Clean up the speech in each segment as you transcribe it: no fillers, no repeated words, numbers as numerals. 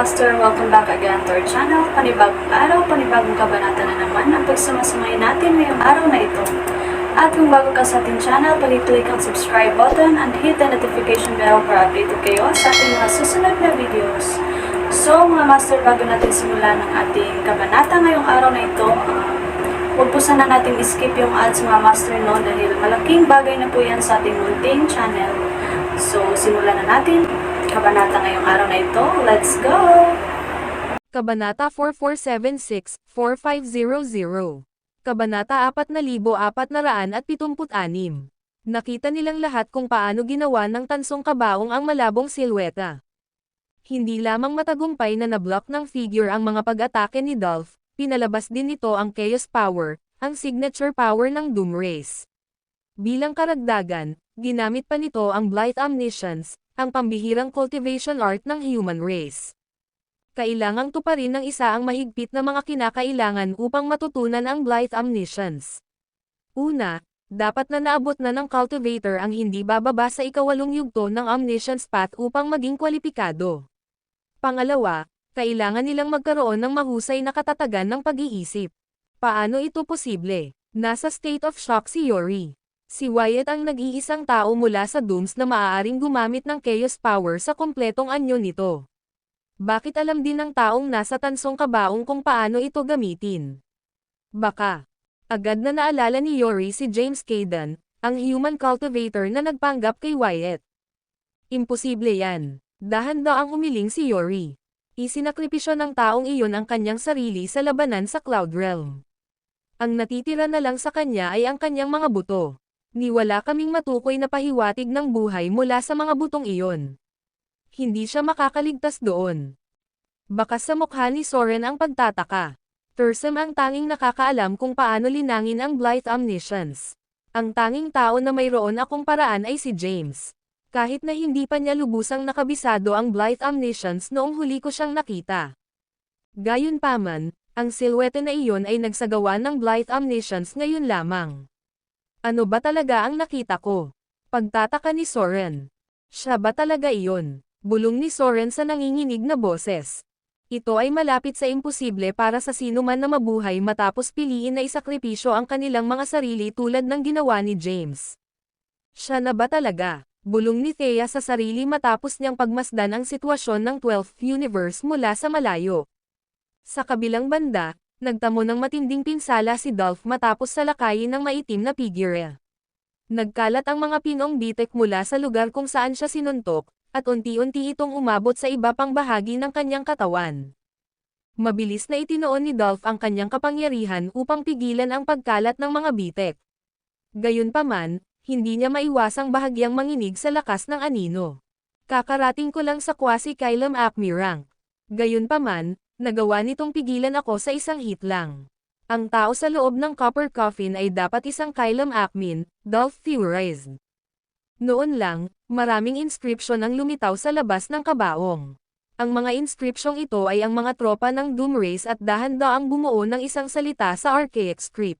Master, welcome back again to our channel. Panibagong araw, panibagong kabanata na naman ang pagsumasamayin natin ngayong araw na ito. At kung bago ka sa ating channel, pag-click ang subscribe button and hit the notification bell para updated kayo sa ating mga susunod na videos. So mga Master, bago natin simulan ang ating kabanata ngayong araw na ito, huwag po sana natin skip yung ads mga Master, no, dahil malaking bagay na po yan sa ating munting channel. So simulan na natin kabanata ngayong araw na ito. Let's go! Kabanata 4476-4500. Kabanata 4476. Nakita nilang lahat kung paano ginawa ng tansong kabaong ang malabong silweta. Hindi lamang matagumpay na nablock ng figure ang mga pag-atake ni Dolph, pinalabas din nito ang Chaos Power, ang signature power ng Doom Race. Bilang karagdagan, ginamit pa nito ang Blight Omniscience, ang pambihirang cultivation art ng human race. Kailangang tuparin ng isa ang mahigpit na mga kinakailangan upang matutunan ang Blight Omniscience. Una, dapat na naabot na ng cultivator ang hindi bababa sa ikawalong yugto ng Omniscience Path upang maging kwalipikado. Pangalawa, kailangan nilang magkaroon ng mahusay na katatagan ng pag-iisip. Paano ito posible? Nasa state of shock si Yori. Si Wyatt ang nag-iisang tao mula sa Dooms na maaaring gumamit ng Chaos Power sa kompletong anyo nito. Bakit alam din ng taong nasa tansong kabaong kung paano ito gamitin? Baka. Agad na naalala ni Yori si James Caden, ang human cultivator na nagpanggap kay Wyatt. Imposible yan. Dahan-daang umiling si Yori. Isinakripisyo ng taong iyon ang kanyang sarili sa labanan sa Cloud Realm. Ang natitira na lang sa kanya ay ang kanyang mga buto. Niwala kaming matukoy na pahiwatig ng buhay mula sa mga butong iyon. Hindi siya makakaligtas doon. Baka sa mukha ni Soren ang pagtataka. Thursam ang tanging nakakaalam kung paano linangin ang Blight Omniscience. Ang tanging tao na mayroon akong paraan ay si James. Kahit na hindi pa niya lubusang nakabisado ang Blight Omniscience noong huli ko siyang nakita. Gayunpaman, ang silwete na iyon ay nagsagawa ng Blight Omniscience ngayon lamang. Ano ba talaga ang nakita ko? Pagtataka ni Soren. Siya ba talaga iyon? Bulong ni Soren sa nanginginig na boses. Ito ay malapit sa imposible para sa sino man na mabuhay matapos piliin na isakripisyo ang kanilang mga sarili tulad ng ginawa ni James. Siya na ba talaga? Bulong ni Thea sa sarili matapos niyang pagmasdan ang sitwasyon ng 12th universe mula sa malayo. Sa kabilang banda, nagtamo ng matinding pinsala si Dolph matapos salakayin ng maitim na figure. Nagkalat ang mga pinong bitek mula sa lugar kung saan siya sinuntok, at unti-unti itong umabot sa iba pang bahagi ng kanyang katawan. Mabilis na itinoon ni Dolph ang kanyang kapangyarihan upang pigilan ang pagkalat ng mga bitek. Gayunpaman, hindi niya maiwasang bahagyang manginig sa lakas ng anino. Kakarating ko lang sa quasi-Kylum Acme rank. Gayunpaman, nagawa nitong pigilan ako sa isang hit lang. Ang tao sa loob ng copper coffin ay dapat isang Kylum Acme, Dolph theorized. Noon lang, maraming inscription ang lumitaw sa labas ng kabaong. Ang mga inscripsyong ito ay ang mga tropa ng Doom Race at dahan-daang bumuo ng isang salita sa archaic script.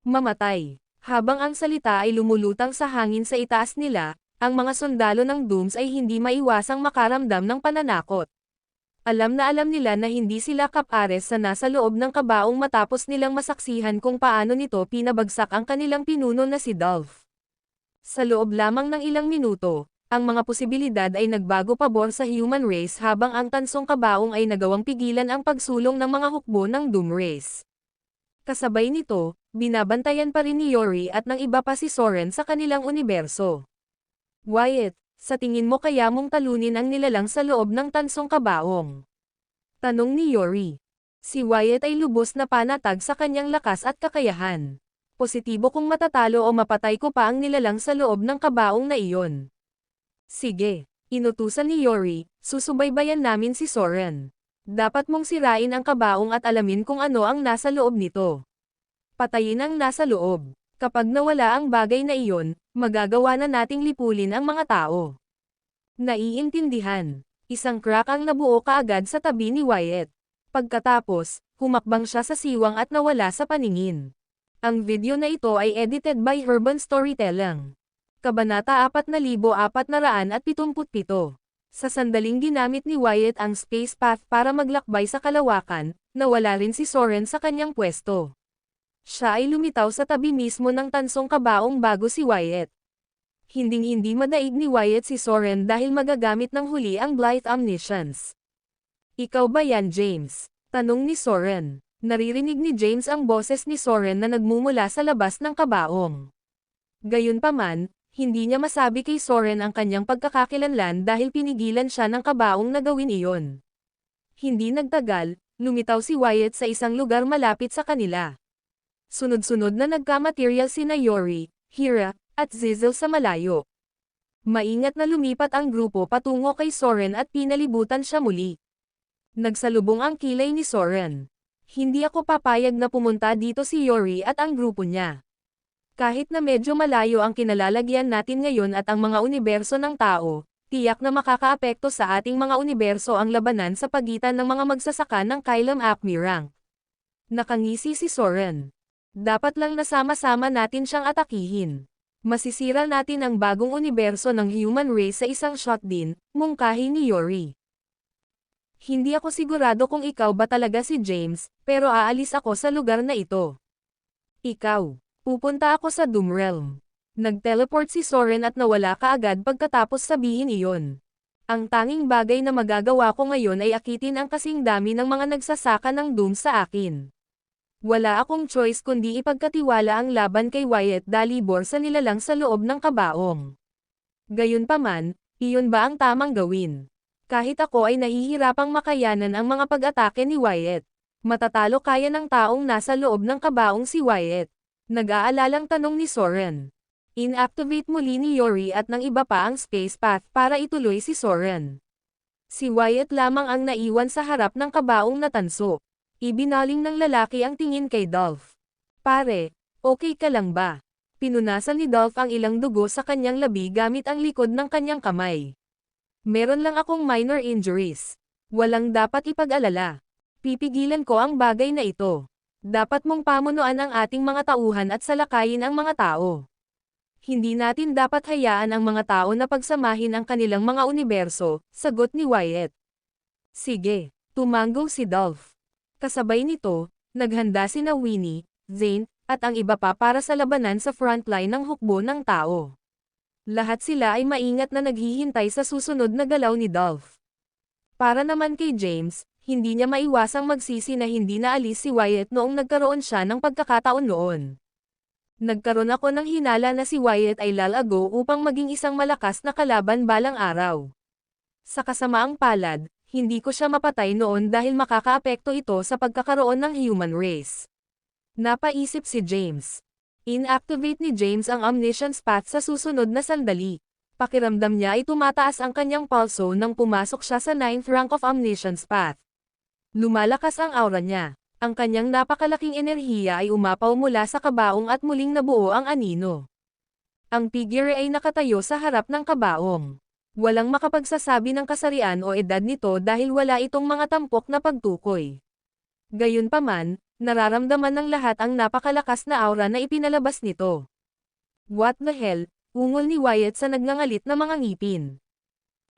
Mamatay. Habang ang salita ay lumulutang sa hangin sa itaas nila, ang mga sundalo ng Dooms ay hindi maiwasang makaramdam ng pananakot. Alam nila na hindi sila kapares sa nasa loob ng kabaong matapos nilang masaksihan kung paano nito pinabagsak ang kanilang pinuno na si Dolph. Sa loob lamang ng ilang minuto, ang mga posibilidad ay nagbago pabor sa human race habang ang tansong kabaong ay nagawang pigilan ang pagsulong ng mga hukbo ng Doom Race. Kasabay nito, binabantayan pa rin ni Yori at ng iba pa si Soren sa kanilang universo. Wyatt, sa tingin mo kaya mong talunin ang nilalang sa loob ng tansong kabaong? Tanong ni Yori. Si Wyatt ay lubos na panatag sa kanyang lakas at kakayahan. Positibo kung matatalo o mapatay ko pa ang nilalang sa loob ng kabaong na iyon. Sige, inutusan ni Yori, susubaybayan namin si Soren. Dapat mong sirain ang kabaong at alamin kung ano ang nasa loob nito. Patayin ang nasa loob. Kapag nawala ang bagay na iyon, magagawa na nating lipulin ang mga tao. Naiintindihan. Isang crack ang nabuo kaagad sa tabi ni Wyatt. Pagkatapos, humakbang siya sa siwang at nawala sa paningin. Ang video na ito ay edited by Herban Storytelling. Kabanata 4477. Sa sandaling ginamit ni Wyatt ang space path para maglakbay sa kalawakan, nawala rin si Soren sa kanyang pwesto. Siya ay lumitaw sa tabi mismo ng tansong kabaong bago si Wyatt. Hinding-hindi madaig ni Wyatt si Soren dahil magagamit ng huli ang Blythe Omniscience. Ikaw ba yan, James? Tanong ni Soren. Naririnig ni James ang boses ni Soren na nagmumula sa labas ng kabaong. Gayunpaman, hindi niya masabi kay Soren ang kanyang pagkakakilanlan dahil pinigilan siya ng kabaong na gawin iyon. Hindi nagtagal, lumitaw si Wyatt sa isang lugar malapit sa kanila. Sunod-sunod na nagka-material sina Yori, Hira, at Zizzle sa malayo. Maingat na lumipat ang grupo patungo kay Soren at pinalibutan siya muli. Nagsalubong ang kilay ni Soren. Hindi ako papayag na pumunta dito si Yori at ang grupo niya. Kahit na medyo malayo ang kinalalagyan natin ngayon at ang mga universo ng tao, tiyak na makakaapekto sa ating mga universo ang labanan sa pagitan ng mga magsasaka ng Kylum Acme rank. Nakangisi si Soren. Dapat lang nasama-sama natin siyang atakihin. Masisira natin ang bagong universo ng human race sa isang shot din, mungkahi ni Yori. Hindi ako sigurado kung ikaw ba talaga si James, pero aalis ako sa lugar na ito. Ikaw. Pupunta ako sa Doom Realm. Nag-teleport si Soren at nawala kaagad pagkatapos sabihin iyon. Ang tanging bagay na magagawa ko ngayon ay akitin ang kasing dami ng mga nagsasaka ng Doom sa akin. Wala akong choice kundi ipagkatiwala ang laban kay Wyatt Dalibor sa nilalang sa loob ng kabaong. Gayunpaman, iyon ba ang tamang gawin? Kahit ako ay nahihirapang makayanan ang mga pag-atake ni Wyatt. Matatalo kaya ng taong nasa loob ng kabaong si Wyatt. Nag-aalalang tanong ni Soren. Inactivate muli ni Yori at ng iba pa ang space path para ituloy si Soren. Si Wyatt lamang ang naiwan sa harap ng kabaong na tanso. Ibinaling ng lalaki ang tingin kay Dolph. Pare, okay ka lang ba? Pinunasan ni Dolph ang ilang dugo sa kanyang labi gamit ang likod ng kanyang kamay. Meron lang akong minor injuries. Walang dapat ipag-alala. Pipigilan ko ang bagay na ito. Dapat mong pamunuan ang ating mga tauhan at salakayin ang mga tao. Hindi natin dapat hayaan ang mga tao na pagsamahin ang kanilang mga universo, sagot ni Wyatt. Sige, tumango si Dolph. Kasabay nito, naghanda sina Winnie, Zane, at ang iba pa para sa labanan sa frontline ng hukbo ng tao. Lahat sila ay maingat na naghihintay sa susunod na galaw ni Dolph. Para naman kay James, hindi niya maiwasang magsisi na hindi naalis si Wyatt noong nagkaroon siya ng pagkakataon noon. Nagkaroon ako ng hinala na si Wyatt ay lalago upang maging isang malakas na kalaban balang araw. Sa kasamaang palad, hindi ko siya mapatay noon dahil makakaapekto ito sa pagkakaroon ng human race. Napaisip si James. Inactivate ni James ang Omniscience Path sa susunod na sandali. Pakiramdam niya ay tumataas ang kanyang pulso nang pumasok siya sa 9th rank of Omniscience Path. Lumalakas ang aura niya. Ang kanyang napakalaking enerhiya ay umapaw mula sa kabaong at muling nabuo ang anino. Ang figure ay nakatayo sa harap ng kabaong. Walang makapagsasabi ng kasarian o edad nito dahil wala itong mga tampok na pagtukoy. Gayunpaman, nararamdaman ng lahat ang napakalakas na aura na ipinalabas nito. What the hell? Ungol ni Wyatt sa nagngangalit na mga ngipin.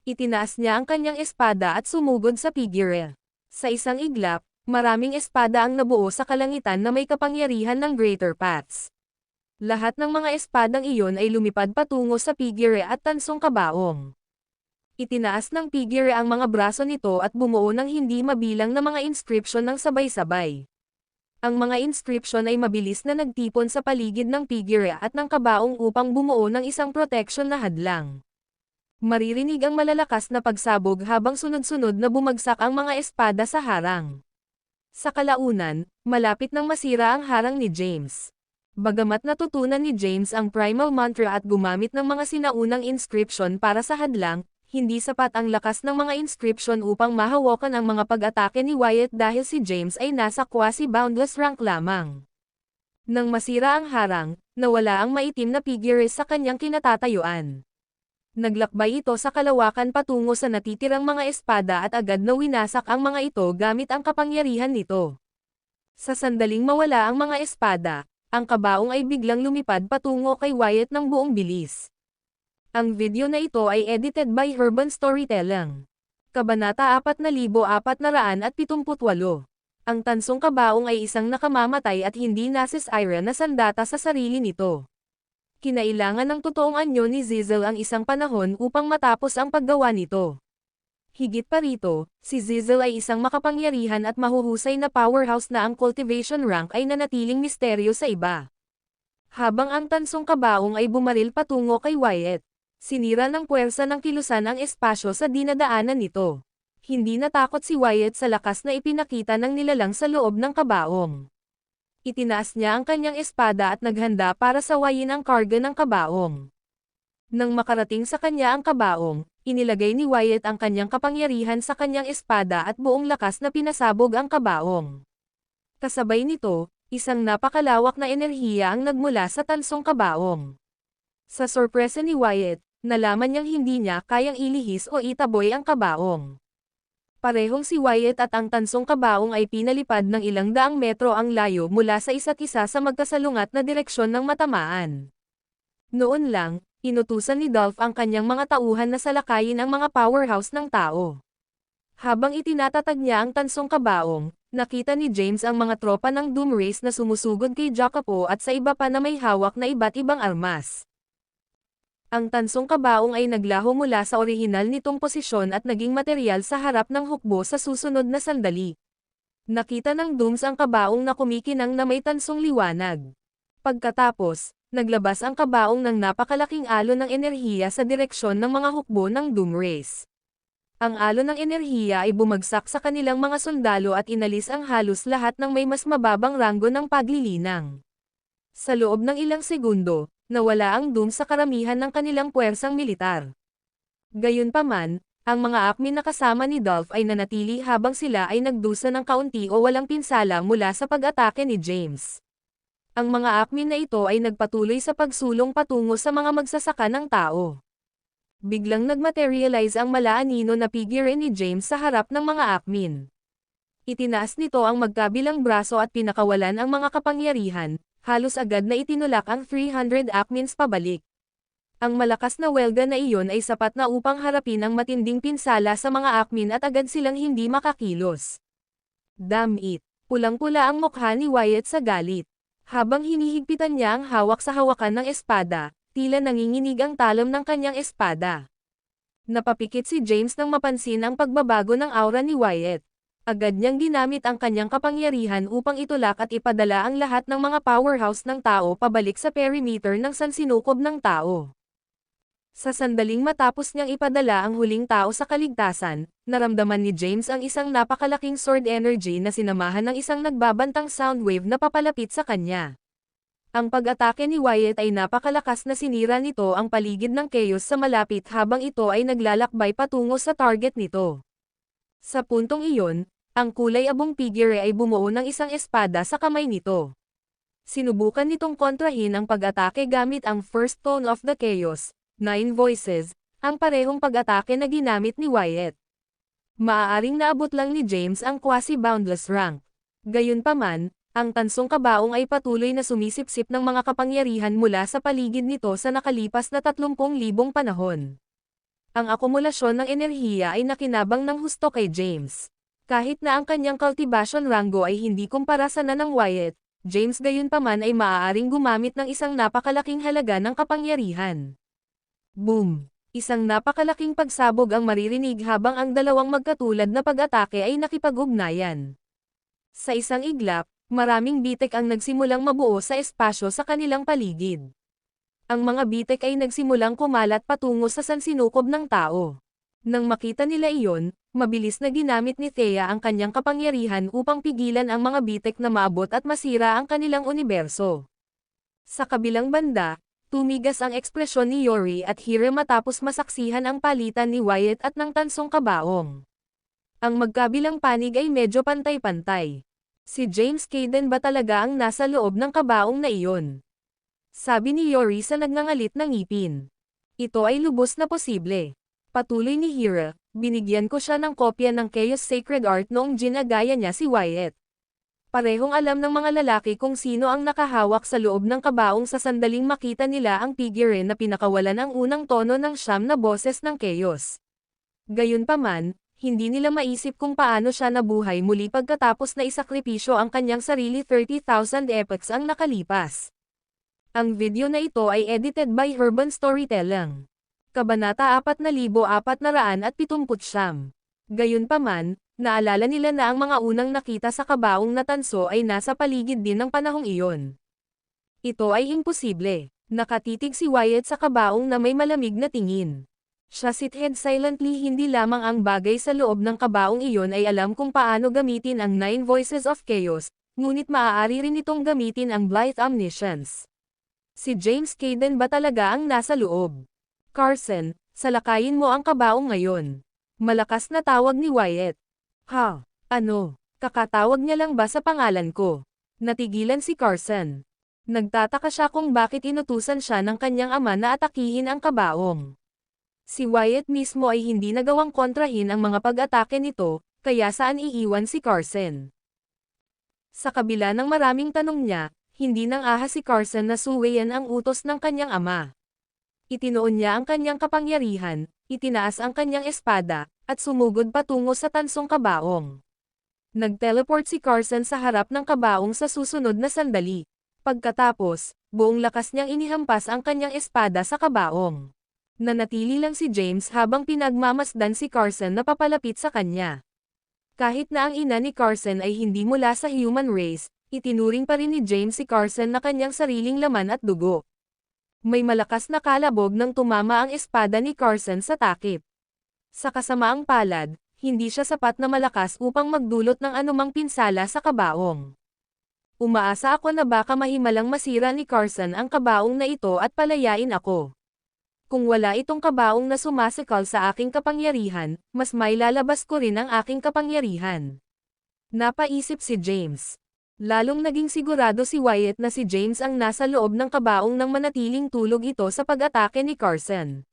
Itinaas niya ang kanyang espada at sumugod sa figure. Sa isang iglap, maraming espada ang nabuo sa kalangitan na may kapangyarihan ng Greater Paths. Lahat ng mga espadang iyon ay lumipad patungo sa figure at tansong kabaong. Itinaas ng figure ang mga braso nito at bumuo ng hindi mabilang na mga inscription ng sabay-sabay. Ang mga inscription ay mabilis na nagtipon sa paligid ng figure at ng kabaong upang bumuo ng isang protection na hadlang. Maririnig ang malalakas na pagsabog habang sunod-sunod na bumagsak ang mga espada sa harang. Sa kalaunan, malapit nang masira ang harang ni James. Bagamat natutunan ni James ang primal mantra at gumamit ng mga sinaunang inscription para sa hadlang, hindi sapat ang lakas ng mga inscription upang mahawakan ang mga pag-atake ni Wyatt dahil si James ay nasa quasi-boundless rank lamang. Nang masira ang harang, nawala ang maitim na figure sa kanyang kinatatayuan. Naglakbay ito sa kalawakan patungo sa natitirang mga espada at agad na winasak ang mga ito gamit ang kapangyarihan nito. Sa sandaling mawala ang mga espada, ang kabaong ay biglang lumipad patungo kay Wyatt ng buong bilis. Ang video na ito ay edited by Urban Storytelling. Kabanata 4478. Ang tansong kabaong ay isang nakamamatay at hindi nasis Ira na sandata sa sarili nito. Kinailangan ng totoong anyo ni Zizel ang isang panahon upang matapos ang paggawa nito. Higit pa rito, si Zizel ay isang makapangyarihan at mahuhusay na powerhouse na ang cultivation rank ay nanatiling misteryo sa iba. Habang ang tansong kabaong ay bumaril patungo kay Wyatt, sinira ng puwersa ng kilusan ang espasyo sa dinadaanan nito. Hindi natakot si Wyatt sa lakas na ipinakita ng nilalang sa loob ng kabaong. Itinaas niya ang kanyang espada at naghanda para sawayin ang karga ng kabaong. Nang makarating sa kanya ang kabaong, inilagay ni Wyatt ang kanyang kapangyarihan sa kanyang espada at buong lakas na pinasabog ang kabaong. Kasabay nito, isang napakalawak na enerhiya ang nagmula sa tansong kabaong. Sa sorpresa ni Wyatt, nalaman niyang hindi niya kayang ilihis o itaboy ang kabaong. Parehong si Wyatt at ang tansong kabaong ay pinalipad ng ilang daang metro ang layo mula sa isa't isa sa magkasalungat na direksyon ng matamaan. Noon lang, inutusan ni Dolph ang kanyang mga tauhan na salakayin ang mga powerhouse ng tao. Habang itinatatag niya ang tansong kabaong, nakita ni James ang mga tropa ng Doom Race na sumusugod kay Jacopo at sa iba pa na may hawak na iba't ibang armas. Ang tansong kabaong ay naglaho mula sa orihinal nitong posisyon at naging materyal sa harap ng hukbo sa susunod na sandali. Nakita ng Dooms ang kabaong na kumikinang na may tansong liwanag. Pagkatapos, naglabas ang kabaong ng napakalaking alon ng enerhiya sa direksyon ng mga hukbo ng Doom Race. Ang alon ng enerhiya ay bumagsak sa kanilang mga sundalo at inalis ang halos lahat ng may mas mababang ranggo ng paglilinang. Sa loob ng ilang segundo, nawala ang Doom sa karamihan ng kanilang puwersang militar. Gayunpaman, ang mga Akmin na kasama ni Dolph ay nanatili habang sila ay nagdusa ng kaunti o walang pinsala mula sa pag-atake ni James. Ang mga Akmin na ito ay nagpatuloy sa pagsulong patungo sa mga magsasaka ng tao. Biglang nagmaterialize ang malaanino na figure ni James sa harap ng mga Akmin. Itinaas nito ang magkabilang braso at pinakawalan ang mga kapangyarihan. Halos agad na itinulak ang 300 Akmins pabalik. Ang malakas na welga na iyon ay sapat na upang harapin ang matinding pinsala sa mga Akmin at agad silang hindi makakilos. Damn it! Pulang-pula ang mukha ni Wyatt sa galit. Habang hinihigpitan niya ang hawak sa hawakan ng espada, tila nanginginig ang talam ng kanyang espada. Napapikit si James nang mapansin ang pagbabago ng aura ni Wyatt. Agad niyang ginamit ang kanyang kapangyarihan upang itulak at ipadala ang lahat ng mga powerhouse ng tao pabalik sa perimeter ng sansinukob ng tao. Sa sandaling matapos niyang ipadala ang huling tao sa kaligtasan, naramdaman ni James ang isang napakalaking sword energy na sinamahan ng isang nagbabantang soundwave na papalapit sa kanya. Ang pag-atake ni Wyatt ay napakalakas na sinira nito ang paligid ng chaos sa malapit habang ito ay naglalakbay patungo sa target nito. Sa puntong iyon, ang kulay abong figure ay bumuo ng isang espada sa kamay nito. Sinubukan nitong kontrahin ang pag-atake gamit ang First Tone of the Chaos, 9 Voices, ang parehong pag-atake na ginamit ni Wyatt. Maaaring naabot lang ni James ang quasi-boundless rank. Gayunpaman, ang tansong kabaong ay patuloy na sumisipsip ng mga kapangyarihan mula sa paligid nito sa nakalipas na 30,000 panahon. Ang akumulasyon ng enerhiya ay nakinabang ng husto kay James. Kahit na ang kanyang cultivation rango ay hindi kumpara sa ng Wyatt, James gayunpaman ay maaaring gumamit ng isang napakalaking halaga ng kapangyarihan. Boom! Isang napakalaking pagsabog ang maririnig habang ang dalawang magkatulad na pag-atake ay nakipag-ugnayan. Sa isang iglap, maraming bitek ang nagsimulang mabuo sa espasyo sa kanilang paligid. Ang mga bitek ay nagsimulang kumalat patungo sa sansinukob ng tao. Nang makita nila iyon, mabilis na ginamit ni Thea ang kanyang kapangyarihan upang pigilan ang mga bitek na maabot at masira ang kanilang universo. Sa kabilang banda, tumigas ang ekspresyon ni Yori at Hira matapos masaksihan ang palitan ni Wyatt at ng tansong kabaong. Ang magkabilang panig ay medyo pantay-pantay. Si James Caden ba talaga ang nasa loob ng kabaong na iyon? Sabi ni Yori sa nagngangalit na ngipin. Ito ay lubos na posible. Patuloy ni Hira, binigyan ko siya ng kopya ng Chaos Sacred Art noong ginagaya niya si Wyatt. Parehong alam ng mga lalaki kung sino ang nakahawak sa loob ng kabaong sa sandaling makita nila ang figure na pinakawalan ang unang tono ng siyam na boses ng chaos. Gayunpaman, hindi nila maisip kung paano siya nabuhay muli pagkatapos na isakripisyo ang kanyang sarili. 30,000 epochs ang nakalipas. Ang video na ito ay edited by Urban Storytelling. Kabanata 4479. Gayunpaman, naalala nila na ang mga unang nakita sa kabaong na tanso ay nasa paligid din ng panahong iyon. Ito ay imposible. Nakatitig si Wyatt sa kabaong na may malamig na tingin. Siya sithead silently. Hindi lamang ang bagay sa loob ng kabaong iyon ay alam kung paano gamitin ang 9 Voices of Chaos, ngunit maaari rin itong gamitin ang Blithe Omniscience. Si James Caden ba talaga ang nasa loob? Carson, salakayin mo ang kabaong ngayon. Malakas na tawag ni Wyatt. Ha? Ano? Kakatawag niya lang ba sa pangalan ko? Natigilan si Carson. Nagtataka siya kung bakit inutusan siya ng kanyang ama na atakihin ang kabaong. Si Wyatt mismo ay hindi nagawang kontrahin ang mga pag-atake nito, kaya saan iiwan si Carson? Sa kabila ng maraming tanong niya, hindi nang ahas si Carson na suwayan ang utos ng kanyang ama. Itinoon niya ang kanyang kapangyarihan, itinaas ang kanyang espada, at sumugod patungo sa tansong kabaong. Nag-teleport si Carson sa harap ng kabaong sa susunod na sandali. Pagkatapos, buong lakas niyang inihampas ang kanyang espada sa kabaong. Nanatili lang si James habang pinagmamasdan si Carson na papalapit sa kanya. Kahit na ang ina ni Carson ay hindi mula sa human race, itinuring pa rin ni James si Carson na kanyang sariling laman at dugo. May malakas na kalabog nang tumama ang espada ni Carson sa takip. Sa kasamaang palad, hindi siya sapat na malakas upang magdulot ng anumang pinsala sa kabaong. Umaasa ako na baka mahimalang masira ni Carson ang kabaong na ito at palayain ako. Kung wala itong kabaong na sumasakal sa aking kapangyarihan, mas mailalabas ko rin ang aking kapangyarihan. Napaisip si James. Lalong naging sigurado si Wyatt na si James ang nasa loob ng kabaong nang manatiling tulog ito sa pag-atake ni Carson.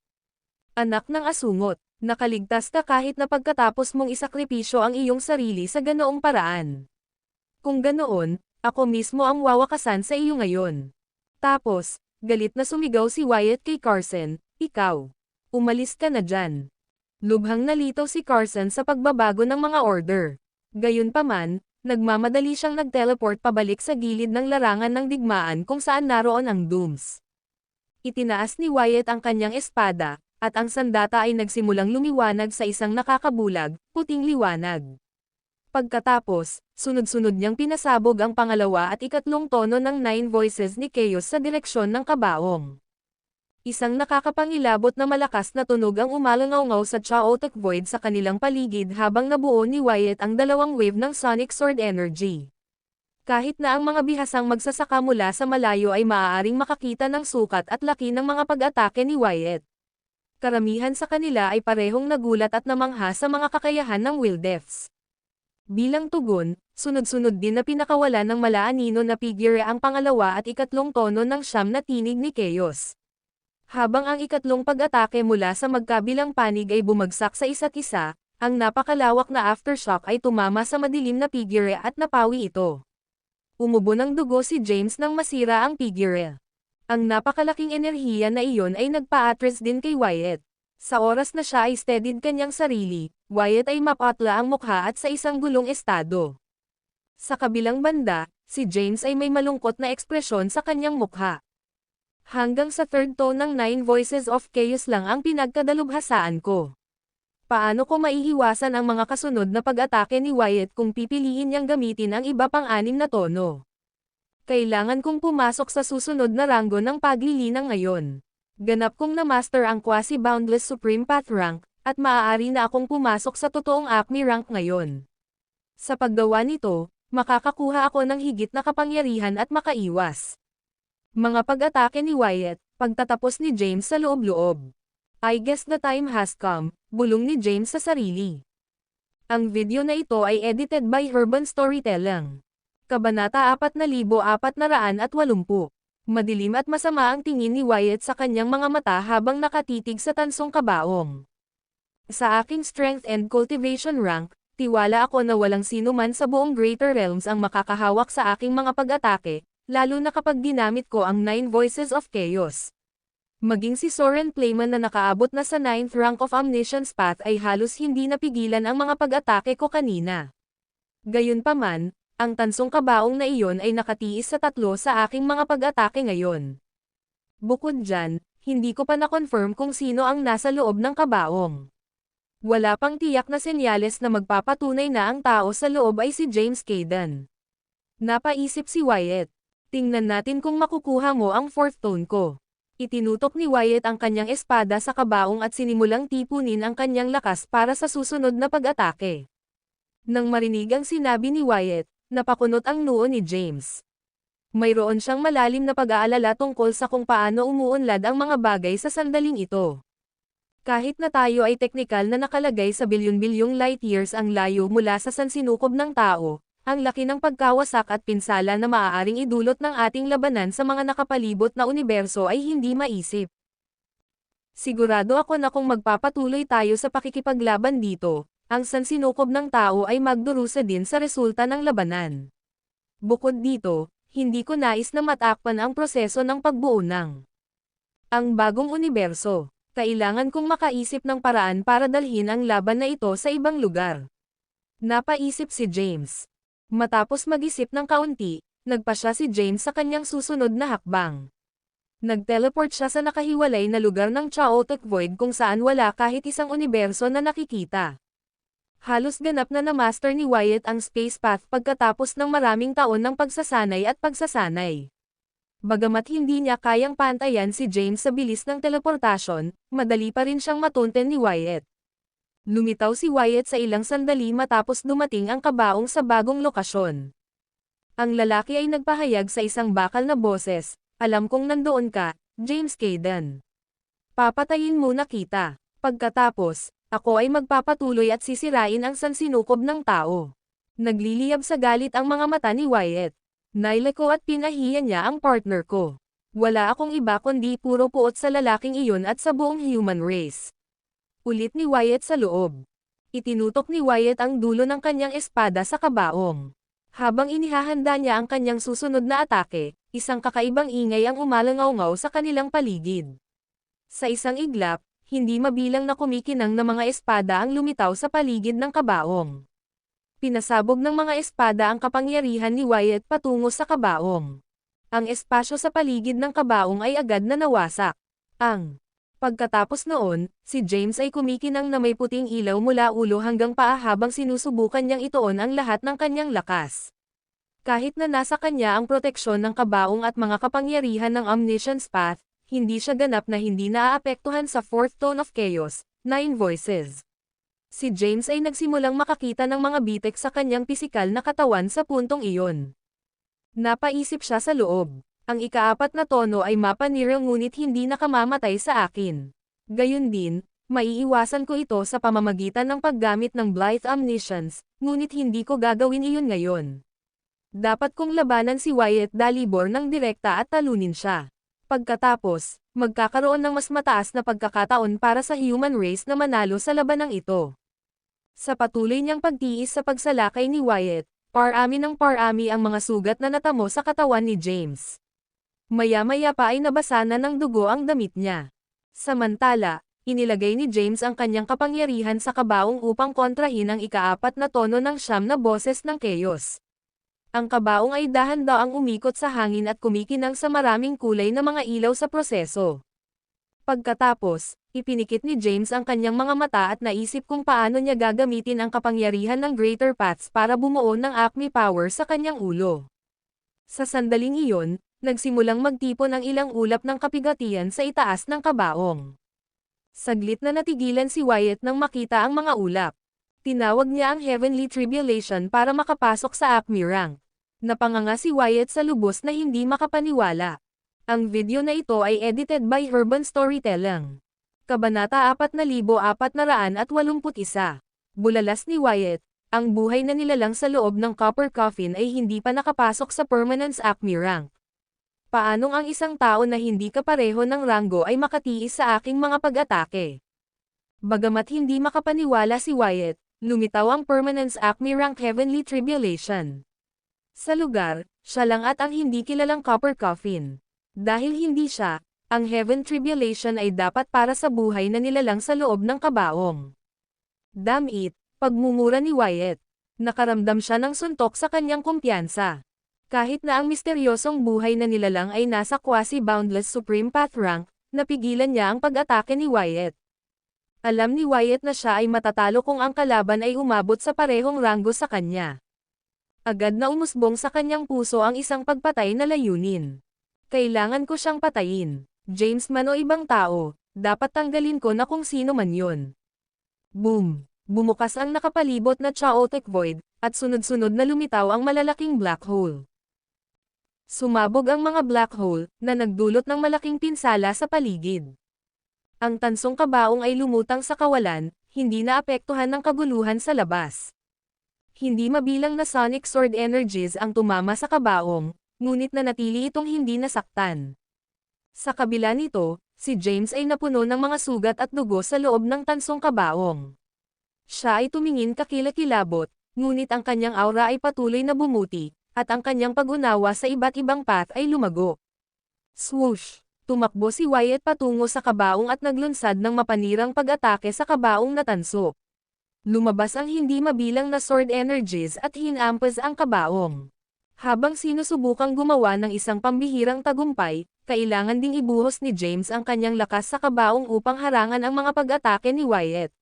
Anak ng asungot, nakaligtas ka kahit na pagkatapos mong isakripisyo ang iyong sarili sa ganoong paraan. Kung ganoon, ako mismo ang wawakasan sa iyo ngayon. Tapos, galit na sumigaw si Wyatt kay Carson, ikaw. Umalis ka na dyan. Lubhang nalitaw si Carson sa pagbabago ng mga order. Gayunpaman, nagmamadali siyang nag-teleport pabalik sa gilid ng larangan ng digmaan kung saan naroon ang Dooms. Itinaas ni Wyatt ang kanyang espada, at ang sandata ay nagsimulang lumiwanag sa isang nakakabulag, puting liwanag. Pagkatapos, sunod-sunod niyang pinasabog ang pangalawa at ikatlong tono ng 9 Voices ni Chaos sa direksyon ng kabaong. Isang nakakapangilabot na malakas na tunog ang umalangaw sa chaotic void sa kanilang paligid habang nabuo ni Wyatt ang dalawang wave ng Sonic Sword Energy. Kahit na ang mga bihasang magsasaka mula sa malayo ay maaaring makakita ng sukat at laki ng mga pag-atake ni Wyatt. Karamihan sa kanila ay parehong nagulat at namangha sa mga kakayahan ng Wildeaths. Bilang tugon, sunod-sunod din na pinakawalan ng malaanino na figure ang pangalawa at ikatlong tono ng siyam na tinig ni Chaos. Habang ang ikatlong pag-atake mula sa magkabilang panig ay bumagsak sa isa't isa, ang napakalawak na aftershock ay tumama sa madilim na figure at napawi ito. Umubo ng dugo si James nang masira ang figure. Ang napakalaking enerhiya na iyon ay nagpa-atras din kay Wyatt. Sa oras na siya ay steadied kanyang sarili, Wyatt ay mapatla ang mukha at sa isang gulong estado. Sa kabilang banda, si James ay may malungkot na ekspresyon sa kanyang mukha. Hanggang sa third tone ng 9 Voices of Chaos lang ang pinagkadalubhasaan ko. Paano ko maiiwasan ang mga kasunod na pag-atake ni Wyatt kung pipiliin niyang gamitin ang iba pang 6 na tono? Kailangan kong pumasok sa susunod na ranggo ng paglilinang ngayon. Ganap kong na-master ang quasi-boundless Supreme Path rank, at maaari na akong pumasok sa totoong Acme rank ngayon. Sa paggawa nito, makakakuha ako ng higit na kapangyarihan at makaiwas. Mga pag-atake ni Wyatt, pagtatapos ni James sa loob-loob. I guess the time has come, bulong ni James sa sarili. Ang video na ito ay edited by Urban Storytelling. Kabanata 4480. Madilim at masama ang tingin ni Wyatt sa kanyang mga mata habang nakatitig sa tansong kabaong. Sa aking strength and cultivation rank, Tiwala ako na walang sino man sa buong Greater Realms ang makakahawak sa aking mga pag-atake, lalo na kapag ginamit ko ang 9 Voices of Chaos. Maging si Soren Playman na nakaabot na sa 9th rank of Omniscience Path ay halos hindi napigilan ang mga pag-atake ko kanina. Gayunpaman, ang tansong kabaong na iyon ay nakatiis sa 3 sa aking mga pag-atake ngayon. Bukod dyan, hindi ko pa na-confirm kung sino ang nasa loob ng kabaong. Wala pang tiyak na senyales na magpapatunay na ang tao sa loob ay si James Cayden. Napaisip si Wyatt. Tingnan natin kung makukuha mo ang 4th tone ko. Itinutok ni Wyatt ang kanyang espada sa kabaong at sinimulang tipunin ang kanyang lakas para sa susunod na pag-atake. Nang marinig ang sinabi ni Wyatt, napakunot ang noo ni James. Mayroon siyang malalim na pag-aalala tungkol sa kung paano umuunlad ang mga bagay sa sandaling ito. Kahit na tayo ay teknikal na nakalagay sa bilyon-bilyong light years ang layo mula sa sansinukob ng tao, ang laki ng pagkawasak at pinsala na maaaring idulot ng ating labanan sa mga nakapalibot na universo ay hindi maisip. Sigurado ako na kung magpapatuloy tayo sa pakikipaglaban dito, ang sansinukob ng tao ay magdurusa din sa resulta ng labanan. Bukod dito, hindi ko nais na matakpan ang proseso ng pagbuo ng ang bagong universo. Kailangan kong makaisip ng paraan para dalhin ang laban na ito sa ibang lugar. Napaisip si James. Matapos mag-isip ng kaunti, nagpa siya si James sa kanyang susunod na hakbang. Nag-teleport siya sa nakahiwalay na lugar ng Chaotic Void kung saan wala kahit isang universo na nakikita. Halos ganap na na-master ni Wyatt ang space path pagkatapos ng maraming taon ng pagsasanay at pagsasanay. Bagamat hindi niya kayang pantayan si James sa bilis ng teleportasyon, madali pa rin siyang matunten ni Wyatt. Lumitaw si Wyatt sa ilang sandali matapos dumating ang kabaong sa bagong lokasyon. Ang lalaki ay nagpahayag sa isang bakal na boses, "Alam kong nandoon ka, James Cayden. Papatayin muna kita. Pagkatapos, ako ay magpapatuloy at sisirain ang sansinukob ng tao." Nagliliyab sa galit ang mga mata ni Wyatt. Nailako at pinahiya niya ang partner ko. Wala akong iba kundi puro puot sa lalaking iyon at sa buong human race. Ulit ni Wyatt sa loob. Itinutok ni Wyatt ang dulo ng kanyang espada sa kabaong. Habang inihahanda niya ang kanyang susunod na atake, isang kakaibang ingay ang umalangaw-ngaw sa kanilang paligid. Sa isang iglap, hindi mabilang na kumikinang na mga espada ang lumitaw sa paligid ng kabaong. Pinasabog ng mga espada ang kapangyarihan ni Wyatt patungo sa kabaong. Ang espasyo sa paligid ng kabaong ay agad na nawasak. Pagkatapos noon, si James ay kumikinang na may puting ilaw mula ulo hanggang paa habang sinusubukan niyang ituon ang lahat ng kanyang lakas. Kahit na nasa kanya ang proteksyon ng kabaong at mga kapangyarihan ng Omniscience Path, hindi siya ganap na hindi naaapektuhan sa 4th tone of Chaos, 9 Voices. Si James ay nagsimulang makakita ng mga bitek sa kanyang pisikal na katawan sa puntong iyon. Napaisip siya sa loob. Ang ika-4 na tono ay mapanira ngunit hindi nakamamatay sa akin. Gayun din, maiiwasan ko ito sa pamamagitan ng paggamit ng Blithe Omniscience, ngunit hindi ko gagawin iyon ngayon. Dapat kong labanan si Wyatt Dalibor ng direkta at talunin siya. Pagkatapos, magkakaroon ng mas mataas na pagkakataon para sa human race na manalo sa labanang ito. Sa patuloy niyang pagtiis sa pagsalakay ni Wyatt, parami ng parami ang mga sugat na natamo sa katawan ni James. Maya-maya pa ay nabasa na ng dugo ang damit niya. Samantala, inilagay ni James ang kanyang kapangyarihan sa kabaong upang kontrahin ang ika-4 na tono ng 9 na boses ng Chaos. Ang kabaong ay dahan-daang umikot sa hangin at kumikinang sa maraming kulay na mga ilaw sa proseso. Pagkatapos, ipinikit ni James ang kanyang mga mata at naisip kung paano niya gagamitin ang kapangyarihan ng Greater Paths para bumuo ng Acme Power sa kanyang ulo. Sa sandaling iyon, nagsimulang magtipon ang ilang ulap ng kapigatian sa itaas ng kabaong. Saglit na natigilan si Wyatt nang makita ang mga ulap. Tinawag niya ang Heavenly Tribulation para makapasok sa Acme rank. Napanganga si Wyatt sa lubos na hindi makapaniwala. Ang video na ito ay edited by Herban Storytelling. Kabanata 4481. Bulalas ni Wyatt, ang buhay na nilalang sa loob ng copper coffin ay hindi pa nakapasok sa Permanence Acme rank. Paanong ang isang tao na hindi kapareho ng ranggo ay makatiis sa aking mga pag-atake? Bagamat hindi makapaniwala si Wyatt, lumitaw ang Permanence Acme Rank Heavenly Tribulation. Sa lugar, siya lang at ang hindi kilalang Copper Coffin. Dahil hindi siya, ang Heaven Tribulation ay dapat para sa buhay na nilalang sa loob ng kabaong. Damn it, pagmumura ni Wyatt. Nakaramdam siya ng suntok sa kanyang kumpiyansa. Kahit na ang misteryosong buhay na nilalang ay nasa quasi-boundless Supreme Path rank, napigilan niya ang pag-atake ni Wyatt. Alam ni Wyatt na siya ay matatalo kung ang kalaban ay umabot sa parehong ranggo sa kanya. Agad na umusbong sa kanyang puso ang isang pagpatay na layunin. Kailangan ko siyang patayin. James man o ibang tao, dapat tanggalin ko na kung sino man yun. Boom! Bumukas ang nakapalibot na chaotic void, at sunod-sunod na lumitaw ang malalaking black hole. Sumabog ang mga black hole, na nagdulot ng malaking pinsala sa paligid. Ang tansong kabaong ay lumutang sa kawalan, hindi naapektuhan ng kaguluhan sa labas. Hindi mabilang na sonic sword energies ang tumama sa kabaong, ngunit nanatili itong hindi nasaktan. Sa kabila nito, si James ay napuno ng mga sugat at dugo sa loob ng tansong kabaong. Siya ay tumingin kakilakilabot, ngunit ang kanyang aura ay patuloy na bumuti, at ang kanyang pag-unawa sa iba't ibang path ay lumago. Swoosh! Tumakbo si Wyatt patungo sa kabaong at naglunsad ng mapanirang pag-atake sa kabaong na tanso. Lumabas ang hindi mabilang na sword energies at hinampas ang kabaong. Habang sinusubukang gumawa ng isang pambihirang tagumpay, kailangan ding ibuhos ni James ang kanyang lakas sa kabaong upang harangan ang mga pag-atake ni Wyatt.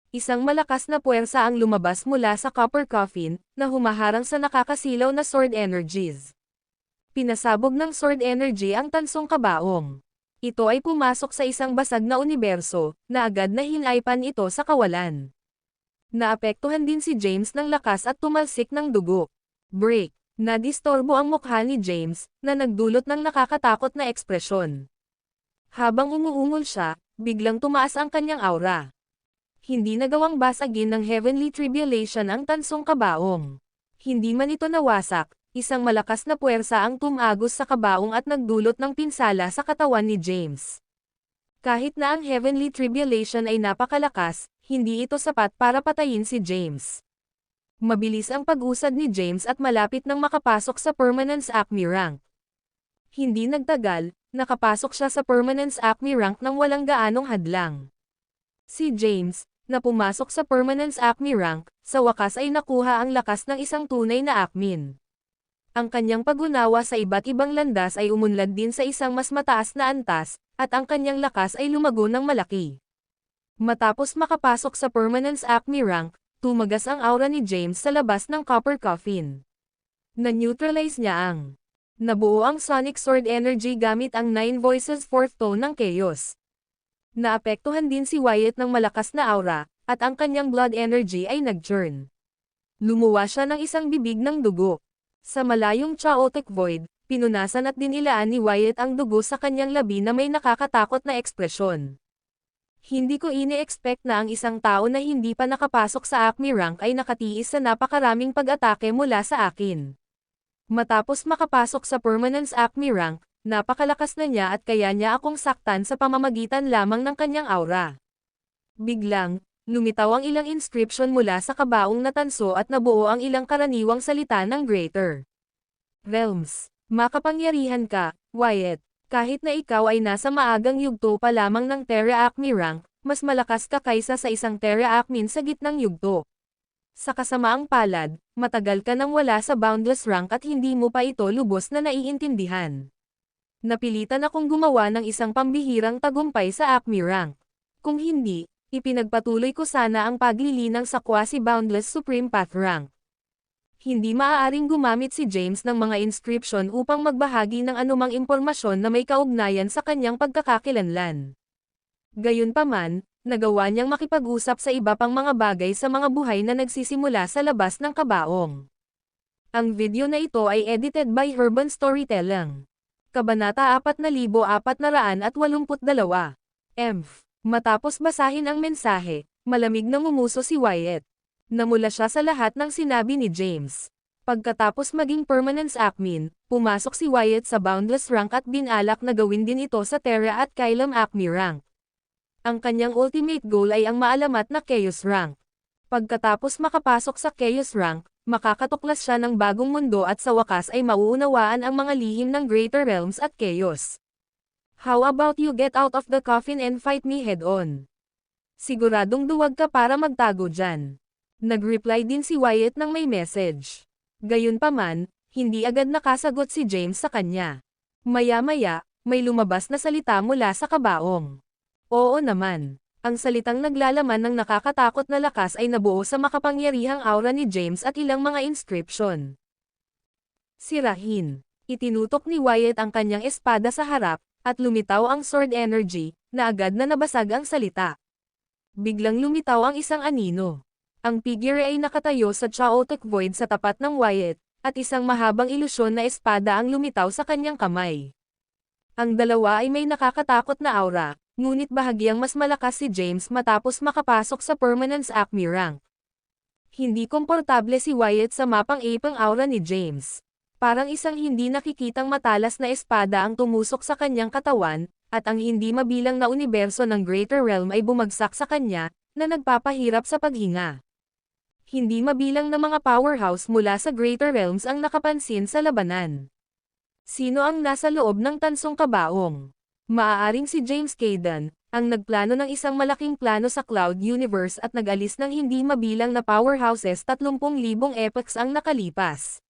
Isang malakas na puwersa ang lumabas mula sa Copper Coffin, na humaharang sa nakakasilaw na sword energies. Pinasabog ng sword energy ang tansong kabaong. Ito ay pumasok sa isang basag na universo, na agad na hinaypan ito sa kawalan. Naapektuhan din si James ng lakas at tumalsik ng dugo. Break! Nadistorbo ang mukha ni James, na nagdulot ng nakakatakot na ekspresyon. Habang umuungol siya, biglang tumaas ang kanyang aura. Hindi nagawang basagin ng Heavenly Tribulation ang tansong kabaong. Hindi man ito nawasak, isang malakas na puwersa ang tumagos sa kabaong at nagdulot ng pinsala sa katawan ni James. Kahit na ang Heavenly Tribulation ay napakalakas, hindi ito sapat para patayin si James. Mabilis ang pag-usad ni James at malapit nang makapasok sa Permanence Acme rank. Hindi nagtagal, nakapasok siya sa Permanence Acme rank nang walang gaanong hadlang. Si James, na pumasok sa Permanence Acme rank, sa wakas ay nakuha ang lakas ng isang tunay na Acmin. Ang kanyang pag-unawa sa iba't ibang landas ay umunlad din sa isang mas mataas na antas, at ang kanyang lakas ay lumago ng malaki. Matapos makapasok sa Permanence Acme rank, tumagas ang aura ni James sa labas ng Copper Coffin. Na-neutralize niya ang nabuo ang Sonic Sword Energy gamit ang 9 Voices 4th Tone ng Chaos. Naapektuhan din si Wyatt ng malakas na aura, at ang kanyang blood energy ay nag-churn. Lumuwa siya ng isang bibig ng dugo. Sa malayong chaotic void, pinunasan at dinilaan ni Wyatt ang dugo sa kanyang labi na may nakakatakot na ekspresyon. Hindi ko ini-expect na ang isang tao na hindi pa nakapasok sa Acme rank ay nakatiis sa napakaraming pag-atake mula sa akin. Matapos makapasok sa Permanence Acme rank, napakalakas na niya at kaya niya akong saktan sa pamamagitan lamang ng kanyang aura. Biglang, lumitaw ang ilang inscription mula sa kabaong na tanso at nabuo ang ilang karaniwang salita ng Greater Realms. Makapangyarihan ka, Wyatt. Kahit na ikaw ay nasa maagang yugto pa lamang ng Terra Acme rank, mas malakas ka kaysa sa isang Terra Acmin sa gitnang yugto. Sa kasamaang palad, matagal ka nang wala sa Boundless rank at hindi mo pa ito lubos na naiintindihan. Napilitan akong gumawa ng isang pambihirang tagumpay sa Acme rank. Kung hindi, ipinagpatuloy ko sana ang paglilinang sa quasi-boundless Supreme Path rank. Hindi maaaring gumamit si James ng mga inscription upang magbahagi ng anumang impormasyon na may kaugnayan sa kanyang pagkakakilanlan. Gayunpaman, nagawa niyang makipag-usap sa iba pang mga bagay sa mga buhay na nagsisimula sa labas ng kabaong. Ang video na ito ay edited by Herban Storytelling. Kabanata 4482. Matapos basahin ang mensahe, malamig na ngumuso si Wyatt. Namula siya sa lahat ng sinabi ni James. Pagkatapos maging Permanence Acmin, pumasok si Wyatt sa Boundless rank at binalak na gawin din ito sa Terra at Kylum Acme rank. Ang kanyang ultimate goal ay ang maalamat na Chaos rank. Pagkatapos makapasok sa Chaos Rank, makakatuklas siya ng bagong mundo at sa wakas ay mauunawaan ang mga lihim ng Greater Realms at Chaos. How about you get out of the coffin and fight me head-on? Siguradong duwag ka para magtago dyan. Nag-reply din si Wyatt ng may message. Gayunpaman, hindi agad nakasagot si James sa kanya. Maya-maya, may lumabas na salita mula sa kabaong. Oo naman. Ang salitang naglalaman ng nakakatakot na lakas ay nabuo sa makapangyarihang aura ni James at ilang mga inscription. Sirahin. Itinutok ni Wyatt ang kanyang espada sa harap, at lumitaw ang sword energy, na agad na nabasag ang salita. Biglang lumitaw ang isang anino. Ang figure ay nakatayo sa chaotic void sa tapat ng Wyatt, at isang mahabang ilusyon na espada ang lumitaw sa kanyang kamay. Ang dalawa ay may nakakatakot na aura, ngunit bahagyang mas malakas si James matapos makapasok sa Permanence Acme rank. Hindi komportable si Wyatt sa mapang apang aura ni James. Parang isang hindi nakikitang matalas na espada ang tumusok sa kanyang katawan, at ang hindi mabilang na universo ng Greater Realm ay bumagsak sa kanya, na nagpapahirap sa paghinga. Hindi mabilang na mga powerhouse mula sa Greater Realms ang nakapansin sa labanan. Sino ang nasa loob ng tansong kabaong? Maaaring si James Caden, ang nagplano ng isang malaking plano sa Cloud Universe at nag-alis ng hindi mabilang na powerhouses 30,000 epochs ang nakalipas.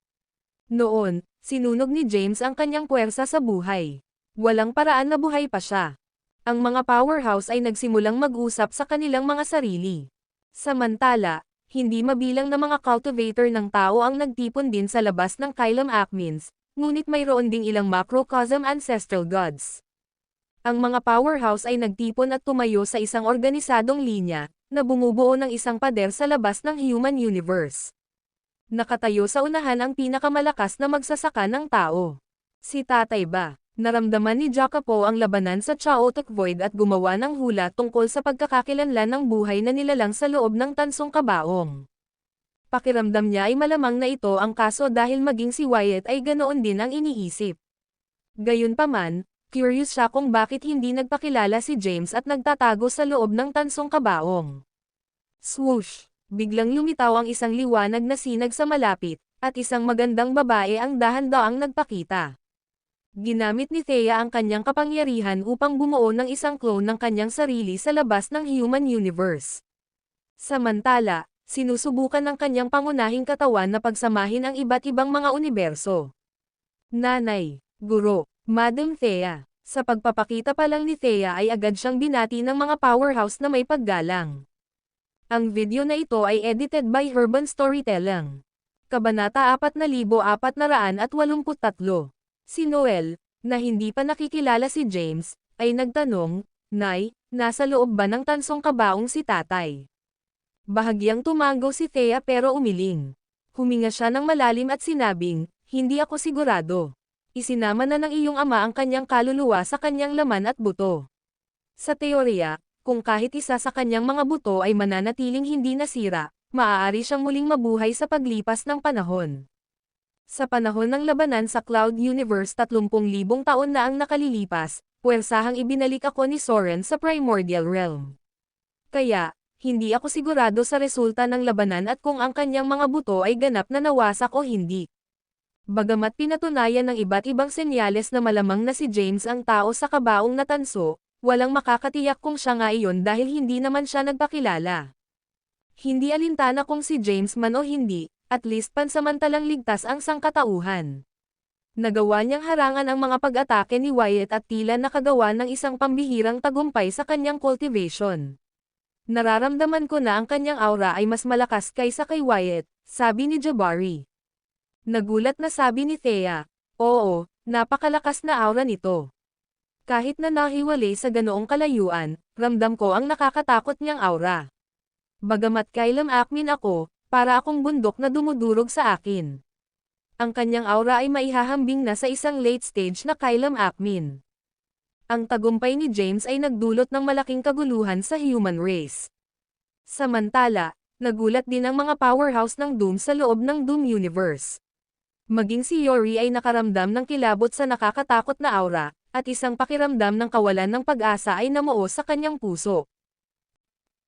Noon, sinunog ni James ang kanyang puwersa sa buhay. Walang paraan na buhay pa siya. Ang mga powerhouse ay nagsimulang mag-usap sa kanilang mga sarili. Samantala, hindi mabilang na mga cultivator ng tao ang nagtipon din sa labas ng Kylum Acmins, ngunit mayroon ding ilang macrocosm ancestral gods. Ang mga powerhouse ay nagtipon at tumayo sa isang organisadong linya, na bumubuo ng isang pader sa labas ng human universe. Nakatayo sa unahan ang pinakamalakas na magsasaka ng tao. Si Tatay Ba. Naramdaman ni Jacopo ang labanan sa chaotic void at gumawa ng hula tungkol sa pagkakakilanlan ng buhay na nilalang sa loob ng tansong kabaong. Pakiramdam niya ay malamang na ito ang kaso dahil maging si Wyatt ay ganoon din ang iniisip. Gayunpaman, curious siya kung bakit hindi nagpakilala si James at nagtatago sa loob ng tansong kabaong. Swoosh! Biglang lumitaw ang isang liwanag na sinag sa malapit, at isang magandang babae ang dahan-daang nagpakita. Ginamit ni Thea ang kanyang kapangyarihan upang bumuo ng isang clone ng kanyang sarili sa labas ng human universe. Samantala, sinusubukan ng kanyang pangunahing katawan na pagsamahin ang iba't ibang mga universo. Nanay, Guro, Madam Thea. Sa pagpapakita pa lang ni Thea ay agad siyang binati ng mga powerhouse na may paggalang. Ang video na ito ay edited by Herban Storytelling. Kabanata 4483. Si Noel, na hindi pa nakikilala si James, ay nagtanong, Nay, nasa loob ba ng tansong kabaong si tatay? Bahagyang tumango si Thea pero umiling. Huminga siya ng malalim at sinabing, hindi ako sigurado. Isinama na ng iyong ama ang kanyang kaluluwa sa kanyang laman at buto. Sa teorya, kung kahit isa sa kanyang mga buto ay mananatiling hindi nasira, maaari siyang muling mabuhay sa paglipas ng panahon. Sa panahon ng labanan sa Cloud Universe 30,000 taon na ang nakalilipas, puwersahang ibinalik ako ni Soren sa Primordial Realm. Kaya, hindi ako sigurado sa resulta ng labanan at kung ang kanyang mga buto ay ganap na nawasak o hindi. Bagamat pinatunayan ng iba't ibang senyales na malamang na si James ang tao sa kabaong na tanso, walang makakatiyak kung siya nga iyon dahil hindi naman siya nagpakilala. Hindi alintana kung si James man o hindi, at least pansamantalang ligtas ang sangkatauhan. Nagawa niyang harangan ang mga pag-atake ni Wyatt at tila nakagawa ng isang pambihirang tagumpay sa kanyang cultivation. Nararamdaman ko na ang kanyang aura ay mas malakas kaysa kay Wyatt, sabi ni Jabari. Nagulat na sabi ni Thea, oo, napakalakas na aura nito. Kahit na nahiwalay sa ganoong kalayuan, ramdam ko ang nakakatakot niyang aura. Bagamat Kylum Acmin ako, para akong bundok na dumudurog sa akin. Ang kanyang aura ay maihahambing na sa isang late stage na Kylum Acmin. Ang tagumpay ni James ay nagdulot ng malaking kaguluhan sa human race. Samantala, nagulat din ang mga powerhouse ng Doom sa loob ng Doom Universe. Maging si Yori ay nakaramdam ng kilabot sa nakakatakot na aura, at isang pakiramdam ng kawalan ng pag-asa ay namuo sa kanyang puso.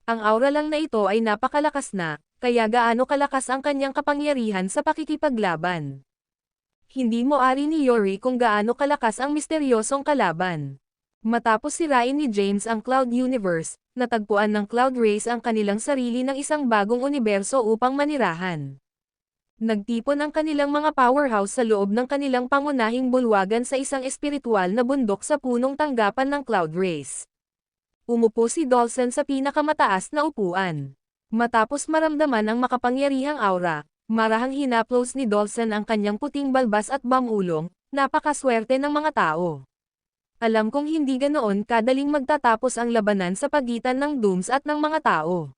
Ang aura lang na ito ay napakalakas na, kaya gaano kalakas ang kanyang kapangyarihan sa pakikipaglaban. Hindi mo ari ni Yori kung gaano kalakas ang misteryosong kalaban. Matapos sirain ni James ang Cloud Universe, natagpuan ng Cloud Race ang kanilang sarili ng isang bagong universo upang manirahan. Nagtipon ang kanilang mga powerhouse sa loob ng kanilang pangunahing bulwagan sa isang espiritual na bundok sa punong tanggapan ng Cloud Race. Umupo si Dawson sa pinakamataas na upuan. Matapos maramdaman ang makapangyarihang aura, marahang hinaplos ni Dawson ang kanyang puting balbas at bamulong, napakaswerte ng mga tao. Alam kong hindi ganoon kadaling magtatapos ang labanan sa pagitan ng Dooms at ng mga tao.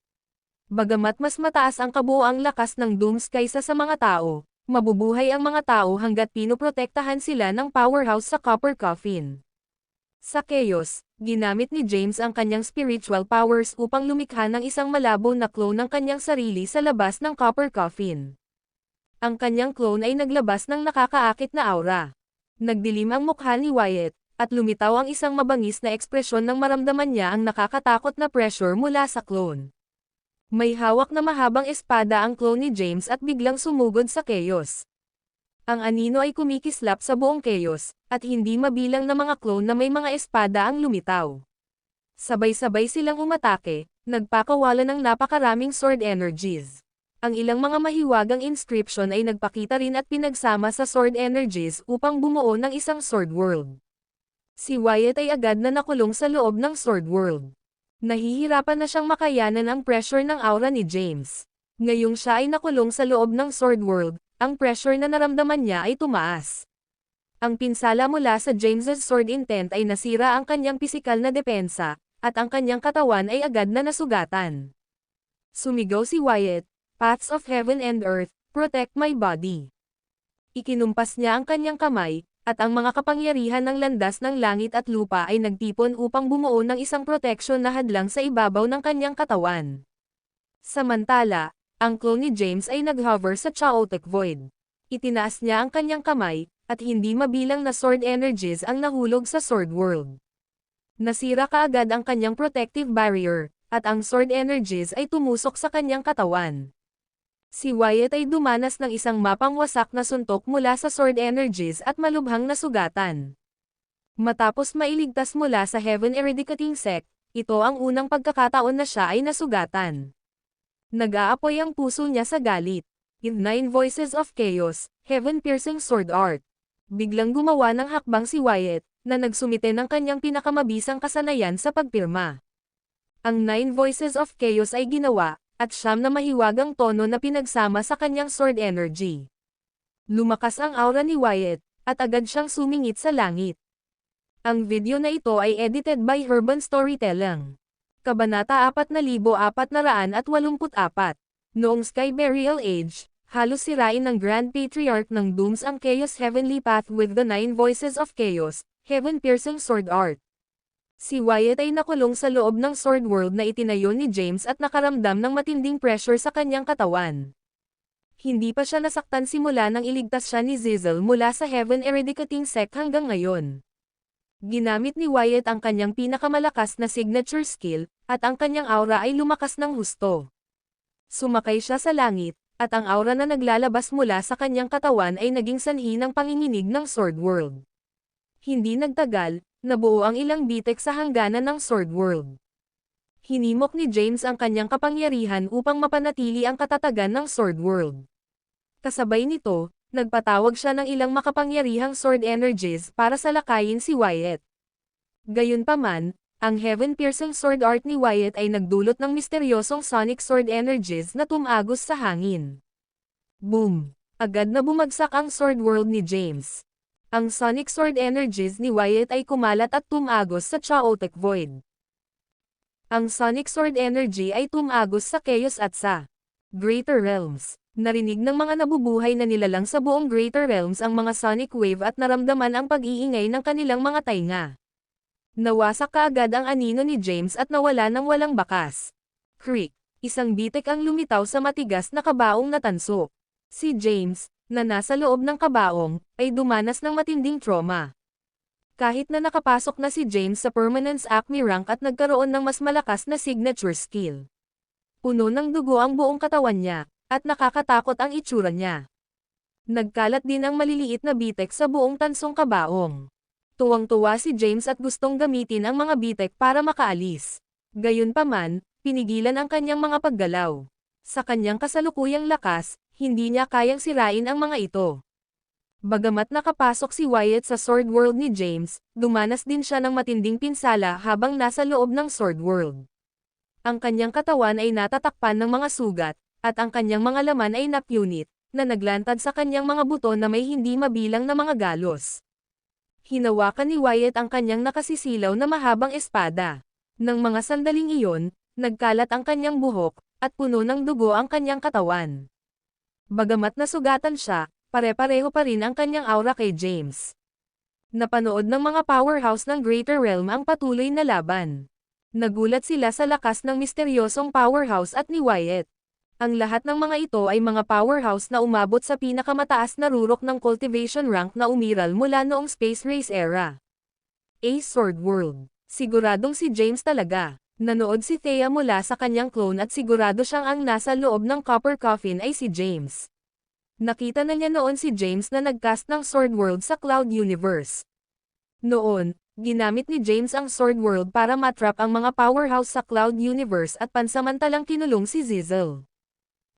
Bagamat mas mataas ang kabuoang lakas ng Dooms kaysa sa mga tao, mabubuhay ang mga tao hanggat pinoprotektahan sila ng powerhouse sa Copper Coffin. Sa Chaos, ginamit ni James ang kanyang spiritual powers upang lumikha ng isang malabo na clone ng kanyang sarili sa labas ng Copper Coffin. Ang kanyang clone ay naglabas ng nakakaakit na aura. Nagdilim ang mukha ni Wyatt, at lumitaw ang isang mabangis na ekspresyon nang maramdaman niya ang nakakatakot na pressure mula sa clone. May hawak na mahabang espada ang clone ni James at biglang sumugod sa Chaos. Ang anino ay kumikislap sa buong Chaos, at hindi mabilang na mga clone na may mga espada ang lumitaw. Sabay-sabay silang umatake, nagpakawala ng napakaraming sword energies. Ang ilang mga mahiwagang inscription ay nagpakita rin at pinagsama sa sword energies upang bumuo ng isang sword world. Si Wyatt ay agad na nakulong sa loob ng sword world. Nahihirapan na siyang makayanan ang pressure ng aura ni James. Ngayong siya ay nakulong sa loob ng sword world, ang pressure na naramdaman niya ay tumaas. Ang pinsala mula sa James's sword intent ay nasira ang kanyang pisikal na depensa, at ang kanyang katawan ay agad na nasugatan. Sumigaw si Wyatt, "Paths of heaven and earth, protect my body." Ikinumpas niya ang kanyang kamay, at ang mga kapangyarihan ng landas ng langit at lupa ay nagtipon upang bumuo ng isang proteksyon na hadlang sa ibabaw ng kanyang katawan. Samantala, ang clone ni James ay nag-hover sa Chaotic Void. Itinaas niya ang kanyang kamay, at hindi mabilang na sword energies ang nahulog sa sword world. Nasira kaagad ang kanyang protective barrier, at ang sword energies ay tumusok sa kanyang katawan. Si Wyatt ay dumanas ng isang mapang wasak na suntok mula sa sword energies at malubhang nasugatan. Matapos mailigtas mula sa Heaven Eradicating Sect, ito ang unang pagkakataon na siya ay nasugatan. Nag-aapoy ang puso niya sa galit. In Nine Voices of Chaos, Heaven-Piercing Sword Art. Biglang gumawa ng hakbang si Wyatt, na nagsumite ng kanyang pinakamabisang kasanayan sa pagpirma. Ang Nine Voices of Chaos ay ginawa, at siyam na mahiwagang tono na pinagsama sa kanyang sword energy. Lumakas ang aura ni Wyatt, at agad siyang sumingit sa langit. Ang video na ito ay edited by Urban Storytelling. Kabanata 4484. Noong Sky Burial Age, halos sirain ng Grand Patriarch ng Dooms ang Chaos Heavenly Path with the Nine Voices of Chaos, Heaven-Piercing Sword Art. Si Wyatt ay nakulong sa loob ng Sword World na itinayo ni James at nakaramdam ng matinding pressure sa kanyang katawan. Hindi pa siya nasaktan simula nang iligtas siya ni Zizzle mula sa Heaven Eradicating Sect hanggang ngayon. Ginamit ni Wyatt ang kanyang pinakamalakas na signature skill, at ang kanyang aura ay lumakas ng husto. Sumakay siya sa langit, at ang aura na naglalabas mula sa kanyang katawan ay naging sanhi ng panginginig ng Sword World. Hindi nagtagal, nabuo ang ilang bitek sa hangganan ng Sword World. Hinimok ni James ang kanyang kapangyarihan upang mapanatili ang katatagan ng Sword World. Kasabay nito, nagpatawag siya ng ilang makapangyarihang sword energies para salakayin si Wyatt. Gayunpaman, ang Heaven-Piercing Sword Art ni Wyatt ay nagdulot ng misteryosong sonic sword energies na tumagos sa hangin. Boom! Agad na bumagsak ang Sword World ni James. Ang sonic sword energies ni Wyatt ay kumalat at tumagos sa Chaotic Void. Ang sonic sword energy ay tumagos sa Chaos at sa Greater Realms. Narinig ng mga nabubuhay na nilalang sa buong Greater Realms ang mga sonic wave at naramdaman ang pag-iingay ng kanilang mga tainga. Nawasak kaagad ang anino ni James at nawala ng walang bakas. Creak! Isang bitek ang lumitaw sa matigas na kabaong na tanso. Si James, na nasa loob ng kabaong, ay dumanas ng matinding trauma. Kahit na nakapasok na si James sa Permanence Acme rank at nagkaroon ng mas malakas na signature skill. Puno ng dugo ang buong katawan niya, at nakakatakot ang itsura niya. Nagkalat din ang maliliit na bitek sa buong tansong kabaong. Tuwang-tuwa si James at gustong gamitin ang mga bitek para makaalis. Gayunpaman, pinigilan ang kanyang mga paggalaw. Sa kanyang kasalukuyang lakas, hindi niya kayang sirain ang mga ito. Bagamat nakapasok si Wyatt sa Sword World ni James, dumanas din siya ng matinding pinsala habang nasa loob ng Sword World. Ang kanyang katawan ay natatakpan ng mga sugat, at ang kanyang mga laman ay napunit, na naglantad sa kanyang mga buto na may hindi mabilang na mga galos. Hinawakan ni Wyatt ang kanyang nakasisilaw na mahabang espada. Nang mga sandaling iyon, nagkalat ang kanyang buhok, at puno ng dugo ang kanyang katawan. Bagamat nasugatan siya, pare-pareho pa rin ang kanyang aura kay James. Napanood ng mga powerhouse ng Greater Realm ang patuloy na laban. Nagulat sila sa lakas ng misteryosong powerhouse at ni Wyatt. Ang lahat ng mga ito ay mga powerhouse na umabot sa pinakamataas na rurok ng cultivation rank na umiral mula noong Space Race era. Ace Sword World. Siguradong si James talaga. Nanood si Thea mula sa kanyang clone at sigurado siyang ang nasa loob ng copper coffin ay si James. Nakita na niya noon si James na nagcast ng Sword World sa Cloud Universe. Noon, ginamit ni James ang Sword World para matrap ang mga powerhouse sa Cloud Universe at pansamantalang kinulong si Zizzle.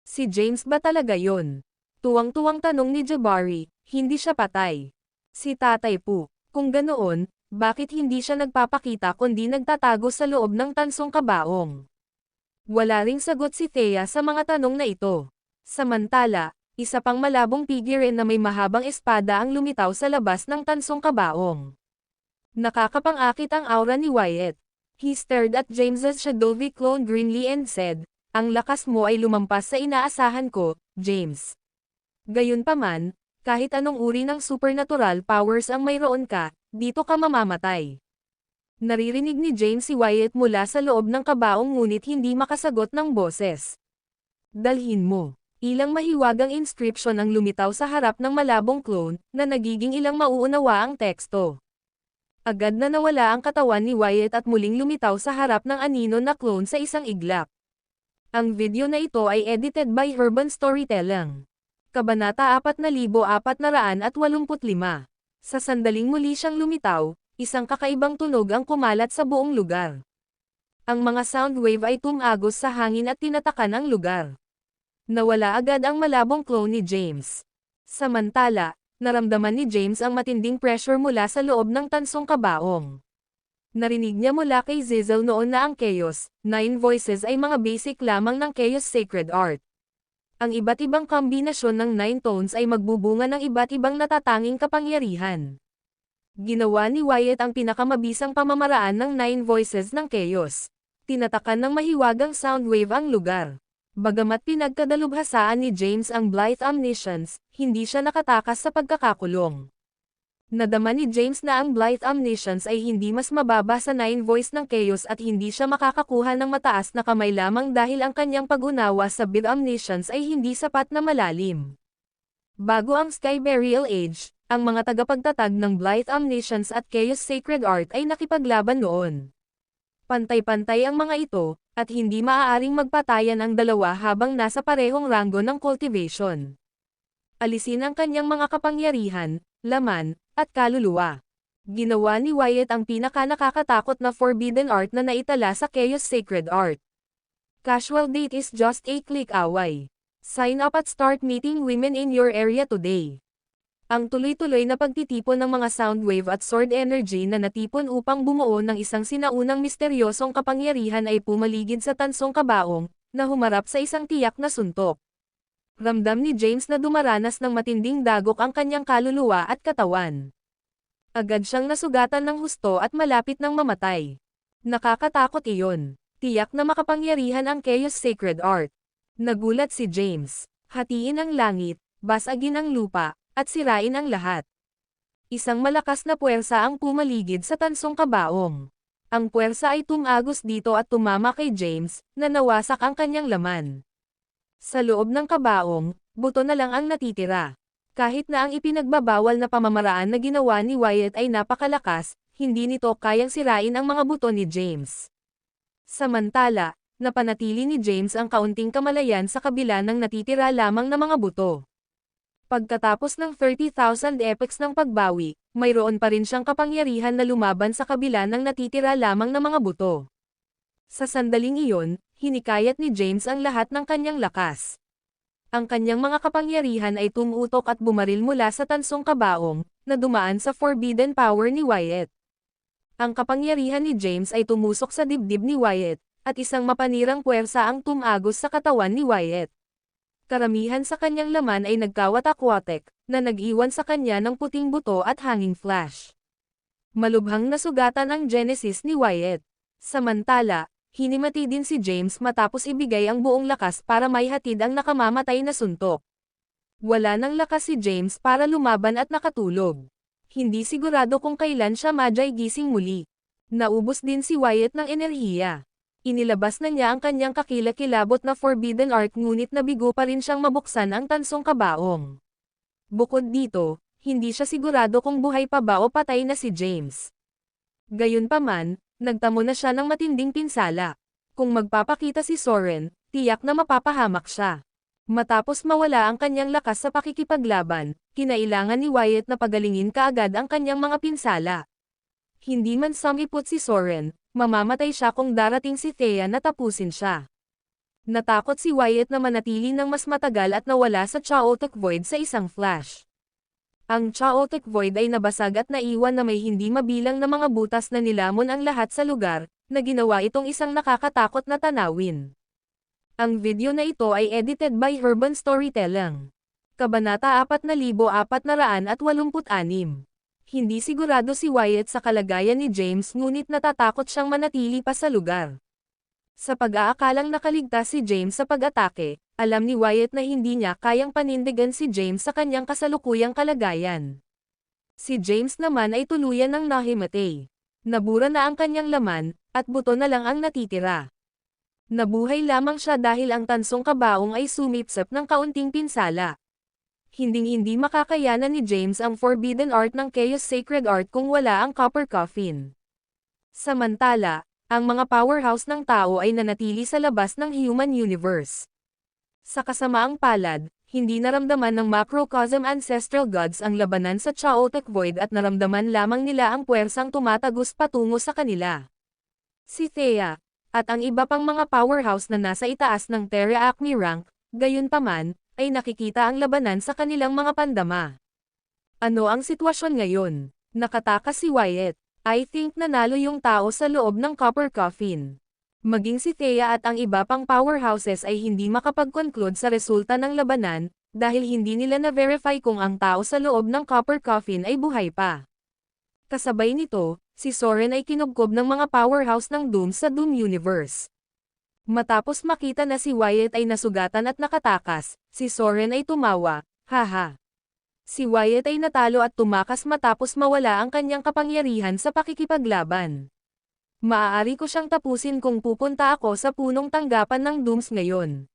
Si James ba talaga yon? Tuwang-tuwang tanong ni Jabari, hindi siya patay. Si Tatay Po, kung ganoon, bakit hindi siya nagpapakita kundi nagtatago sa loob ng tansong kabaong? Wala ring sagot si Thea sa mga tanong na ito. Samantala, isa pang malabong figure na may mahabang espada ang lumitaw sa labas ng tansong kabaong. Nakakapang-akit ang aura ni Wyatt. He stared at James's shadowy clone grimly and said, "Ang lakas mo ay lumampas sa inaasahan ko, James. Gayunpaman, kahit anong uri ng supernatural powers ang mayroon ka, dito ka mamamatay." Naririnig ni James si Wyatt mula sa loob ng kabaong ngunit hindi makasagot ng boses. "Dalhin mo." Ilang mahiwagang inscription ang lumitaw sa harap ng malabong clone, na nagiging ilang mauunawa ang teksto. Agad na nawala ang katawan ni Wyatt at muling lumitaw sa harap ng anino na clone sa isang iglap. Ang video na ito ay edited by Urban Storytelling. Kabanata 4485. Sa sandaling muli siyang lumitaw, isang kakaibang tunog ang kumalat sa buong lugar. Ang mga sound wave ay tumagos sa hangin at tinatakan ang lugar. Nawala agad ang malabong clone ni James. Samantala, naramdaman ni James ang matinding pressure mula sa loob ng tansong kabaong. Narinig niya mula kay Zizzle noon na ang Chaos, 9 Voices ay mga basic lamang ng Chaos Sacred Art. Ang iba't ibang kombinasyon ng 9 tones ay magbubunga ng iba't ibang natatanging kapangyarihan. Ginawa ni Wyatt ang pinakamabisang pamamaraan ng 9 Voices ng Chaos. Tinatakan ng mahiwagang sound wave ang lugar. Bagamat pinagkadalubhasaan ni James ang Blithe Omniscience, hindi siya nakatakas sa pagkakakulong. Nadama ni James na ang Blithe Omniscience ay hindi mas mababa sa 9 voice ng Chaos at hindi siya makakakuha ng mataas na kamay lamang dahil ang kanyang pag-unawa sa Blithe Omniscience ay hindi sapat na malalim. Bago ang Sky Burial Age, ang mga tagapagtatag ng Blithe Omniscience at Chaos Sacred Art ay nakipaglaban noon. Pantay-pantay ang mga ito, at hindi maaaring magpatayan ang dalawa habang nasa parehong ranggo ng cultivation. Alisin ang kanyang mga kapangyarihan, laman, at kaluluwa. Ginawa ni Wyatt ang pinaka-nakakatakot na forbidden art na naitala sa Chaos Sacred Art. Casual date is just a click away. Sign up at start meeting women in your area today. Ang tuloy-tuloy na pagtitipon ng mga sound wave at sword energy na natipon upang bumuo ng isang sinaunang misteryosong kapangyarihan ay pumaligid sa tansong kabaong, na humarap sa isang tiyak na suntok. Ramdam ni James na dumaranas ng matinding dagok ang kanyang kaluluwa at katawan. Agad siyang nasugatan ng husto at malapit ng mamatay. Nakakatakot iyon. Tiyak na makapangyarihan ang Chaos Sacred Art. Nagulat si James. Hatiin ang langit, basagin ang lupa, at sirain ang lahat. Isang malakas na puwersa ang pumaligid sa tansong kabaong. Ang puwersa ay tumagos dito at tumama kay James, na nawasak ang kanyang laman. Sa loob ng kabaong, buto na lang ang natitira. Kahit na ang ipinagbabawal na pamamaraan na ginawa ni Wyatt ay napakalakas, hindi nito kayang sirain ang mga buto ni James. Samantala, napanatili ni James ang kaunting kamalayan sa kabila ng natitira lamang na mga buto. Pagkatapos ng 30,000 epics ng pagbawi, mayroon pa rin siyang kapangyarihan na lumaban sa kabila ng natitira lamang na mga buto. Sa sandaling iyon, hinikayat ni James ang lahat ng kanyang lakas. Ang kanyang mga kapangyarihan ay tumutok at bumaril mula sa tansong kabaong, na dumaan sa forbidden power ni Wyatt. Ang kapangyarihan ni James ay tumusok sa dibdib ni Wyatt, at isang mapanirang puwersa ang tumagos sa katawan ni Wyatt. Karamihan sa kanyang laman ay nagkawatak-watek, na nag-iwan sa kanya ng puting buto at hanging flash. Malubhang nasugatan ang genesis ni Wyatt. Samantala, hinimati din si James matapos ibigay ang buong lakas para maihatid ang nakamamatay na suntok. Wala nang lakas si James para lumaban at nakatulog. Hindi sigurado kung kailan siya gising muli. Naubos din si Wyatt ng enerhiya. Inilabas na niya ang kanyang kakilakilabot na Forbidden Art ngunit nabigo pa rin siyang mabuksan ang tansong kabaong. Bukod dito, hindi siya sigurado kung buhay pa ba o patay na si James. Gayunpaman, nagtamo na siya ng matinding pinsala. Kung magpapakita si Soren, tiyak na mapapahamak siya. Matapos mawala ang kanyang lakas sa pakikipaglaban, kinailangan ni Wyatt na pagalingin kaagad ang kanyang mga pinsala. Hindi man sumipot si Soren, mamamatay siya kung darating si Thea na tapusin siya. Natakot si Wyatt na manatili ng mas matagal at nawala sa Chaotic Void sa isang flash. Ang Chaotic Void ay nabasag at naiwan na may hindi mabilang na mga butas na nilamon ang lahat sa lugar, na ginawa itong isang nakakatakot na tanawin. Ang video na ito ay edited by Urban Storytelling. Kabanata 4486. Hindi sigurado si Wyatt sa kalagayan ni James ngunit natatakot siyang manatili pa sa lugar. Sa pag-aakalang nakaligtas si James sa pag-atake, alam ni Wyatt na hindi niya kayang panindigan si James sa kanyang kasalukuyang kalagayan. Si James naman ay tuluyan ng nahimatay. Nabura na ang kanyang laman, at buto na lang ang natitira. Nabuhay lamang siya dahil ang tansong kabaong ay sumipsip ng kaunting pinsala. Hinding-hindi makakayanan ni James ang Forbidden Art ng Chaos Sacred Art kung wala ang Copper Coffin. Samantala, ang mga powerhouse ng tao ay nanatili sa labas ng human universe. Sa kasamaang palad, hindi naramdaman ng Macrocosm Ancestral Gods ang labanan sa Chaotic Void at naramdaman lamang nila ang puwersang tumatagos patungo sa kanila. Si Thea, at ang iba pang mga powerhouse na nasa itaas ng Terra Acme rank, gayunpaman, ay nakikita ang labanan sa kanilang mga pandama. Ano ang sitwasyon ngayon? Nakatakas si Wyatt. I think nanalo yung tao sa loob ng Copper Coffin. Maging si Thea at ang iba pang powerhouses ay hindi makapag-conclude sa resulta ng labanan, dahil hindi nila na-verify kung ang tao sa loob ng Copper Coffin ay buhay pa. Kasabay nito, si Soren ay kinubkob ng mga powerhouse ng Doom sa Doom Universe. Matapos makita na si Wyatt ay nasugatan at nakatakas, si Soren ay tumawa, haha. Si Wyatt ay natalo at tumakas matapos mawala ang kanyang kapangyarihan sa pakikipaglaban. Maaari ko siyang tapusin kung pupunta ako sa punong tanggapan ng Dooms ngayon.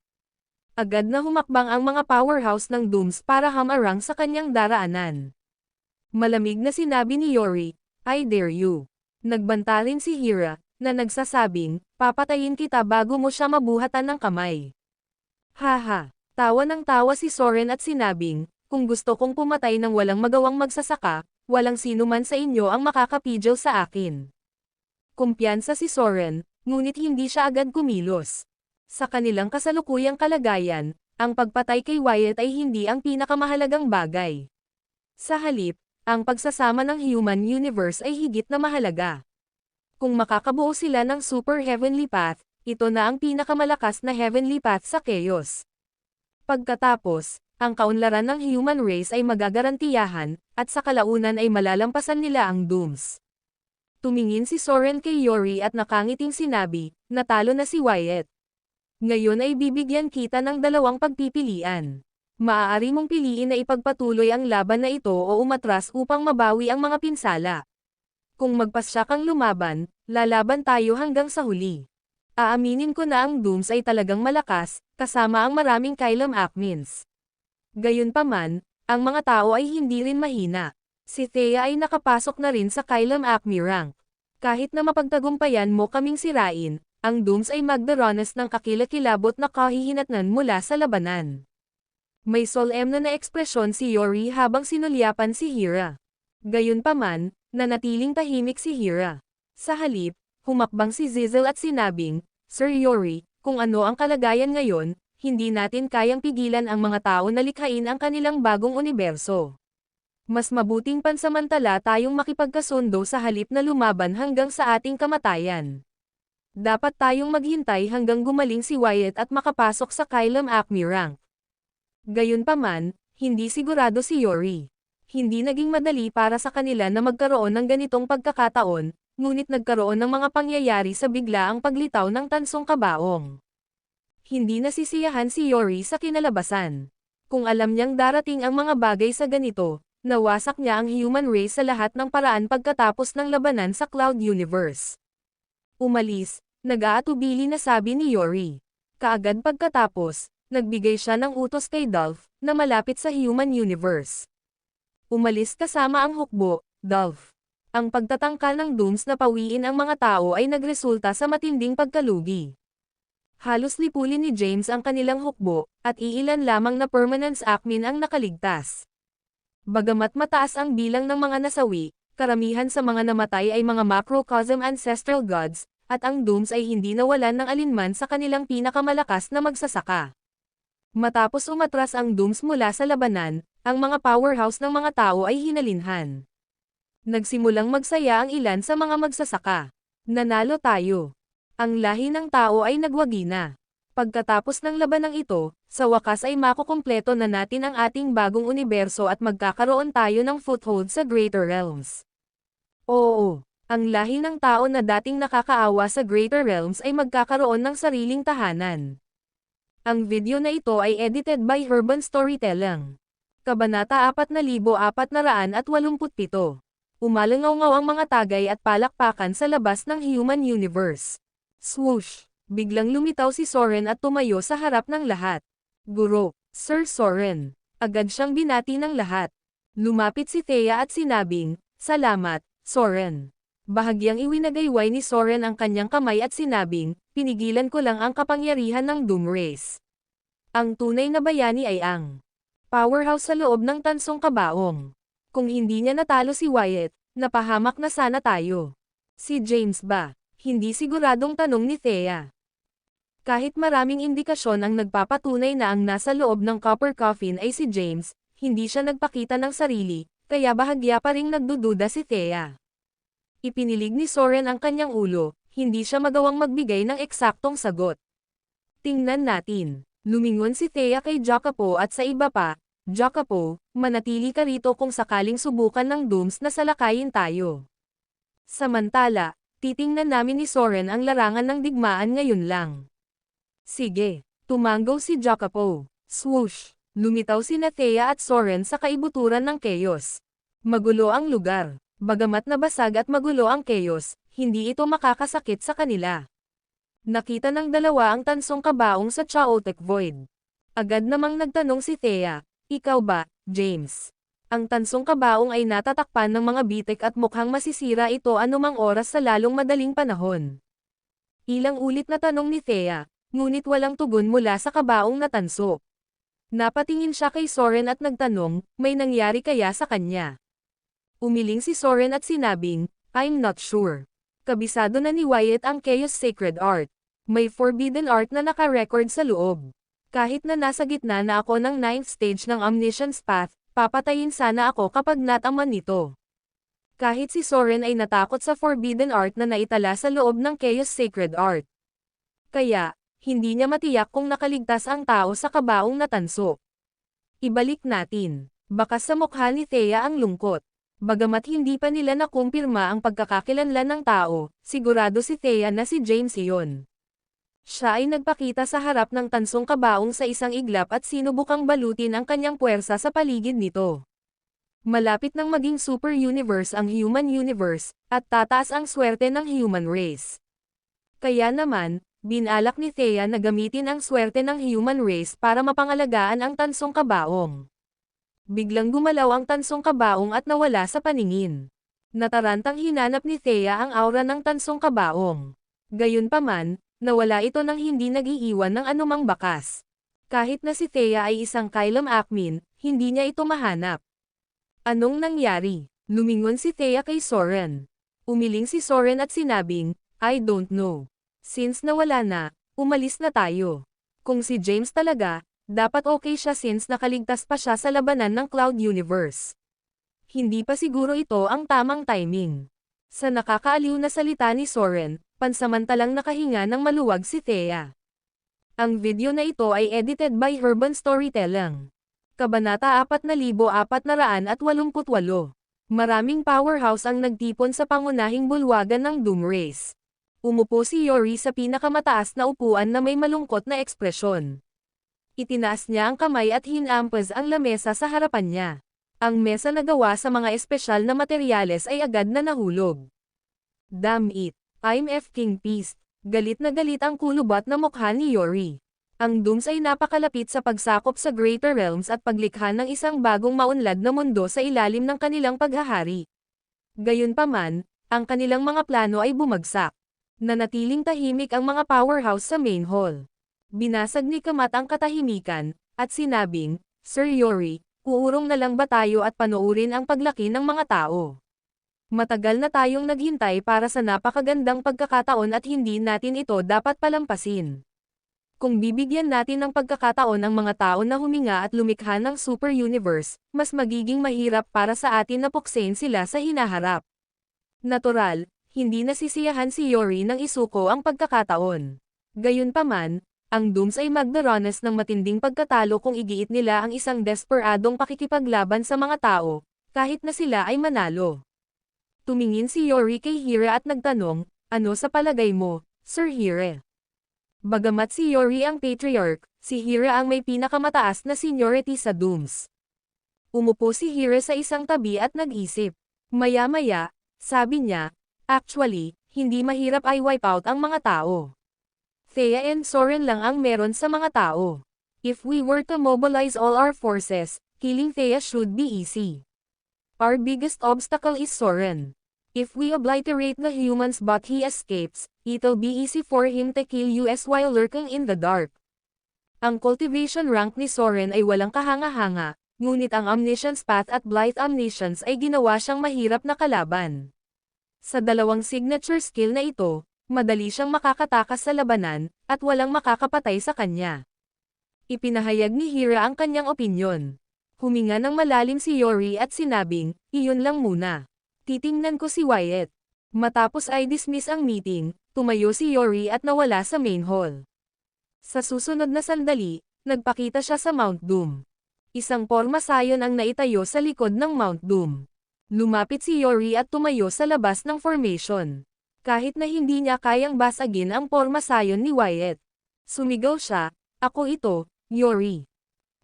Agad na humakbang ang mga powerhouse ng Dooms para hamarang sa kanyang daraanan. Malamig na sinabi ni Yori, I dare you. Nagbanta rin si Hira, na nagsasabing, papatayin kita bago mo siya mabuhatan ng kamay. Haha, tawa ng tawa si Soren at sinabing, kung gusto kong pumatay ng walang magawang magsasaka, walang sino man sa inyo ang makakapidyo sa akin. Kumpiyansa si Soren, ngunit hindi siya agad kumilos. Sa kanilang kasalukuyang kalagayan, ang pagpatay kay Wyatt ay hindi ang pinakamahalagang bagay. Sa halip, ang pagsasama ng human universe ay higit na mahalaga. Kung makakabuo sila ng Super Heavenly Path, ito na ang pinakamalakas na Heavenly Path sa Chaos. Pagkatapos, ang kaunlaran ng human race ay magagarantiyahan, at sa kalaunan ay malalampasan nila ang Dooms. Tumingin si Soren kay Yori at nakangiting sinabi, natalo na si Wyatt. Ngayon ay bibigyan kita ng dalawang pagpipilian. Maaari mong piliin na ipagpatuloy ang laban na ito o umatras upang mabawi ang mga pinsala. Kung magpasya kang lumaban, lalaban tayo hanggang sa huli. Aaminin ko na ang Dooms ay talagang malakas, kasama ang maraming Kylum Acmins. Gayunpaman, ang mga tao ay hindi rin mahina. Si Thea ay nakapasok na rin sa Kylum Acme rank. Kahit na mapagtagumpayan mo kaming sirain, Ang Dooms ay magdaranas ng kakilakilabot na kahihinatnan mula sa labanan. May solemne na ekspresyon si Yori habang sinulyapan si Hira. Gayunpaman, nanatiling tahimik si Hira. Sa halip, humakbang si Zizel at sinabing, "Sir Yori, kung ano ang kalagayan ngayon, hindi natin kayang pigilan ang mga tao na likhain ang kanilang bagong universo. Mas mabuting pansamantala tayong makipagkasundo sa halip na lumaban hanggang sa ating kamatayan. Dapat tayong maghintay hanggang gumaling si Wyatt at makapasok sa Kylum Acme rank." Gayunpaman, hindi sigurado si Yori. Hindi naging madali para sa kanila na magkaroon ng ganitong pagkakataon, ngunit nagkaroon ng mga pangyayari sa biglaang paglitaw ng tansong kabaong. Hindi nasisiyahan si Yori sa kinalabasan. Kung alam niyang darating ang mga bagay sa ganito, nawasak niya ang human race sa lahat ng paraan pagkatapos ng labanan sa Cloud Universe. Umalis, nag-aatubili na sabi ni Yori. Kaagad pagkatapos, nagbigay siya ng utos kay Dolph, na malapit sa human universe. Umalis kasama ang hukbo, Dolph. Ang pagtatangka ng Dooms na pawiin ang mga tao ay nagresulta sa matinding pagkalugi. Halos lipulin ni James ang kanilang hukbo, at iilan lamang na Permanence Acmin ang nakaligtas. Bagamat mataas ang bilang ng mga nasawi, karamihan sa mga namatay ay mga Macrocosm Ancestral Gods, at ang Dooms ay hindi nawalan ng alinman sa kanilang pinakamalakas na magsasaka. Matapos umatras ang Dooms mula sa labanan, ang mga powerhouse ng mga tao ay hinalinhan. Nagsimulang magsaya ang ilan sa mga magsasaka. Nanalo tayo. Ang lahi ng tao ay nagwagi na. Pagkatapos ng labanang ito, sa wakas ay makukumpleto na natin ang ating bagong universo at magkakaroon tayo ng foothold sa Greater Realms. Oo, ang lahi ng tao na dating nakakaawa sa Greater Realms ay magkakaroon ng sariling tahanan. Ang video na ito ay edited by Herban Storytelling. Kabanata 4487. Umalangaw-ngaw ang mga tagay at palakpakan sa labas ng human universe. Swoosh! Biglang lumitaw si Soren at tumayo sa harap ng lahat. "Guro, Sir Soren." Agad siyang binati ng lahat. Lumapit si Thea at sinabing, "Salamat, Soren." Bahagyang iwinagayway ni Soren ang kanyang kamay at sinabing, "Pinigilan ko lang ang kapangyarihan ng Doom Race. Ang tunay na bayani ay ang powerhouse sa loob ng tansong kabaong. Kung hindi niya natalo si Wyatt, napahamak na sana tayo." "Si James ba?" Hindi siguradong tanong ni Thea. Kahit maraming indikasyon ang nagpapatunay na ang nasa loob ng copper coffin ay si James, hindi siya nagpakita ng sarili, kaya bahagya pa ring nagdududa si Thea. Ipinilig ni Soren ang kanyang ulo, hindi siya magawang magbigay ng eksaktong sagot. "Tingnan natin." Lumingon si Thea kay Jacopo at sa iba pa, "Jacopo, manatili ka rito kung sakaling subukan ng Dooms na salakayin tayo. Samantala, titingnan namin ni Soren ang larangan ng digmaan ngayon lang." "Sige." Tumanggaw si Jacopo. Swoosh! Lumitaw sina Thea at Soren sa kaibuturan ng chaos. Magulo ang lugar. Bagamat nabasag at magulo ang chaos, hindi ito makakasakit sa kanila. Nakita ng dalawa ang tansong kabaong sa chaotic void. Agad namang nagtanong si Thea, "Ikaw ba, James?" Ang tansong kabaong ay natatakpan ng mga bitik at mukhang masisira ito anumang oras sa lalong madaling panahon. Ilang ulit na tanong ni Thea, ngunit walang tugon mula sa kabaong na tanso. Napatingin siya kay Soren at nagtanong, may nangyari kaya sa kanya? Umiling si Soren at sinabing, "I'm not sure." Kabisado na ni Wyatt ang Chaos Sacred Art. May Forbidden Art na naka-record sa loob. Kahit na nasa gitna na ako ng 9th stage ng Omniscience Path, papatayin sana ako kapag nataman nito. Kahit si Soren ay natakot sa Forbidden Art na naitala sa loob ng Chaos Sacred Art. Kaya, hindi niya matiyak kung nakaligtas ang tao sa kabaong na tanso. Ibalik natin. Bakas sa mukha ni Thea ang lungkot. Bagamat hindi pa nila nakumpirma ang pagkakakilanlan ng tao, sigurado si Thea na si James iyon. Siya ay nagpakita sa harap ng tansong kabaong sa isang iglap at sinubukang balutin ang kanyang puwersa sa paligid nito. Malapit nang maging super universe ang human universe, at tataas ang swerte ng human race. Kaya naman, binalak ni Thea na gamitin ang swerte ng human race para mapangalagaan ang tansong kabaong. Biglang gumalaw ang tansong kabaong at nawala sa paningin. Natarantang hinanap ni Thea ang aura ng tansong kabaong. Gayunpaman, Nawala ito nang hindi nag-iiwan ng anumang bakas. Kahit na si Thea ay isang Kylum Akmin, hindi niya ito mahanap. Anong nangyari? Lumingon si Thea kay Soren. Umiling si Soren at sinabing, I don't know. Since nawala na, umalis na tayo. Kung si James talaga, dapat okay siya since nakaligtas pa siya sa labanan ng Cloud Universe. Hindi pa siguro ito ang tamang timing. Sa nakakaaliw na salita ni Soren, pansamantalang nakahinga ng maluwag si Thea. Ang video na ito ay edited by Urban Storytelling. Kabanata 4488. Maraming powerhouse ang nagtipon sa pangunahing bulwagan ng Doom Race. Umupo si Yori sa pinakamataas na upuan na may malungkot na ekspresyon. Itinaas niya ang kamay at hinampas ang lamesa sa harapan niya. Ang mesa na gawa sa mga espesyal na materyales ay agad na nahulog. Damn it, I'm f-king pissed. Galit na galit ang kulubot na mukha ni Yori. Ang Dooms ay napakalapit sa pagsakop sa Greater Realms at paglikha ng isang bagong maunlad na mundo sa ilalim ng kanilang paghahari. Gayunpaman, ang kanilang mga plano ay bumagsak. Nanatiling tahimik ang mga powerhouse sa main hall. Binasag ni Kamat ang katahimikan, at sinabing, Sir Yori, uurong na lang ba tayo at panoorin ang paglaki ng mga tao? Matagal na tayong naghintay para sa napakagandang pagkakataon at hindi natin ito dapat palampasin. Kung bibigyan natin ng pagkakataon ang mga tao na huminga at lumikha ng super universe, mas magiging mahirap para sa atin na puksain sila sa hinaharap. Natural, hindi nasisiyahan si Yori nang isuko ang pagkakataon. Gayunpaman, ang Dooms ay magdaranas ng matinding pagkatalo kung igiit nila ang isang desperadong pakikipaglaban sa mga tao, kahit na sila ay manalo. Tumingin si Yori kay Hira at nagtanong, ano sa palagay mo, Sir Hira? Bagamat si Yori ang patriarch, si Hira ang may pinakamataas na seniority sa Dooms. Umupo si Hira sa isang tabi at nag-isip. Maya-maya, sabi niya, actually, hindi mahirap ay wipe out ang mga tao. Thea and Soren lang ang meron sa mga tao. If we were to mobilize all our forces, killing Thea should be easy. Our biggest obstacle is Soren. If we obliterate the humans but he escapes, it'll be easy for him to kill us while lurking in the dark. Ang cultivation rank ni Soren ay walang kahanga-hanga, ngunit ang Omniscience Path at Blight Omniscience ay ginawa siyang mahirap na kalaban. Sa dalawang signature skill na ito, madali siyang makakatakas sa labanan, at walang makakapatay sa kanya. Ipinahayag ni Hira ang kanyang opinyon. Huminga ng malalim si Yori at sinabing, iyon lang muna. Titingnan ko si Wyatt. Matapos ay dismiss ang meeting, tumayo si Yori at nawala sa main hall. Sa susunod na sandali, nagpakita siya sa Mount Doom. Isang porma sayon ang naitayo sa likod ng Mount Doom. Lumapit si Yori at tumayo sa labas ng formation. Kahit na hindi niya kayang basagin ang porma sayon ni Wyatt. Sumigaw siya, ako ito, Yori.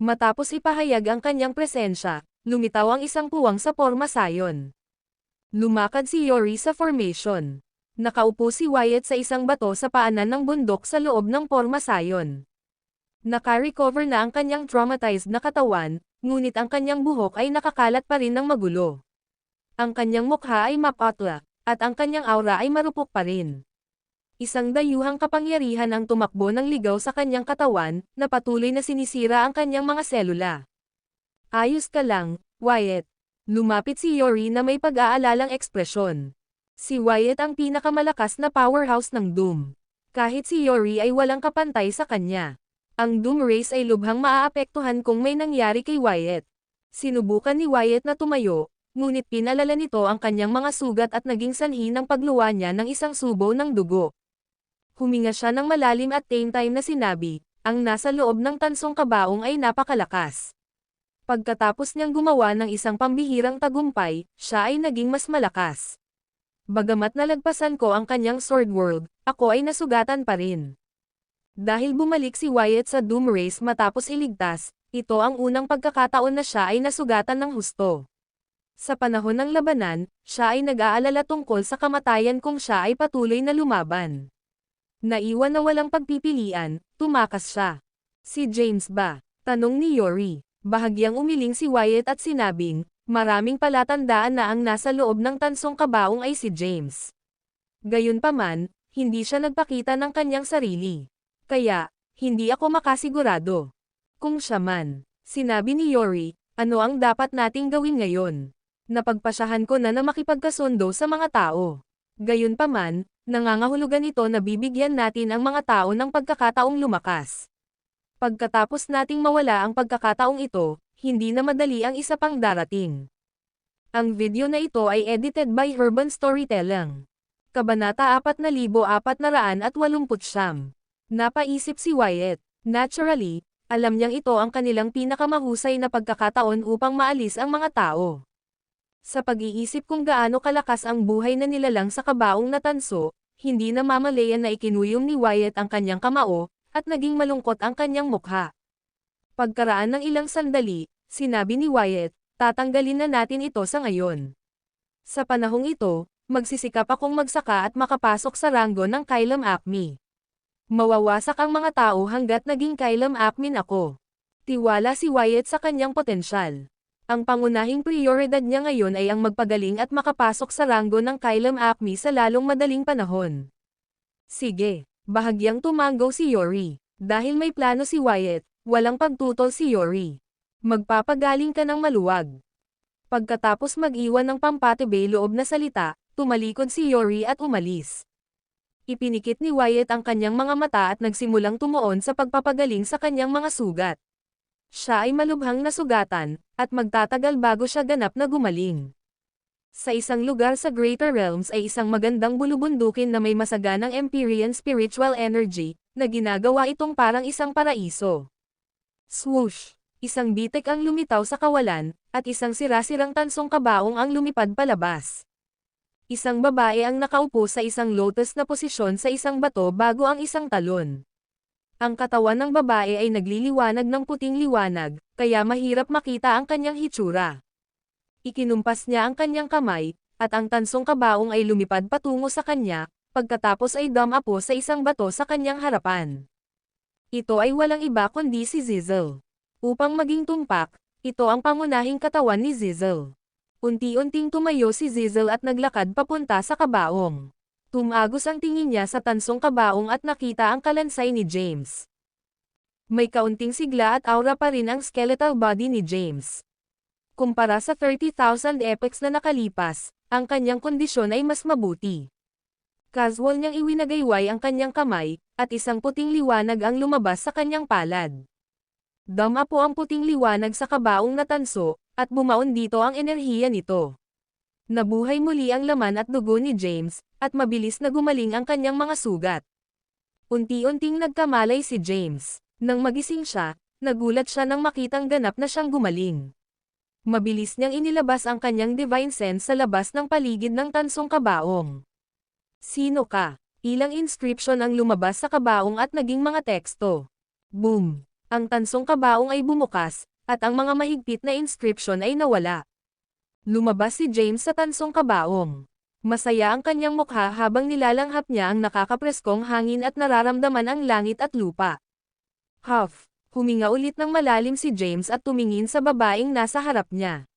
Matapos ipahayag ang kanyang presensya, lumitaw ang isang puwang sa porma sayon. Lumakad si Yori sa formation. Nakaupo si Wyatt sa isang bato sa paanan ng bundok sa loob ng porma sayon. Naka-recover na ang kanyang traumatized na katawan, ngunit ang kanyang buhok ay nakakalat pa rin ng magulo. Ang kanyang mukha ay mapatla, at ang kanyang aura ay marupok pa rin. Isang dayuhang kapangyarihan ang tumakbo ng ligaw sa kanyang katawan, na patuloy na sinisira ang kanyang mga selula. Ayos ka lang, Wyatt. Lumapit si Yori na may pag-aalalang ekspresyon. Si Wyatt ang pinakamalakas na powerhouse ng Doom. Kahit si Yori ay walang kapantay sa kanya. Ang Doom Race ay lubhang maaapektuhan kung may nangyari kay Wyatt. Sinubukan ni Wyatt na tumayo, ngunit pinalala nito ang kanyang mga sugat at naging sanhi ng pagluwa niya ng isang subo ng dugo. Huminga siya ng malalim at same time na sinabi, ang nasa loob ng tansong kabaong ay napakalakas. Pagkatapos niyang gumawa ng isang pambihirang tagumpay, siya ay naging mas malakas. Bagamat nalagpasan ko ang kanyang Sword World, ako ay nasugatan pa rin. Dahil bumalik si Wyatt sa Doom Race matapos iligtas, ito ang unang pagkakataon na siya ay nasugatan ng husto. Sa panahon ng labanan, siya ay nag-aalala tungkol sa kamatayan kung siya ay patuloy na lumaban. Naiwan na walang pagpipilian, tumakas siya. Si James ba? Tanong ni Yori. Bahagyang umiling si Wyatt at sinabing, maraming palatandaan na ang nasa loob ng tansong kabaong ay si James. Gayunpaman, hindi siya nagpakita ng kanyang sarili. Kaya, hindi ako makasigurado. Kung siya man, sinabi ni Yori, ano ang dapat nating gawin ngayon? Napagpasyahan ko na makipagkasundo sa mga tao. Gayunpaman, nangangahulugan ito na bibigyan natin ang mga tao ng pagkakataong lumakas. Pagkatapos nating mawala ang pagkakataong ito, hindi na madali ang isa pang darating. Ang video na ito ay edited by Urban Storytelling. Kabanata 4489. Napaisip si Wyatt. Naturally, alam niyang ito ang kanilang pinakamahusay na pagkakataon upang maalis ang mga tao. Sa pag-iisip kung gaano kalakas ang buhay na nilalang sa kabaong na tanso, hindi na mamalayan na ikinuyom ni Wyatt ang kanyang kamao, at naging malungkot ang kanyang mukha. Pagkaraan ng ilang sandali, sinabi ni Wyatt, tatanggalin na natin ito sa ngayon. Sa panahong ito, magsisikap akong magsaka at makapasok sa ranggo ng Kailam Acme. Mawawasak ang mga tao hanggat naging Kailam Acme ako. Tiwala si Wyatt sa kanyang potensyal. Ang pangunahing prioridad niya ngayon ay ang magpagaling at makapasok sa ranggo ng Kailam Acme sa lalong madaling panahon. Sige, bahagyang tumango si Yori. Dahil may plano si Wyatt, walang pagtutol si Yori. Magpapagaling ka ng maluwag. Pagkatapos mag-iwan ng pampatibay loob na salita, tumalikod si Yori at umalis. Ipinikit ni Wyatt ang kanyang mga mata at nagsimulang tumuon sa pagpapagaling sa kanyang mga sugat. Siya ay malubhang nasugatan, at magtatagal bago siya ganap na gumaling. Sa isang lugar sa Greater Realms ay isang magandang bulubundukin na may masaganang Empyrean spiritual energy, na ginagawa itong parang isang paraiso. Swoosh! Isang bitik ang lumitaw sa kawalan, at isang sira-sirang tansong kabaong ang lumipad palabas. Isang babae ang nakaupo sa isang lotus na posisyon sa isang bato bago ang isang talon. Ang katawan ng babae ay nagliliwanag ng puting liwanag, kaya mahirap makita ang kanyang hitsura. Ikinumpas niya ang kanyang kamay, at ang tansong kabaong ay lumipad patungo sa kanya, pagkatapos ay dumapo sa isang bato sa kanyang harapan. Ito ay walang iba kundi si Zizzle. Upang maging tumpak, ito ang pangunahing katawan ni Zizzle. Unti-unting tumayo si Zizzle at naglakad papunta sa kabaong. Tumagos ang tingin niya sa tansong kabaong at nakita ang kalansay ni James. May kaunting sigla at aura pa rin ang skeletal body ni James. Kumpara sa 30,000 epochs na nakalipas, ang kanyang kondisyon ay mas mabuti. Casual niyang iwinagayway ang kanyang kamay, at isang puting liwanag ang lumabas sa kanyang palad. Dama po ang puting liwanag sa kabaong na tanso, at bumaon dito ang enerhiya nito. Nabuhay muli ang laman at dugo ni James, at mabilis na gumaling ang kanyang mga sugat. Unti-unting nagkamalay si James. Nang magising siya, nagulat siya nang makitang ganap na siyang gumaling. Mabilis niyang inilabas ang kanyang divine sense sa labas ng paligid ng tansong kabaong. Sino ka? Ilang inscription ang lumabas sa kabaong at naging mga teksto. Boom! Ang tansong kabaong ay bumukas, at ang mga mahigpit na inscription ay nawala. Lumabas si James sa tansong kabaong. Masaya ang kanyang mukha habang nilalanghap niya ang nakakapreskong hangin at nararamdaman ang langit at lupa. Huff! Huminga ulit ng malalim si James at tumingin sa babaeng nasa harap niya.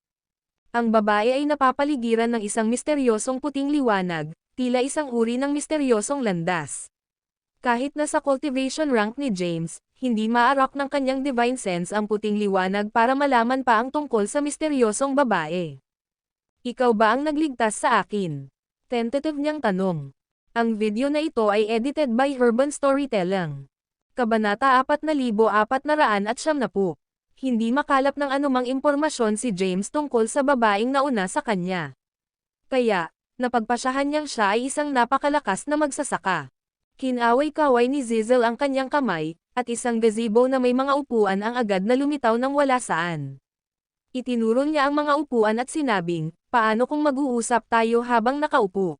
Ang babae ay napapaligiran ng isang misteryosong puting liwanag, tila isang uri ng misteryosong landas. Kahit nasa cultivation rank ni James, hindi maarak ng kanyang divine sense ang puting liwanag para malaman pa ang tungkol sa misteryosong babae. Ikaw ba ang nagligtas sa akin? Tentative niyang tanong. Ang video na ito ay edited by Urban Storytelling. Kabanata 4490. Hindi makalap ng anumang impormasyon si James tungkol sa babaeng nauna sa kanya. Kaya, napagpasyahan niyang siya ay isang napakalakas na magsasaka. Kinaway-kaway ni Zizzle ang kanyang kamay, at isang gazebo na may mga upuan ang agad na lumitaw ng wala saan. Itinuro niya ang mga upuan at sinabing, paano kung mag-uusap tayo habang nakaupo?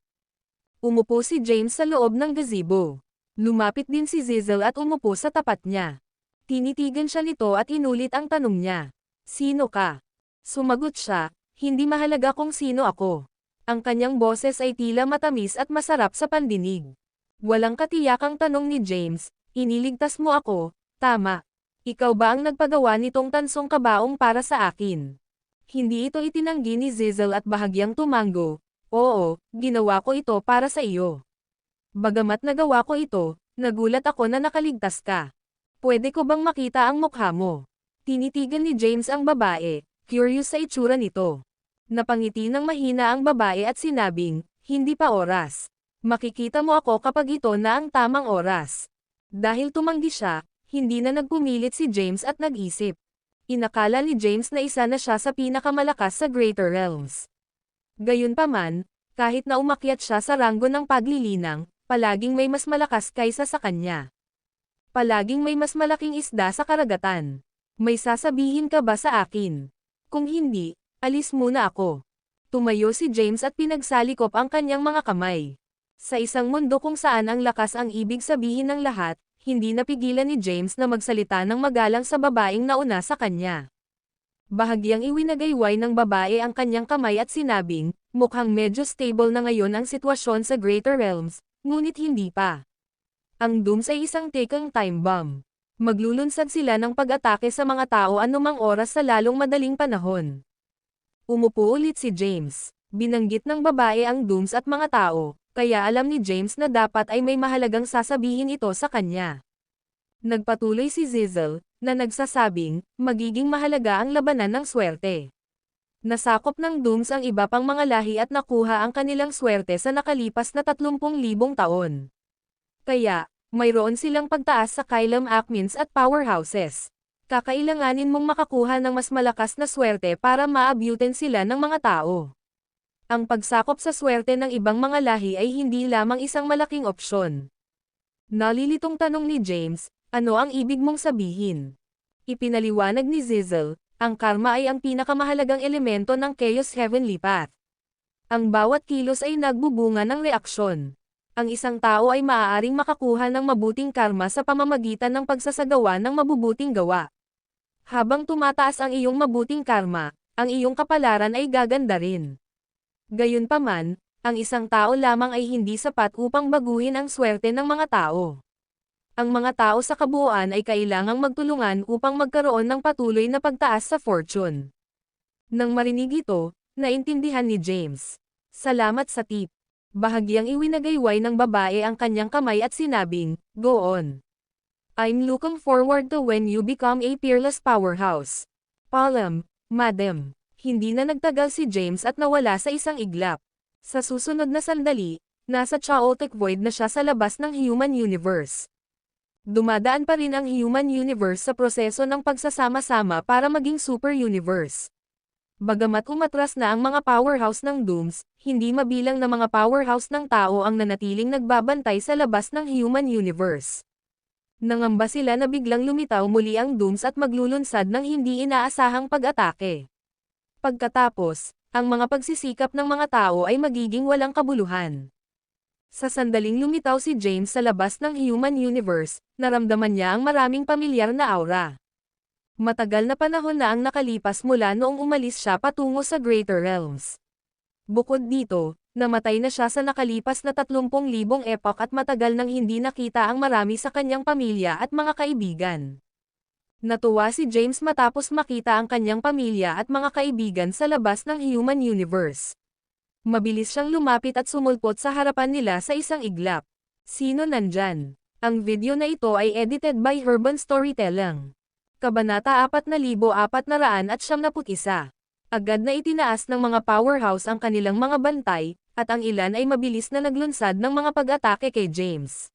Umupo si James sa loob ng gazebo. Lumapit din si Zizzle at umupo sa tapat niya. Tinitigan siya nito at inulit ang tanong niya. Sino ka? Sumagot siya, hindi mahalaga kung sino ako. Ang kanyang boses ay tila matamis at masarap sa pandinig. Walang katiyakang tanong ni James, iniligtas mo ako, tama. Ikaw ba ang nagpagawa nitong tansong kabaong para sa akin? Hindi ito itinanggi ni Zizzle at bahagyang tumango. Oo, ginawa ko ito para sa iyo. Bagamat nagawa ko ito, nagulat ako na nakaligtas ka. Pwede ko bang makita ang mukha mo? Tinitigan ni James ang babae, curious sa itsura nito. Napangiti ng mahina ang babae at sinabing, hindi pa oras. Makikita mo ako kapag ito na ang tamang oras. Dahil tumanggi siya, hindi na nagpumilit si James at nag-isip. Inakala ni James na isa na siya sa pinakamalakas sa Greater Realms. Gayunpaman, kahit na umakyat siya sa ranggo ng paglilinang, palaging may mas malakas kaysa sa kanya. Palaging may mas malaking isda sa karagatan. May sasabihin ka ba sa akin? Kung hindi, alis muna ako. Tumayo si James at pinagsalikop ang kanyang mga kamay. Sa isang mundo kung saan ang lakas ang ibig sabihin ng lahat, hindi napigilan ni James na magsalita ng magalang sa babaeng nauna sa kanya. Bahagyang iwinagayway ng babae ang kanyang kamay at sinabing, mukhang medyo stable na ngayon ang sitwasyon sa Greater Realms, ngunit hindi pa. Ang Dooms ay isang takang time bomb. Maglulunsad sila ng pag-atake sa mga tao anumang oras sa lalong madaling panahon. Umupo ulit si James. Binanggit ng babae ang Dooms at mga tao, kaya alam ni James na dapat ay may mahalagang sasabihin ito sa kanya. Nagpatuloy si Zizzle, na nagsasabing, magiging mahalaga ang labanan ng swerte. Nasakop ng Dooms ang iba pang mga lahi at nakuha ang kanilang swerte sa nakalipas na 30,000 taon. Kaya, mayroon silang pagtaas sa Kylum Acmins at powerhouses. Kakailanganin mong makakuha ng mas malakas na swerte para maabutin sila ng mga tao. Ang pagsakop sa swerte ng ibang mga lahi ay hindi lamang isang malaking opsyon. Nalilitong tanong ni James, ano ang ibig mong sabihin? Ipinaliwanag ni Zizzle, ang karma ay ang pinakamahalagang elemento ng Chaos Heavenly Path. Ang bawat kilos ay nagbubunga ng reaksyon. Ang isang tao ay maaaring makakuha ng mabuting karma sa pamamagitan ng pagsasagawa ng mabubuting gawa. Habang tumataas ang iyong mabuting karma, ang iyong kapalaran ay gaganda rin. Gayunpaman, ang isang tao lamang ay hindi sapat upang baguhin ang swerte ng mga tao. Ang mga tao sa kabuuan ay kailangang magtulungan upang magkaroon ng patuloy na pagtaas sa fortune. Nang marinig ito, naintindihan ni James. Salamat sa tip. Bahagyang iwinagayway ng babae ang kanyang kamay at sinabing, go on. I'm looking forward to when you become a peerless powerhouse. Palm, madam. Hindi na nagtagal si James at nawala sa isang iglap. Sa susunod na sandali, nasa chaotic void na siya sa labas ng human universe. Dumadaan pa rin ang human universe sa proseso ng pagsasama-sama para maging super universe. Bagamat umatras na ang mga powerhouse ng Dooms, hindi mabilang na mga powerhouse ng tao ang nanatiling nagbabantay sa labas ng human universe. Nangamba sila na biglang lumitaw muli ang Dooms at maglulunsad ng hindi inaasahang pag-atake. Pagkatapos, ang mga pagsisikap ng mga tao ay magiging walang kabuluhan. Sa sandaling lumitaw si James sa labas ng human universe, naramdaman niya ang maraming pamilyar na aura. Matagal na panahon na ang nakalipas mula noong umalis siya patungo sa Greater Realms. Bukod dito, namatay na siya sa nakalipas na 30,000 epoch at matagal nang hindi nakita ang marami sa kanyang pamilya at mga kaibigan. Natuwa si James matapos makita ang kanyang pamilya at mga kaibigan sa labas ng human universe. Mabilis siyang lumapit at sumulpot sa harapan nila sa isang iglap. Sino nandyan? Ang video na ito ay edited by Herban Storytelling. Kabanata 4,471. Agad na itinaas ng mga powerhouse ang kanilang mga bantay, at ang ilan ay mabilis na naglunsad ng mga pag-atake kay James.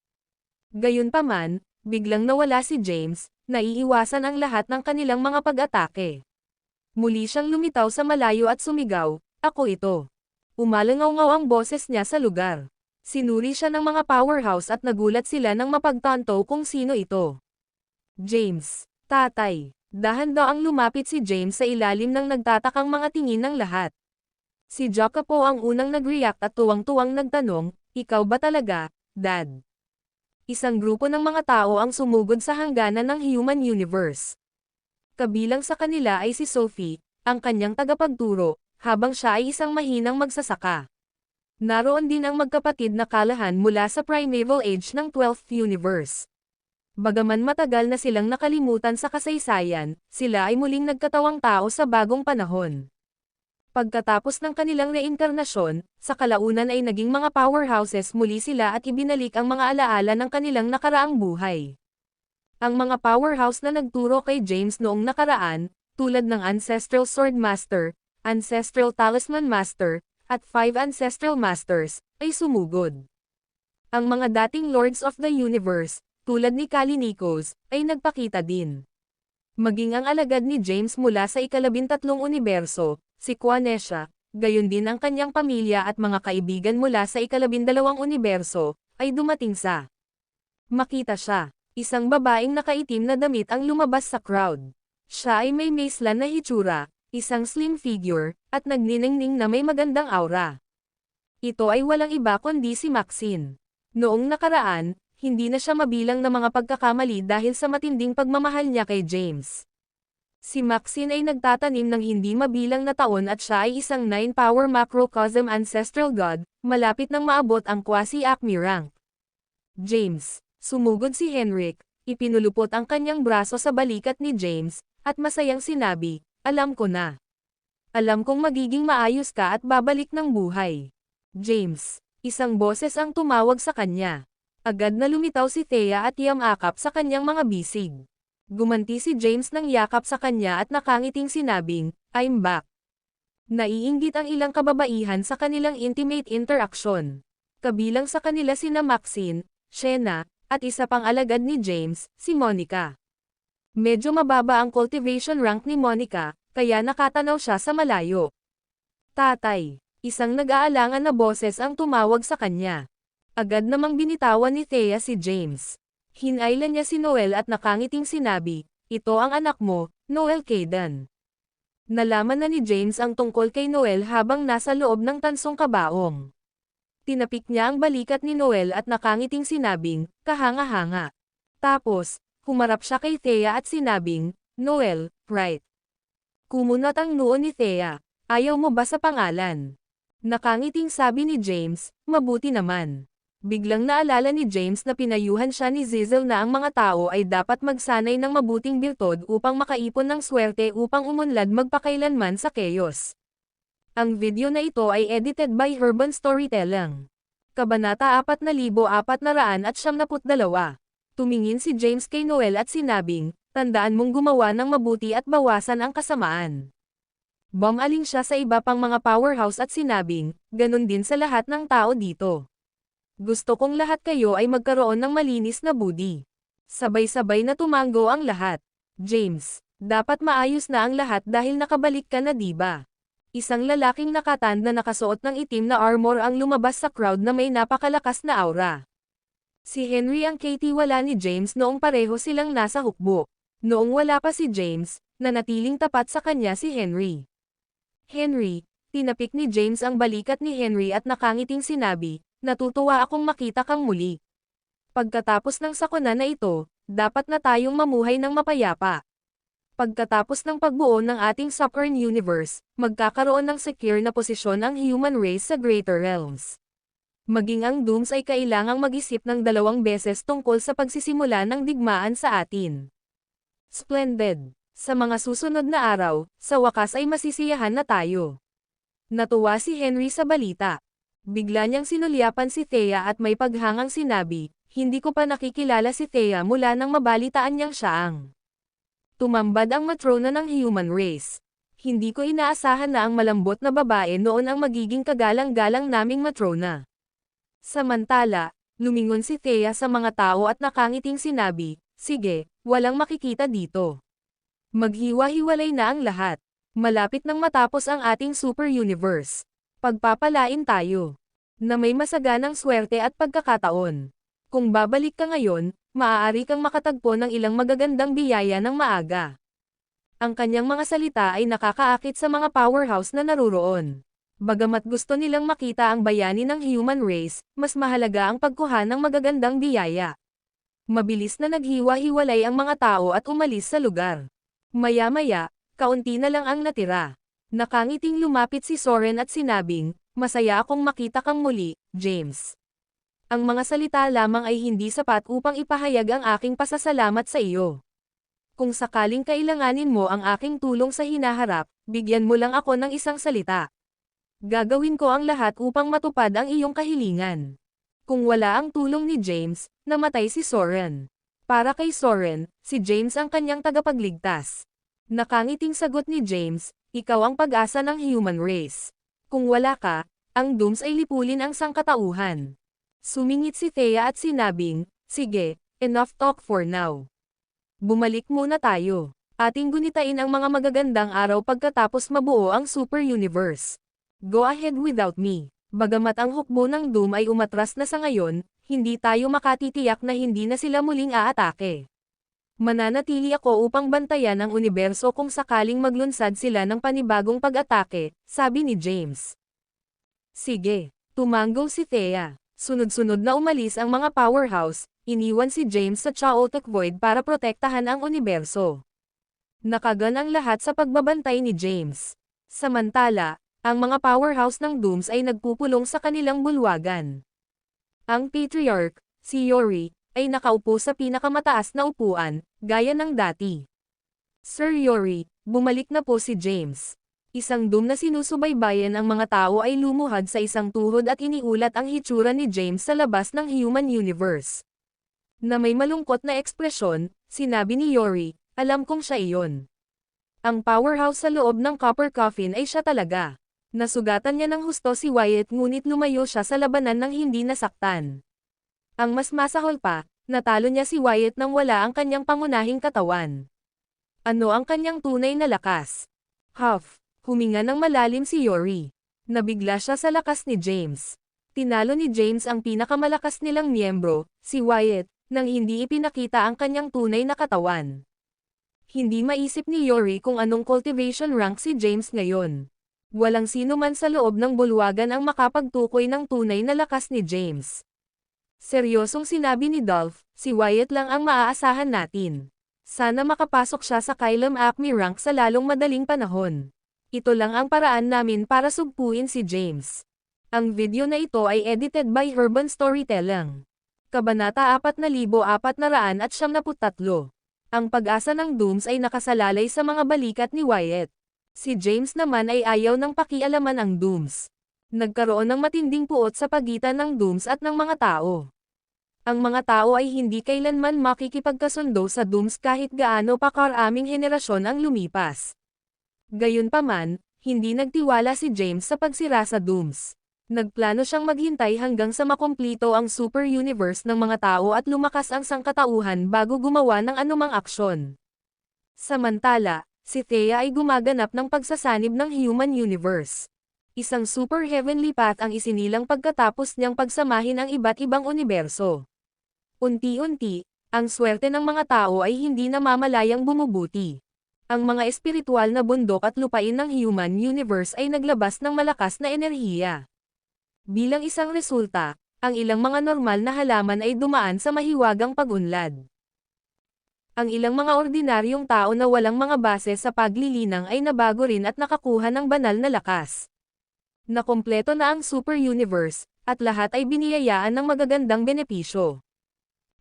Gayunpaman, biglang nawala si James, naiiwasan ang lahat ng kanilang mga pag-atake. Muli siyang lumitaw sa malayo at sumigaw, ako ito. Umalangaw-ngaw ang boses niya sa lugar. Sinuri siya ng mga powerhouse at nagulat sila nang mapagtanto kung sino ito. James, tatay. Dahan-daang lumapit si James sa ilalim ng nagtatakang mga tingin ng lahat. Si Jacopo ang unang nag-react at tuwang-tuwang nagtanong, ikaw ba talaga, Dad? Isang grupo ng mga tao ang sumugod sa hangganan ng human universe. Kabilang sa kanila ay si Sophie, ang kanyang tagapagturo, habang siya ay isang mahinang magsasaka. Naroon din ang magkapatid na Callahan mula sa primeval age ng 12th universe. Bagaman matagal na silang nakalimutan sa kasaysayan, sila ay muling nagkatawang tao sa bagong panahon. Pagkatapos ng kanilang reinkarnasyon, sa kalaunan ay naging mga powerhouses muli sila at ibinalik ang mga alaala ng kanilang nakaraang buhay. Ang mga powerhouse na nagturo kay James noong nakaraan, tulad ng Ancestral Sword Master, Ancestral Talisman Master, at 5 Ancestral Masters, ay sumugod. Ang mga dating Lords of the Universe, tulad ni Kallinikos, ay nagpakita din. Maging ang alagad ni James mula sa ika-13 universo, si Quanesha, gayon din ang kanyang pamilya at mga kaibigan mula sa ika-12 universo, ay dumating sa. Makita siya, isang babaeng nakaitim na damit ang lumabas sa crowd. Siya ay may maislan na hitsura, isang slim figure, at nagniningning na may magandang aura. Ito ay walang iba kundi si Maxine. Noong nakaraan, hindi na siya mabilang na mga pagkakamali dahil sa matinding pagmamahal niya kay James. Si Maxine ay nagtatanim ng hindi mabilang na taon at siya ay isang 9-power macrocosm ancestral god, malapit nang maabot ang quasi-acme rank. James, sumugod si Henrik, ipinulupot ang kanyang braso sa balikat ni James, at masayang sinabi, "Alam ko na. Alam kong magiging maayos ka at babalik ng buhay." James, isang boses ang tumawag sa kanya. Agad na lumitaw si Thea at yamakap sa kanyang mga bisig. Gumanti si James ng yakap sa kanya at nakangiting sinabing, "I'm back." Naiinggit ang ilang kababaihan sa kanilang intimate interaction. Kabilang sa kanila sina Maxine, Shena, at isa pang alagad ni James, si Monica. Medyo mababa ang cultivation rank ni Monica, kaya nakatanaw siya sa malayo. "Tatay," isang nag-aalangan na boses ang tumawag sa kanya. Agad namang binitawan ni Thea si James. Hinailan niya si Noel at nakangiting sinabi, "Ito ang anak mo, Noel Kayden." Nalaman na ni James ang tungkol kay Noel habang nasa loob ng tansong kabaong. Tinapik niya ang balikat ni Noel at nakangiting sinabing, kahanga-hanga. Tapos, humarap siya kay Thea at sinabing, "Noel, right?" Kumunat ang noo ni Thea, "Ayaw mo ba sa pangalan?" Nakangiting sabi ni James, "Mabuti naman." Biglang naalala ni James na pinayuhan siya ni Zizel na ang mga tao ay dapat magsanay ng mabuting biltod upang makaipon ng swerte upang umunlad magpakailanman sa chaos. Ang video na ito ay edited by Herban Storytelling. Kabanata 4472. Tumingin si James kay Noel at sinabing, "Tandaan mong gumawa ng mabuti at bawasan ang kasamaan." Bumaling siya sa iba pang mga powerhouse at sinabing, "Ganun din sa lahat ng tao dito. Gusto kong lahat kayo ay magkaroon ng malinis na budi." Sabay-sabay na tumango ang lahat. "James, dapat maayos na ang lahat dahil nakabalik ka na, diba?" Isang lalaking nakatand na nakasuot ng itim na armor ang lumabas sa crowd na may napakalakas na aura. Si Henry ang katiwala ni James noong pareho silang nasa hukbo. Noong wala pa si James, nanatiling tapat sa kanya si Henry. "Henry," tinapik ni James ang balikat ni Henry at nakangiting sinabi, "Natutuwa akong makita kang muli. Pagkatapos ng sakuna na ito, dapat na tayong mamuhay ng mapayapa. Pagkatapos ng pagbuo ng ating Supreme Universe, magkakaroon ng secure na posisyon ang human race sa Greater Realms. Maging ang Dooms ay kailangang mag-isip ng 2 beses tungkol sa pagsisimula ng digmaan sa atin." Splendid! Sa mga susunod na araw, sa wakas ay masisiyahan na tayo. Natuwa si Henry sa balita. Bigla niyang sinulyapan si Thea at may paghangang sinabi, "Hindi ko pa nakikilala si Thea mula nang mabalitaan niyang siya ang tumambad ang matrona ng human race. Hindi ko inaasahan na ang malambot na babae noon ang magiging kagalang-galang naming matrona." Samantala, lumingon si Thea sa mga tao at nakangiting sinabi, "Sige, walang makikita dito. Maghiwa-hiwalay na ang lahat. Malapit nang matapos ang ating super universe. Pagpapalain tayo na may masaganang swerte at pagkakataon. Kung babalik ka ngayon, maaari kang makatagpo ng ilang magagandang biyaya ng maaga." Ang kanyang mga salita ay nakakaakit sa mga powerhouse na naruroon. Bagamat gusto nilang makita ang bayani ng human race, mas mahalaga ang pagkuha ng magagandang biyaya. Mabilis na naghiwa-hiwalay ang mga tao at umalis sa lugar. Maya-maya, kaunti na lang ang natira. Nakangiting lumapit si Soren at sinabing, "Masaya akong makita kang muli, James. Ang mga salita lamang ay hindi sapat upang ipahayag ang aking pasasalamat sa iyo. Kung sakaling kailanganin mo ang aking tulong sa hinaharap, Bigyan mo lang ako ng isang salita. Gagawin ko ang lahat upang matupad ang iyong kahilingan. Kung wala ang tulong ni James, namatay si Soren. Para kay Soren, si James ang kanyang tagapagligtas. Nakangiting sagot ni James, ikaw ang pag-asa ng human race. Kung wala ka, ang Dooms ay lipulin ang sangkatauhan. Sumingit si Thea at sinabing, sige, enough talk for now. Bumalik muna tayo. Ating gunitain ang mga magagandang araw pagkatapos mabuo ang Super Universe. Go ahead without me. Bagamat ang hukbo ng Doom ay umatras na sa ngayon, hindi tayo makatitiyak na hindi na sila muling aatake. Mananatili ako upang bantayan ang universo kung sakaling maglunsad sila ng panibagong pag-atake, sabi ni James. Sige, tumanggo si Thea. Sunod-sunod na umalis ang mga powerhouse, iniwan si James sa Chaotic Void para protektahan ang universo. Nakagan ang lahat sa pagbabantay ni James. Samantala, ang mga powerhouse ng Dooms ay nagpupulong sa kanilang bulwagan. Ang Patriarch, si Yori, ay nakaupo sa pinakamataas na upuan, gaya ng dati. Sir Yori, bumalik na po si James. Isang Doom na sinusubaybayan ang mga tao ay lumuhad sa isang tuhod at iniulat ang hitsura ni James sa labas ng human universe. Na may malungkot na ekspresyon, sinabi ni Yori, alam kong siya iyon. Ang powerhouse sa loob ng Copper Coffin ay siya talaga. Nasugatan niya ng husto si Wyatt ngunit lumayo siya sa labanan ng hindi nasaktan. Ang mas masahol pa, natalo niya si Wyatt nang wala ang kanyang pangunahing katawan. Ano ang kanyang tunay na lakas? Huff, huminga ng malalim si Yori. Nabigla siya sa lakas ni James. Tinalo ni James ang pinakamalakas nilang miyembro, si Wyatt, nang hindi ipinakita ang kanyang tunay na katawan. Hindi maisip ni Yori kung anong cultivation rank si James ngayon. Walang sino man sa loob ng bulwagan ang makapagtukoy ng tunay na lakas ni James. Seryosong sinabi ni Dolph, si Wyatt lang ang maaasahan natin. Sana makapasok siya sa Kylum Acme rank sa lalong madaling panahon. Ito lang ang paraan namin para sugpuin si James. Ang video na ito ay edited by Urban Storytelling. Kabanata 4473. Ang pag-asa ng Dooms ay nakasalalay sa mga balikat ni Wyatt. Si James naman ay ayaw ng pakialaman ang Dooms. Nagkaroon ng matinding puot sa pagitan ng Dooms at ng mga tao. Ang mga tao ay hindi kailanman makikipagkasundo sa Dooms kahit gaano pa karaming henerasyon ang lumipas. Gayunpaman, hindi nagtiwala si James sa pagsira sa Dooms. Nagplano siyang maghintay hanggang sa makumplito ang super universe ng mga tao at lumakas ang sangkatauhan bago gumawa ng anumang aksyon. Samantala, si Thea ay gumaganap ng pagsasanib ng human universe. Isang super heavenly path ang isinilang pagkatapos niyang pagsamahin ang iba't ibang universo. Unti-unti, ang swerte ng mga tao ay hindi namamalayang bumubuti. Ang mga espiritual na bundok at lupain ng human universe ay naglabas ng malakas na enerhiya. Bilang isang resulta, ang ilang mga normal na halaman ay dumaan sa mahiwagang pag-unlad. Ang ilang mga ordinaryong tao na walang mga base sa paglilinang ay nabago rin at nakakuha ng banal na lakas. Nakumpleto na ang super universe, at lahat ay biniyayaan ng magagandang benepisyo.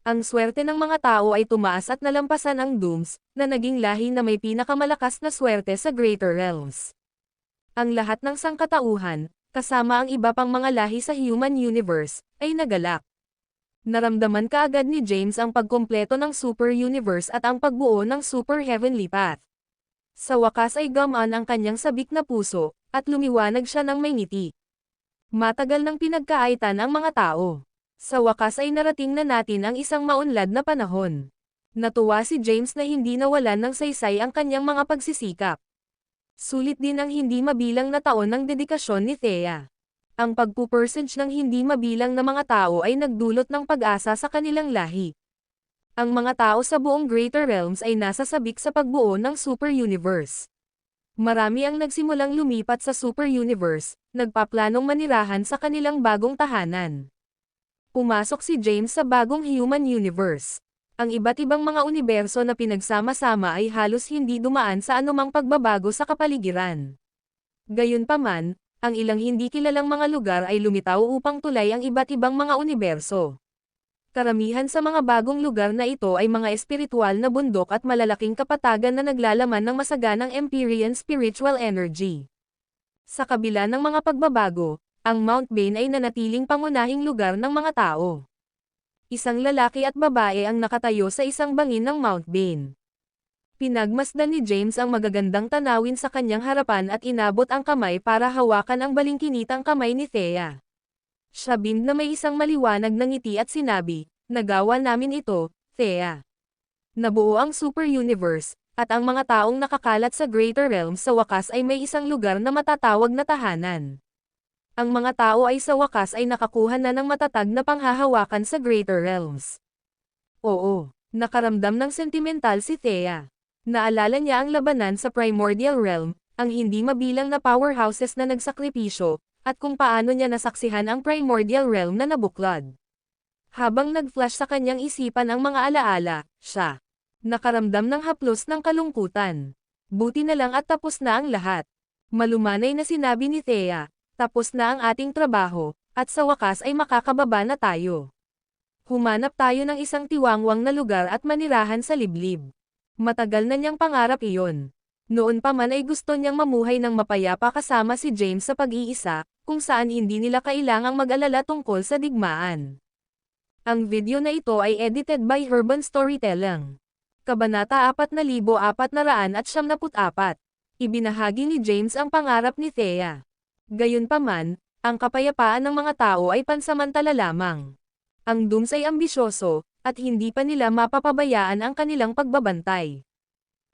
Ang swerte ng mga tao ay tumaas at nalampasan ang Dooms, na naging lahi na may pinakamalakas na swerte sa Greater Realms. Ang lahat ng sangkatauhan, kasama ang iba pang mga lahi sa human universe, ay nagalak. Naramdaman kaagad ni James ang pagkumpleto ng Super Universe at ang pagbuo ng Super Heavenly Path. Sa wakas ay gumaan ang kanyang sabik na puso, at lumiwanag siya ng may ngiti. Matagal nang pinagkaaitan ang mga tao. Sa wakas ay narating na natin ang isang maunlad na panahon. Natuwa si James na hindi nawalan ng saysay ang kanyang mga pagsisikap. Sulit din ang hindi mabilang na taon ng dedikasyon ni Thea. Ang pagpupursage ng hindi mabilang na mga tao ay nagdulot ng pag-asa sa kanilang lahi. Ang mga tao sa buong Greater Realms ay nasa sabik sa pagbuo ng Super Universe. Marami ang nagsimulang lumipat sa Super Universe, nagpaplanong manirahan sa kanilang bagong tahanan. Pumasok si James sa bagong Human Universe. Ang iba't ibang mga universo na pinagsama-sama ay halos hindi dumaan sa anumang pagbabago sa kapaligiran. Gayunpaman, ang ilang hindi kilalang mga lugar ay lumitaw upang tulay ang iba't ibang mga universo. Karamihan sa mga bagong lugar na ito ay mga espiritual na bundok at malalaking kapatagan na naglalaman ng masaganang Empyrean spiritual energy. Sa kabila ng mga pagbabago, ang Mount Bane ay nanatiling pangunahing lugar ng mga tao. Isang lalaki at babae ang nakatayo sa isang bangin ng Mount Bane. Pinagmasdan ni James ang magagandang tanawin sa kanyang harapan at inabot ang kamay para hawakan ang balingkinitang kamay ni Thea. Siya na may isang maliwanag na ngiti at sinabi, "Nagawa namin ito, Thea." Nabuo ang Super Universe, at ang mga taong nakakalat sa Greater Realms sa wakas ay may isang lugar na matatawag na tahanan. Ang mga tao ay sa wakas ay nakakuha na ng matatag na panghahawakan sa Greater Realms. Oo, nakaramdam ng sentimental si Thea. Naalala niya ang labanan sa Primordial Realm, ang hindi mabilang na powerhouses na nagsakripisyo, at kung paano niya nasaksihan ang Primordial Realm na nabuklod. Habang nag-flash sa kanyang isipan ang mga alaala, siya nakaramdam ng haplos ng kalungkutan. Buti na lang at tapos na ang lahat. Malumanay na sinabi ni Thea, "Tapos na ang ating trabaho, at sa wakas ay makakababa na tayo. Humanap tayo ng isang tiwangwang na lugar at manirahan sa liblib." Matagal na niyang pangarap iyon. Noon pa man ay gusto niyang mamuhay ng mapayapa kasama si James sa pag-iisa, kung saan hindi nila kailangang mag-alala tungkol sa digmaan. Ang video na ito ay edited by Urban Storytelling. Kabanata 4474. Ibinahagi ni James ang pangarap ni Thea. Gayunpaman, ang kapayapaan ng mga tao ay pansamantala lamang. Ang Dooms ay ambisyoso, at hindi pa nila mapapabayaan ang kanilang pagbabantay.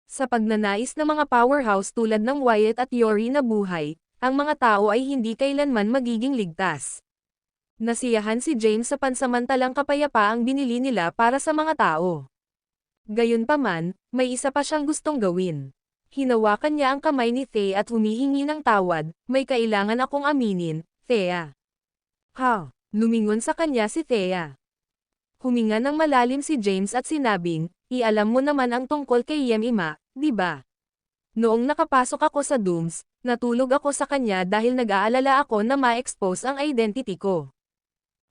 Sa pagnanais ng mga powerhouse tulad ng Wyatt at Yori na buhay, ang mga tao ay hindi kailanman magiging ligtas. Nasiyahan si James sa pansamantalang kapayapaang binili nila para sa mga tao. Gayunpaman, may isa pa siyang gustong gawin. Hinawakan niya ang kamay ni Thea at humihingi ng tawad, "May kailangan akong aminin, Thea." Ha? Lumingon sa kanya si Thea. Huminga ng malalim si James at sinabing, "Ialam mo naman ang tungkol kay Yemima, di ba? Noong nakapasok ako sa Dooms, natulog ako sa kanya dahil nag-aalala ako na ma-expose ang identity ko.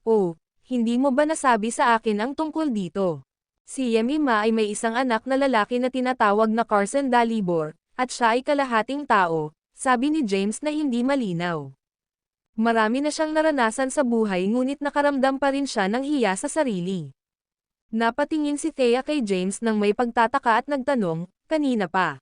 Oh, hindi mo ba nasabi sa akin ang tungkol dito? Si Yemima ay may isang anak na lalaki na tinatawag na Carson Dalibor, at siya ay kalahating tao," sabi ni James na hindi malinaw. Marami na siyang naranasan sa buhay ngunit nakaramdam pa rin siya ng hiya sa sarili. Napatingin si Thea kay James nang may pagtataka at nagtanong, "Kanina pa?"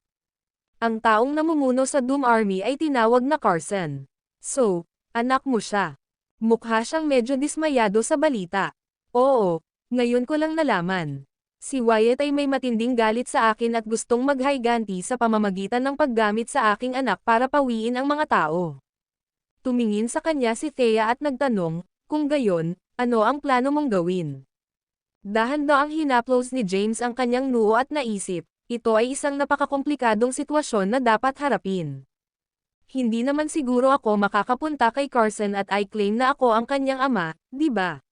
Ang taong namumuno sa Doom Army ay tinawag na Carson. "So, anak mo siya?" Mukha siyang medyo dismayado sa balita. "Oo, ngayon ko lang nalaman. Si Wyatt ay may matinding galit sa akin at gustong maghayganti sa pamamagitan ng paggamit sa aking anak para pawiin ang mga tao." Tumingin sa kanya si Thea at nagtanong, "Kung gayon, ano ang plano mong gawin?" Dahan-daang hinaplos ni James ang kanyang noo at naisip, ito ay isang napakakomplikadong sitwasyon na dapat harapin. Hindi naman siguro ako makakapunta kay Carson at I-claim na ako ang kanyang ama, di ba?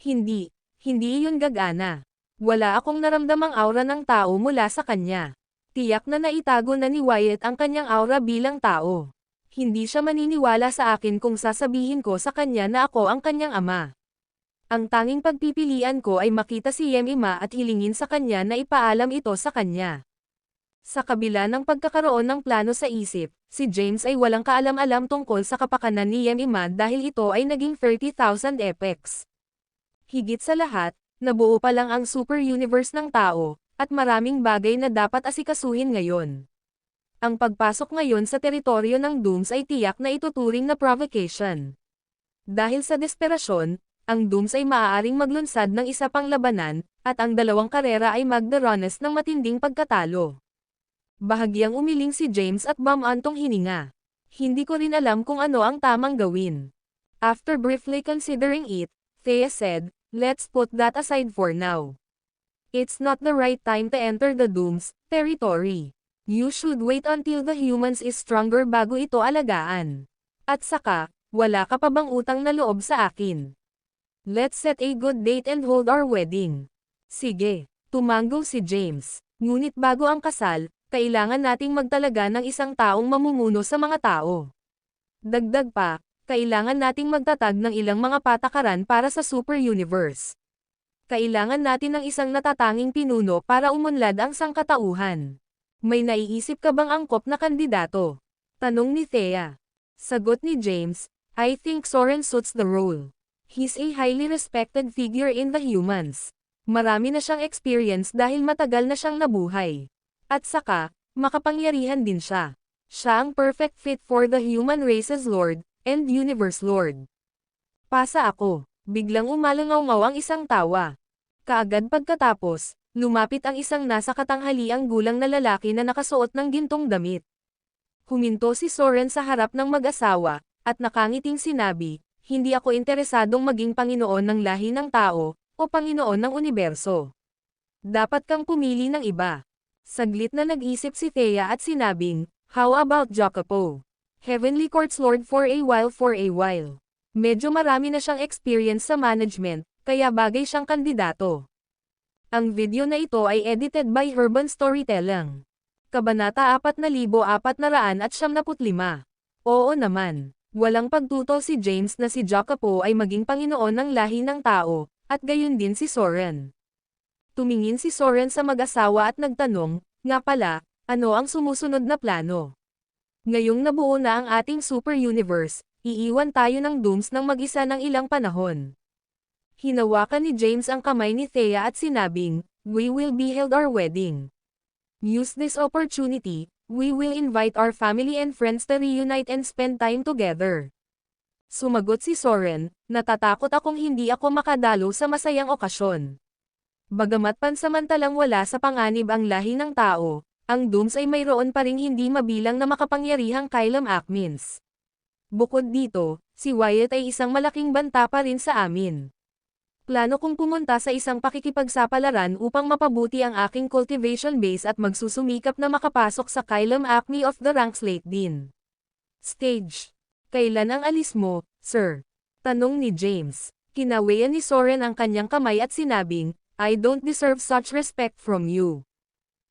Hindi iyon gagana. Wala akong naramdamang aura ng tao mula sa kanya. Tiyak na naitago na ni Wyatt ang kanyang aura bilang tao. Hindi siya maniniwala sa akin kung sasabihin ko sa kanya na ako ang kanyang ama. Ang tanging pagpipilian ko ay makita si Yemima at hilingin sa kanya na ipaalam ito sa kanya. Sa kabila ng pagkakaroon ng plano sa isip, si James ay walang kaalam-alam tungkol sa kapakanan ni Yemima dahil ito ay naging 30,000 epecs. Higit sa lahat, nabuo pa lang ang super universe ng tao, at maraming bagay na dapat asikasuhin ngayon. Ang pagpasok ngayon sa teritoryo ng Dooms ay tiyak na ituturing na provocation. Dahil sa desperasyon, ang Dooms ay maaaring maglunsad ng isa pang labanan, at ang dalawang karera ay magdaranas ng matinding pagkatalo. Bahagyang umiling si James at bumantong hininga. Hindi ko rin alam kung ano ang tamang gawin. After briefly considering it, Thea said, "Let's put that aside for now. It's not the right time to enter the Dooms territory. You should wait until the humans is stronger bago ito alagaan. At saka, wala ka pa bang utang na loob sa akin? Let's set a good date and hold our wedding." Sige, tumanggo si James. Ngunit bago ang kasal, kailangan nating magtalaga ng isang taong mamumuno sa mga tao. Dagdag pa, kailangan nating magtatag ng ilang mga patakaran para sa Super Universe. Kailangan natin ng isang natatanging pinuno para umunlad ang sangkatauhan. May naiisip ka bang angkop na kandidato? Tanong ni Thea. Sagot ni James, I think Soren suits the role. He's a highly respected figure in the humans. Marami na siyang experience dahil matagal na siyang nabuhay. At saka, makapangyarihan din siya. Siya ang perfect fit for the human race's Lord, and Universe Lord. Pasa ako. Biglang umalangaw-ngaw ang isang tawa. Kaagad pagkatapos, lumapit ang isang nasa katanghaliang gulang na lalaki na nakasuot ng gintong damit. Huminto si Soren sa harap ng mag-asawa, at nakangiting sinabi, hindi ako interesadong maging Panginoon ng lahi ng tao, o Panginoon ng universo. Dapat kang pumili ng iba. Saglit na nag-isip si Thea at sinabing, how about Jacopo? Heavenly Court's Lord for a while. Medyo marami na siyang experience sa management, kaya bagay siyang kandidato. Ang video na ito ay edited by Herban Storytelling. Kabanata 4475. Oo naman, walang pagtutol si James na si Jacopo ay maging Panginoon ng lahi ng tao, at gayon din si Soren. Tumingin si Soren sa mag-asawa at nagtanong, nga pala, ano ang sumusunod na plano? Ngayong nabuo na ang ating super universe, iiwan tayo ng Dooms ng mag-isa ng ilang panahon. Hinawakan ni James ang kamay ni Thea at sinabing, we will be held our wedding. Use this opportunity, we will invite our family and friends to reunite and spend time together. Sumagot si Soren, natatakot akong hindi ako makadalo sa masayang okasyon. Bagamat pansamantalang wala sa panganib ang lahi ng tao, ang Dooms ay mayroon pa ring hindi mabilang na makapangyarihang Kailam Acmins. Bukod dito, si Wyatt ay isang malaking banta pa rin sa amin. Plano kong pumunta sa isang pakikipagsapalaran upang mapabuti ang aking cultivation base at magsusumikap na makapasok sa Kailam Acme of the Ranks late din. Stage. Kailan ang alis mo, sir? Tanong ni James. Kinawayan ni Soren ang kanyang kamay at sinabing, I don't deserve such respect from you.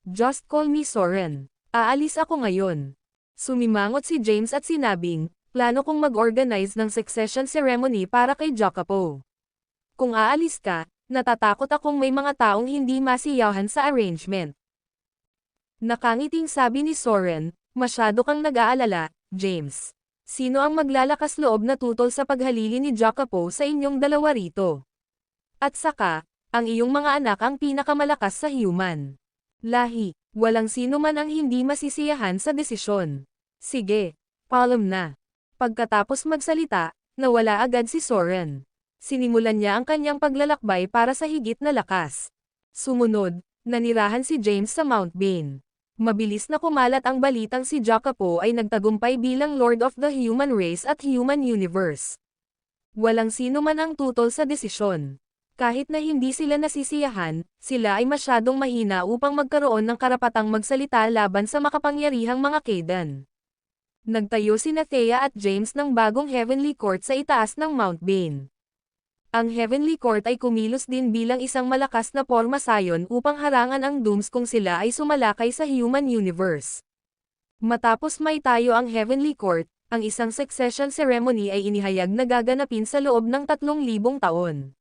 Just call me Soren. Aalis ako ngayon. Sumimangot si James at sinabing, plano kong mag-organize ng succession ceremony para kay Jacopo. Kung aalis ka, natatakot akong may mga taong hindi masiyahan sa arrangement. Nakangiting sabi ni Soren, masyado kang nag-aalala, James. Sino ang maglalakas loob na tutol sa paghalili ni Jacopo sa inyong dalawa rito? At saka, ang iyong mga anak ang pinakamalakas sa human lahi. Walang sino man ang hindi masisiyahan sa desisyon. Sige, paalam na. Pagkatapos magsalita, nawala agad si Soren. Sinimulan niya ang kanyang paglalakbay para sa higit na lakas. Sumunod, nanirahan si James sa Mount Bane. Mabilis na kumalat ang balitang si Jacopo ay nagtagumpay bilang Lord of the Human Race at Human Universe. Walang sino man ang tutol sa desisyon. Kahit na hindi sila nasisiyahan, sila ay masyadong mahina upang magkaroon ng karapatang magsalita laban sa makapangyarihang mga Kaidan. Nagtayo sina Thea at James ng bagong Heavenly Court sa itaas ng Mount Bane. Ang Heavenly Court ay kumilos din bilang isang malakas na porma sayon upang harangan ang Dooms kung sila ay sumalakay sa human universe. Matapos may tayo ang Heavenly Court, ang isang succession ceremony ay inihayag na gaganapin sa loob ng 3,000 taon.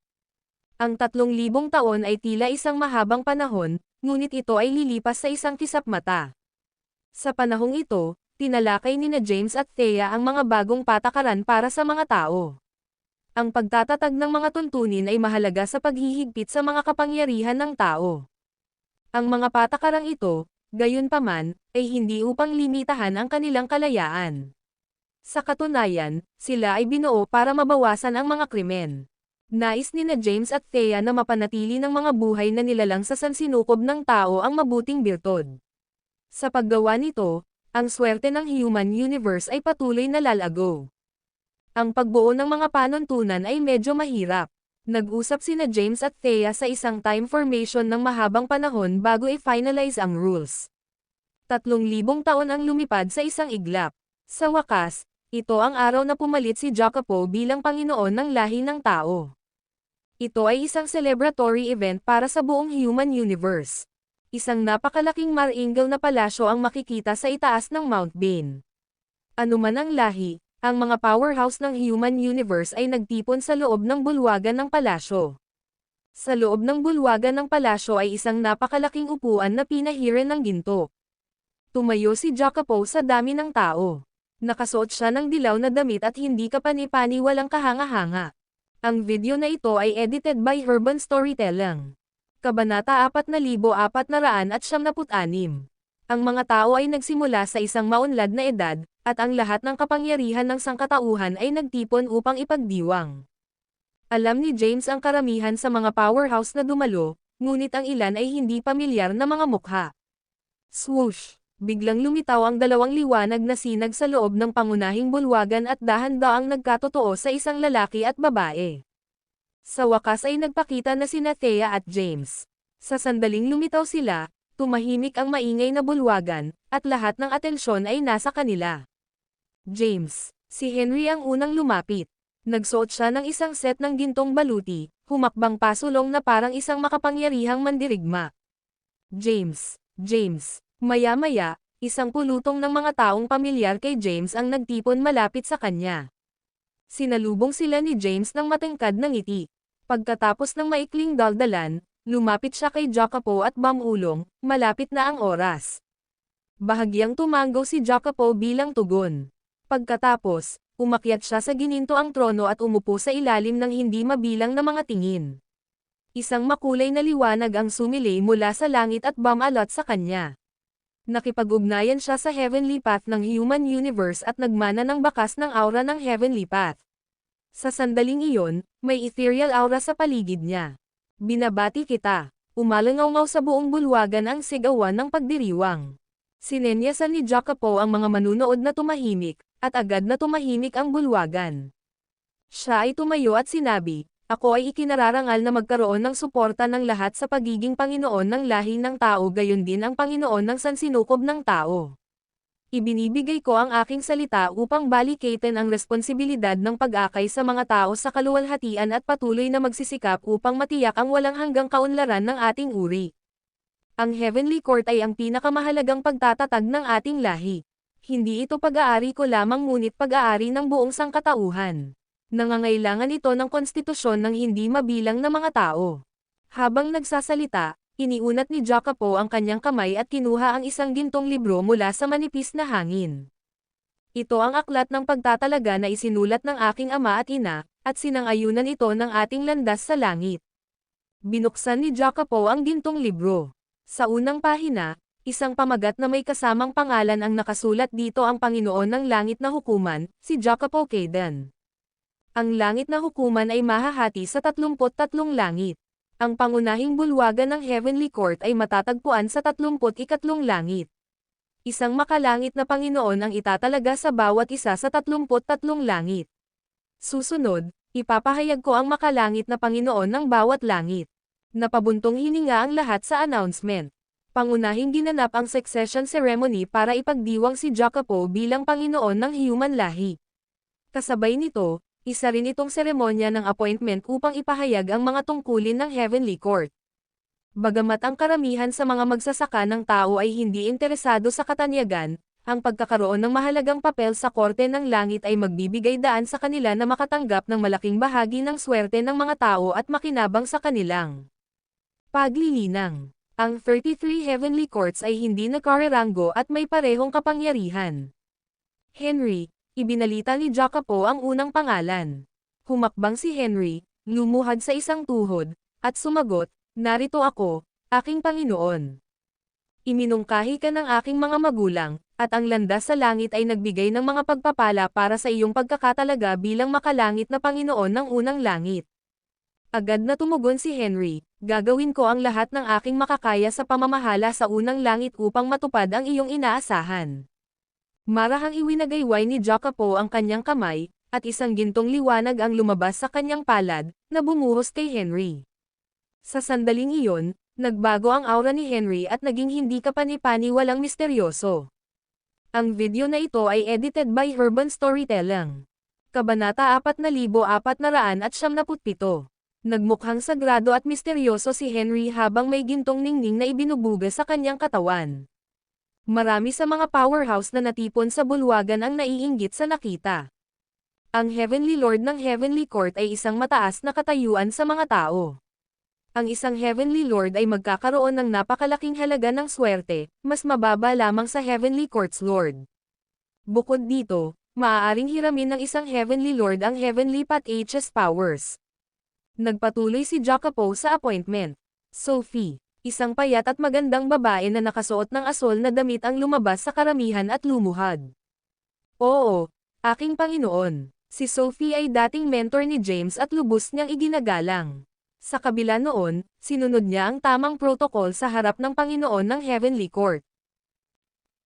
Ang 3,000 taon ay tila isang mahabang panahon, ngunit ito ay lilipas sa isang kisap mata. Sa panahong ito, tinalakay nina James at Thea ang mga bagong patakaran para sa mga tao. Ang pagtatatag ng mga tuntunin ay mahalaga sa paghihigpit sa mga kapangyarihan ng tao. Ang mga patakarang ito, gayunpaman, ay hindi upang limitahan ang kanilang kalayaan. Sa katunayan, sila ay binuo para mabawasan ang mga krimen. Nais nina James at Thea na mapanatili ng mga buhay na nilalang sa sansinukob ng tao ang mabuting birtod. Sa paggawa nito, ang swerte ng human universe ay patuloy na lalago. Ang pagbuo ng mga panuntunan ay medyo mahirap. Nag-usap sina James at Thea sa isang time formation ng mahabang panahon bago i-finalize ang rules. 3,000 taon ang lumipad sa isang iglap. Sa wakas, ito ang araw na pumalit si Jacopo bilang Panginoon ng lahi ng tao. Ito ay isang celebratory event para sa buong human universe. Isang napakalaking maringal na palasyo ang makikita sa itaas ng Mount Bane. Anuman ang lahi, ang mga powerhouse ng human universe ay nagtipon sa loob ng bulwagan ng palasyo. Sa loob ng bulwagan ng palasyo ay isang napakalaking upuan na pinahiran ng ginto. Tumayo si Jacopo sa dami ng tao. Nakasuot siya ng dilaw na damit at hindi kapani-pani walang kahanga-hanga. Ang video na ito ay edited by Urban Storytelling. Kabanata 4496. Ang mga tao ay nagsimula sa isang maunlad na edad, at ang lahat ng kapangyarihan ng sangkatauhan ay nagtipon upang ipagdiwang. Alam ni James ang karamihan sa mga powerhouse na dumalo, ngunit ang ilan ay hindi pamilyar na mga mukha. Swoosh! Biglang lumitaw ang dalawang liwanag na sinag sa loob ng pangunahing bulwagan at dahan-daang nagkatotoo sa isang lalaki at babae. Sa wakas ay nagpakita na sina Thea at James. Sa sandaling lumitaw sila, tumahimik ang maingay na bulwagan, at lahat ng atensyon ay nasa kanila. James. Si Henry ang unang lumapit. Nagsuot siya ng isang set ng gintong baluti, humakbang pasulong na parang isang makapangyarihang mandirigma. James. Maya-maya, isang pulutong ng mga taong pamilyar kay James ang nagtipon malapit sa kanya. Sinalubong sila ni James ng matangkad na ngiti. Pagkatapos ng maikling daldalan, lumapit siya kay Jacopo at bamulong, malapit na ang oras. Bahagyang tumango si Jacopo bilang tugon. Pagkatapos, umakyat siya sa ginintoang trono at umupo sa ilalim ng hindi mabilang na mga tingin. Isang makulay na liwanag ang sumilay mula sa langit at bumalot sa kanya. Nakipag-ugnayan siya sa heavenly path ng human universe at nagmana ng bakas ng aura ng heavenly path. Sa sandaling iyon, may ethereal aura sa paligid niya. Binabati kita. Umalangaw sa buong bulwagan ang sigawan ng pagdiriwang. Sinenyasan ni Jacopo ang mga manunood na tumahimik, at agad na tumahimik ang bulwagan. Siya ay tumayo at sinabi, "Ako ay ikinararangal na magkaroon ng suporta ng lahat sa pagiging Panginoon ng lahi ng tao gayon din ang Panginoon ng sansinukob ng tao. Ibinibigay ko ang aking salita upang balikatin ang responsibilidad ng pag-akay sa mga tao sa kaluwalhatian at patuloy na magsisikap upang matiyak ang walang hanggang kaunlaran ng ating uri. Ang Heavenly Court ay ang pinakamahalagang pagtatatag ng ating lahi. Hindi ito pag-aari ko lamang ngunit pag-aari ng buong sangkatauhan. Nangangailangan ito ng konstitusyon ng hindi mabilang na mga tao." Habang nagsasalita, iniunat ni Jacopo ang kanyang kamay at kinuha ang isang gintong libro mula sa manipis na hangin. "Ito ang aklat ng pagtatalaga na isinulat ng aking ama at ina, at sinang-ayunan ito ng ating landas sa langit." Binuksan ni Jacopo ang gintong libro. Sa unang pahina, isang pamagat na may kasamang pangalan ang nakasulat dito, ang Panginoon ng Langit na Hukuman, si Jacopo Kayden. Ang langit na hukuman ay mahahati sa 33 langit. Ang pangunahing bulwagan ng Heavenly Court ay matatagpuan sa 33 langit. Isang makalangit na Panginoon ang itatalaga sa bawat isa sa 33 langit. Susunod, ipapahayag ko ang makalangit na Panginoon ng bawat langit. Napabuntong hininga ang lahat sa announcement. Pangunahing ginanap ang succession ceremony para ipagdiwang si Jacopo bilang Panginoon ng human lahi. Kasabay nito, isa rin itong seremonya ng appointment upang ipahayag ang mga tungkulin ng Heavenly Court. Bagamat ang karamihan sa mga magsasaka ng tao ay hindi interesado sa katanyagan, ang pagkakaroon ng mahalagang papel sa Korte ng Langit ay magbibigay daan sa kanila na makatanggap ng malaking bahagi ng swerte ng mga tao at makinabang sa kanilang paglilinang. Ang 33 Heavenly Courts ay hindi nagkareranggo at may parehong kapangyarihan. Henry. Ibinalita ni Jacopo ang unang pangalan. Humakbang si Henry, lumuhad sa isang tuhod, at sumagot, "Narito ako, aking Panginoon. Iminungkahi ka ng aking mga magulang, at ang landas sa langit ay nagbigay ng mga pagpapala para sa iyong pagkakatalaga bilang makalangit na Panginoon ng unang langit." Agad na tumugon si Henry, "Gagawin ko ang lahat ng aking makakaya sa pamamahala sa unang langit upang matupad ang iyong inaasahan." Marahang iwinagayway ni Jacopo ang kanyang kamay, at isang gintong liwanag ang lumabas sa kanyang palad, na bumuhos kay Henry. Sa sandaling iyon, nagbago ang aura ni Henry at naging hindi kapani-pani walang misteryoso. Ang video na ito ay edited by Urban Storytelling. Kabanata 4497. Nagmukhang sagrado at misteryoso si Henry habang may gintong ningning na ibinubuga sa kanyang katawan. Marami sa mga powerhouse na natipon sa bulwagan ang naiinggit sa nakita. Ang Heavenly Lord ng Heavenly Court ay isang mataas na katayuan sa mga tao. Ang isang Heavenly Lord ay magkakaroon ng napakalaking halaga ng swerte, mas mababa lamang sa Heavenly Courts Lord. Bukod dito, maaaring hiramin ng isang Heavenly Lord ang Heavenly Path H's powers. Nagpatuloy si Jacopo sa appointment. Sophie, isang payat at magandang babae na nakasuot ng asol na damit ang lumabas sa karamihan at lumuhad. Oo, aking Panginoon. Si Sophie ay dating mentor ni James at lubos niyang iginagalang. Sa kabila noon, sinunod niya ang tamang protocol sa harap ng Panginoon ng Heavenly Court.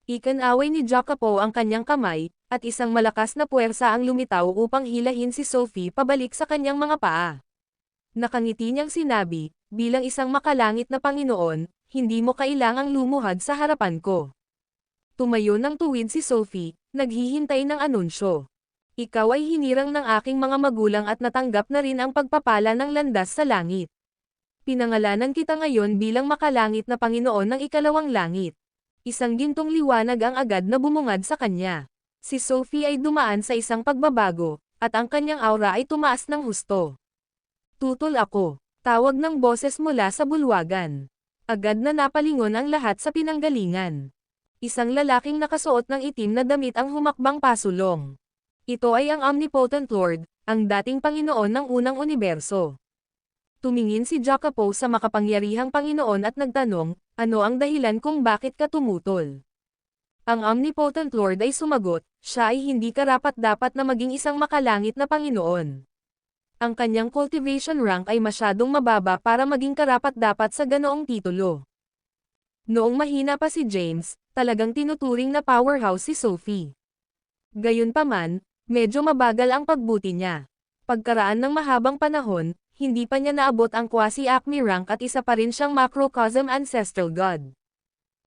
Ikinaway ni Jacopo ang kanyang kamay, at isang malakas na puwersa ang lumitaw upang hilahin si Sophie pabalik sa kanyang mga paa. Nakangiti niyang sinabi, bilang isang makalangit na Panginoon, hindi mo kailangang lumuhad sa harapan ko. Tumayo ng tuwid si Sophie, naghihintay ng anunsyo. Ikaw ay hinirang ng aking mga magulang at natanggap na rin ang pagpapala ng landas sa langit. Pinangalanan kita ngayon bilang makalangit na Panginoon ng ikalawang langit. Isang gintong liwanag ang agad na bumungad sa kanya. Si Sophie ay dumaan sa isang pagbabago, at ang kanyang aura ay tumaas ng husto. Tutol ako, tawag ng boses mula sa bulwagan. Agad na napalingon ang lahat sa pinanggalingan. Isang lalaking nakasuot ng itim na damit ang humakbang pasulong. Ito ay ang Omnipotent Lord, ang dating Panginoon ng unang universo. Tumingin si Jacopo sa makapangyarihang Panginoon at nagtanong, ano ang dahilan kung bakit ka tumutol? Ang Omnipotent Lord ay sumagot, siya ay hindi karapat-dapat na maging isang makalangit na Panginoon. Ang kanyang cultivation rank ay masyadong mababa para maging karapat-dapat sa ganoong titulo. Noong mahina pa si James, talagang tinuturing na powerhouse si Sophie. Gayunpaman, medyo mabagal ang pagbuti niya. Pagkaraan ng mahabang panahon, hindi pa niya naabot ang quasi-acme rank at isa pa rin siyang macrocosm ancestral god.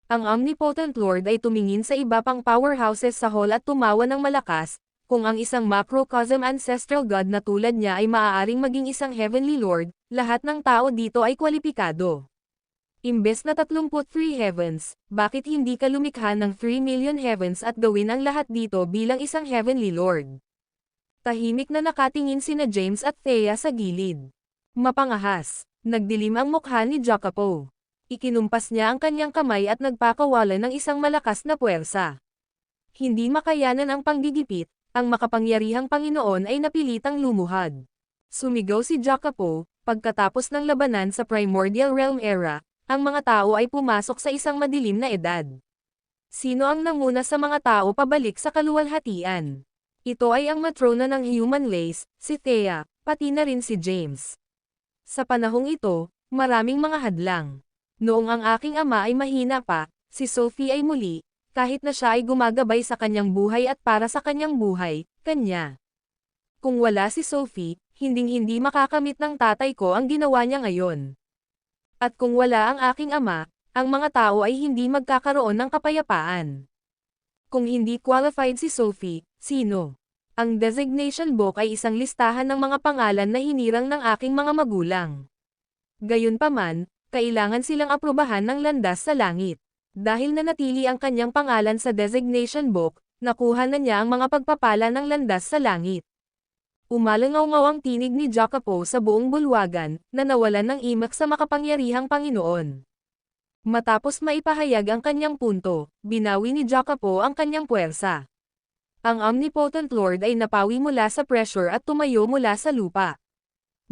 Ang Omnipotent Lord ay tumingin sa iba pang powerhouses sa hall at tumawa ng malakas, kung ang isang macrocosm ancestral god na tulad niya ay maaaring maging isang Heavenly Lord, lahat ng tao dito ay kwalipikado. Imbes na 33 heavens, bakit hindi ka lumikha ng 3 million heavens at gawin ang lahat dito bilang isang Heavenly Lord? Tahimik na nakatingin sina James at Thea sa gilid. Mapangahas, nagdilim ang mukha ni Jacopo. Ikinumpas niya ang kanyang kamay at nagpakawala ng isang malakas na puwersa. Hindi makayanan ang panggigipit, ang makapangyarihang Panginoon ay napilitang lumuhad. Sumigaw si Jacopo, pagkatapos ng labanan sa Primordial Realm Era, ang mga tao ay pumasok sa isang madilim na edad. Sino ang nanguna sa mga tao pabalik sa kaluwalhatian? Ito ay ang matrona ng human race, si Thea, pati na rin si James. Sa panahong ito, maraming mga hadlang. Noong ang aking ama ay mahina pa, si Sophie ay muli, kahit na siya ay gumagabay sa kanyang buhay at para sa kanyang buhay, kanya. Kung wala si Sophie, hinding-hindi makakamit ng tatay ko ang ginawa niya ngayon. At kung wala ang aking ama, ang mga tao ay hindi magkakaroon ng kapayapaan. Kung hindi qualified si Sophie, sino? Ang designation book ay isang listahan ng mga pangalan na hinirang ng aking mga magulang. Gayunpaman, kailangan silang aprubahan ng landas sa langit. Dahil nanatili ang kanyang pangalan sa designation book, nakuha na niya ang mga pagpapala ng landas sa langit. Umalangaw-ngaw ang tinig ni Jacopo sa buong bulwagan, na nawalan ng imak sa makapangyarihang Panginoon. Matapos maipahayag ang kanyang punto, binawi ni Jacopo ang kanyang puwersa. Ang Omnipotent Lord ay napawi mula sa pressure at tumayo mula sa lupa.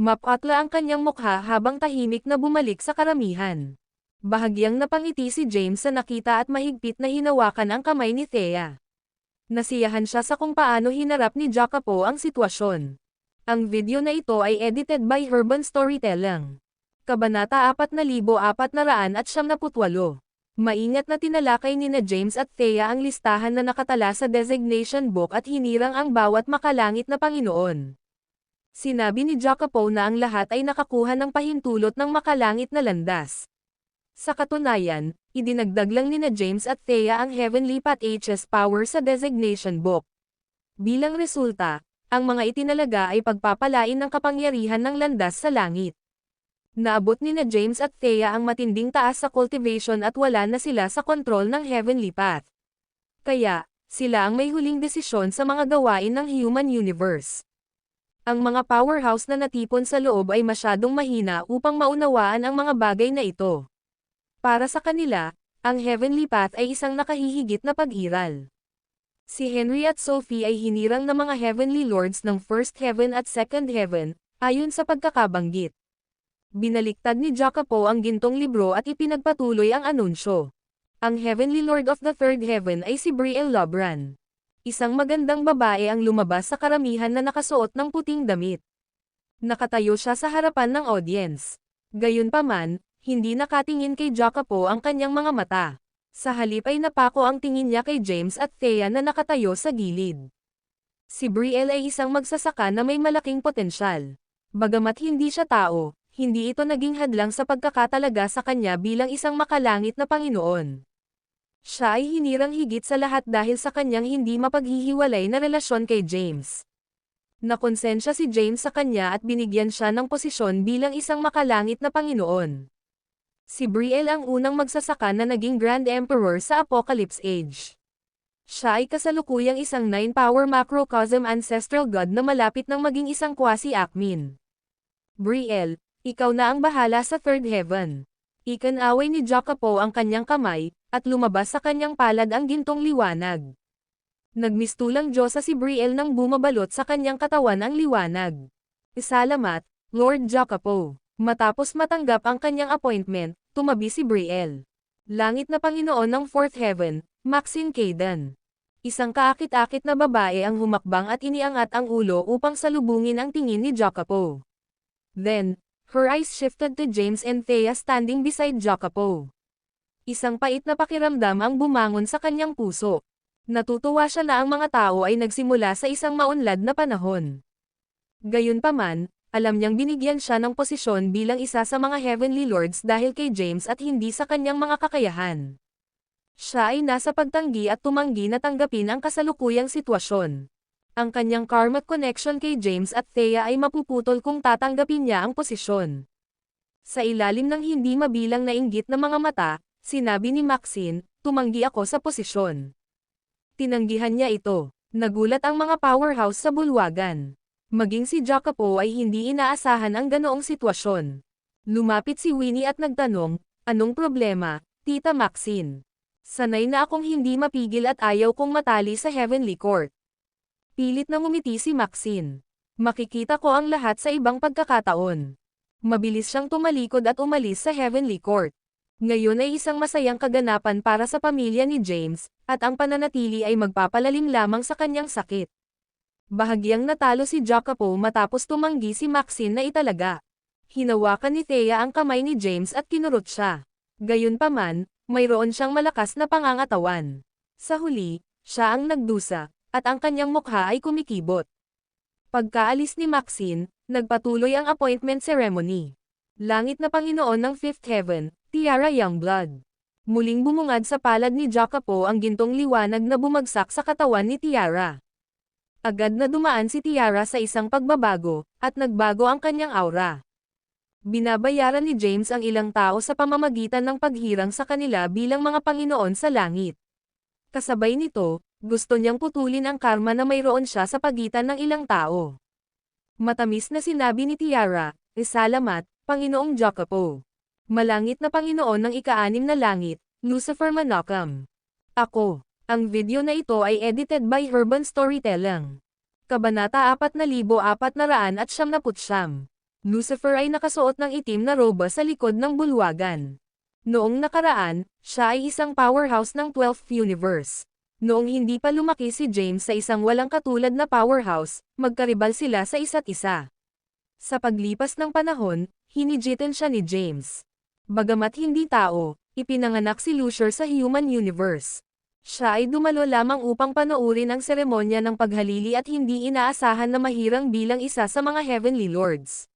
Mapatla ang kanyang mukha habang tahimik na bumalik sa karamihan. Bahagyang napangiti si James sa nakita at mahigpit na hinawakan ang kamay ni Thea. Nasiyahan siya sa kung paano hinarap ni Jacopo ang sitwasyon. Ang video na ito ay edited by Urban Storytelling. Kabanata 4478. Maingat na tinalakay nina James at Thea ang listahan na nakatala sa designation book at hinirang ang bawat makalangit na Panginoon. Sinabi ni Jacopo na ang lahat ay nakakuha ng pahintulot ng makalangit na landas. Sa katunayan, idinagdag lang nina James at Thea ang Heavenly Path H's power sa designation book. Bilang resulta, ang mga itinalaga ay pagpapalain ng kapangyarihan ng landas sa langit. Naabot nina James at Thea ang matinding taas sa cultivation at wala na sila sa kontrol ng Heavenly Path. Kaya, sila ang may huling desisyon sa mga gawain ng human universe. Ang mga powerhouse na natipon sa loob ay masyadong mahina upang maunawaan ang mga bagay na ito. Para sa kanila, ang Heavenly Path ay isang nakahihigit na pag-iral. Si Henry at Sophie ay hinirang ng mga Heavenly Lords ng First Heaven at Second Heaven, ayon sa pagkakabanggit. Binaliktad ni Jacopo ang gintong libro at ipinagpatuloy ang anunsyo. Ang Heavenly Lord of the Third Heaven ay si Brielle Lobran. Isang magandang babae ang lumabas sa karamihan na nakasuot ng puting damit. Nakatayo siya sa harapan ng audience. Gayunpaman, hindi nakatingin kay Jacopo ang kanyang mga mata. Sa halip ay napako ang tingin niya kay James at Thea na nakatayo sa gilid. Si Brielle ay isang magsasaka na may malaking potensyal. Bagamat hindi siya tao, hindi ito naging hadlang sa pagkakatalaga sa kanya bilang isang makalangit na Panginoon. Siya ay hinirang higit sa lahat dahil sa kanyang hindi mapaghihiwalay na relasyon kay James. Nakonsensya si James sa kanya at binigyan siya ng posisyon bilang isang makalangit na Panginoon. Si Brielle ang unang magsasaka na naging Grand Emperor sa Apocalypse Age. Siya ay kasalukuyang isang 9-power macrocosm ancestral god na malapit ng maging isang quasi-Acmin. Brielle, ikaw na ang bahala sa Third Heaven. Ikanaway ni Jacopo ang kanyang kamay, at lumabas sa kanyang palad ang gintong liwanag. Nagmistulang Diyosa si Brielle nang bumabalot sa kanyang katawan ang liwanag. Salamat, Lord Jacopo. Matapos matanggap ang kanyang appointment, tumabi si Brielle. Langit na Panginoon ng Fourth Heaven, Maxine Caden. Isang kaakit-akit na babae ang humakbang at iniangat ang ulo upang salubungin ang tingin ni Jacopo. Then, her eyes shifted to James and Thea standing beside Jacopo. Isang pait na pakiramdam ang bumangon sa kanyang puso. Natutuwa siya na ang mga tao ay nagsimula sa isang maunlad na panahon. Gayunpaman, alam niyang binigyan siya ng posisyon bilang isa sa mga Heavenly Lords dahil kay James at hindi sa kanyang mga kakayahan. Siya ay nasa pagtanggi at tumanggi na tanggapin ang kasalukuyang sitwasyon. Ang kanyang karmic connection kay James at Thea ay mapuputol kung tatanggapin niya ang posisyon. Sa ilalim ng hindi mabilang na inggit na mga mata, sinabi ni Maxine, tumanggi ako sa posisyon. Tinanggihan niya ito. Nagulat ang mga powerhouse sa bulwagan. Maging si Jacopo ay hindi inaasahan ang ganoong sitwasyon. Lumapit si Winnie at nagtanong, anong problema, Tita Maxine? Sanay na akong hindi mapigil at ayaw kong matali sa Heavenly Court. Pilit na ngumiti si Maxine. Makikita ko ang lahat sa ibang pagkakataon. Mabilis siyang tumalikod at umalis sa Heavenly Court. Ngayon ay isang masayang kaganapan para sa pamilya ni James, at ang pananatili ay magpapalalim lamang sa kanyang sakit. Bahagyang natalo si Jacopo matapos tumanggi si Maxine na italaga. Hinawakan ni Thea ang kamay ni James at kinurot siya. Gayunpaman, mayroon siyang malakas na pangangatawan. Sa huli, siya ang nagdusa, at ang kanyang mukha ay kumikibot. Pagkaalis ni Maxine, nagpatuloy ang appointment ceremony. Langit na Panginoon ng Fifth Heaven, Tiara Youngblood. Muling bumungad sa palad ni Jacopo ang gintong liwanag na bumagsak sa katawan ni Tiara. Agad na dumaan si Tiara sa isang pagbabago, at nagbago ang kanyang aura. Binabayaran ni James ang ilang tao sa pamamagitan ng paghirang sa kanila bilang mga Panginoon sa langit. Kasabay nito, gusto niyang putulin ang karma na mayroon siya sa pagitan ng ilang tao. Matamis na sinabi ni Tiara, salamat, Panginoong Jacopo. Malangit na Panginoon ng ika-6 na langit, Lucifer Manakam. Ako. Ang video na ito ay edited by Herban Storytelling. Kabanata 4479. Lucifer ay nakasuot ng itim na roba sa likod ng bulwagan. Noong nakaraan, siya ay isang powerhouse ng 12th universe. Noong hindi pa lumaki si James sa isang walang katulad na powerhouse, magkaribal sila sa isa't isa. Sa paglipas ng panahon, hinijitan siya ni James. Bagamat hindi tao, ipinanganak si Lucifer sa human universe. Siya ay dumalo lamang upang panoorin ang seremonya ng paghalili at hindi inaasahan na mahirang bilang isa sa mga Heavenly Lords.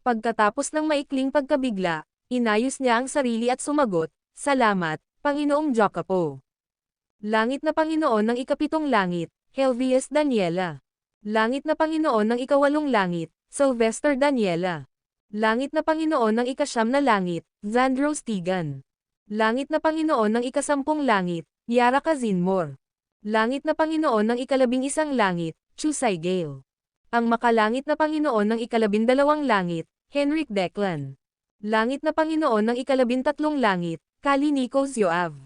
Pagkatapos ng maikling pagkabigla, inayos niya ang sarili at sumagot, salamat, Panginoong Jacopo. Langit na Panginoon ng ikapitong langit, Helvius Daniela. Langit na Panginoon ng ikawalong langit, Sylvester Daniela. Langit na Panginoon ng ikasyam na langit, Zandros Tigan. Langit na Panginoon ng ikasampung langit, Yara Kazinmor. Langit na Panginoon ng ikalabing isang langit, Chusay Gale. Ang makalangit na Panginoon ng ikalabindalawang langit, Henrik Declan. Langit na Panginoon ng ikalabintatlong langit, Kalinikos Yoav.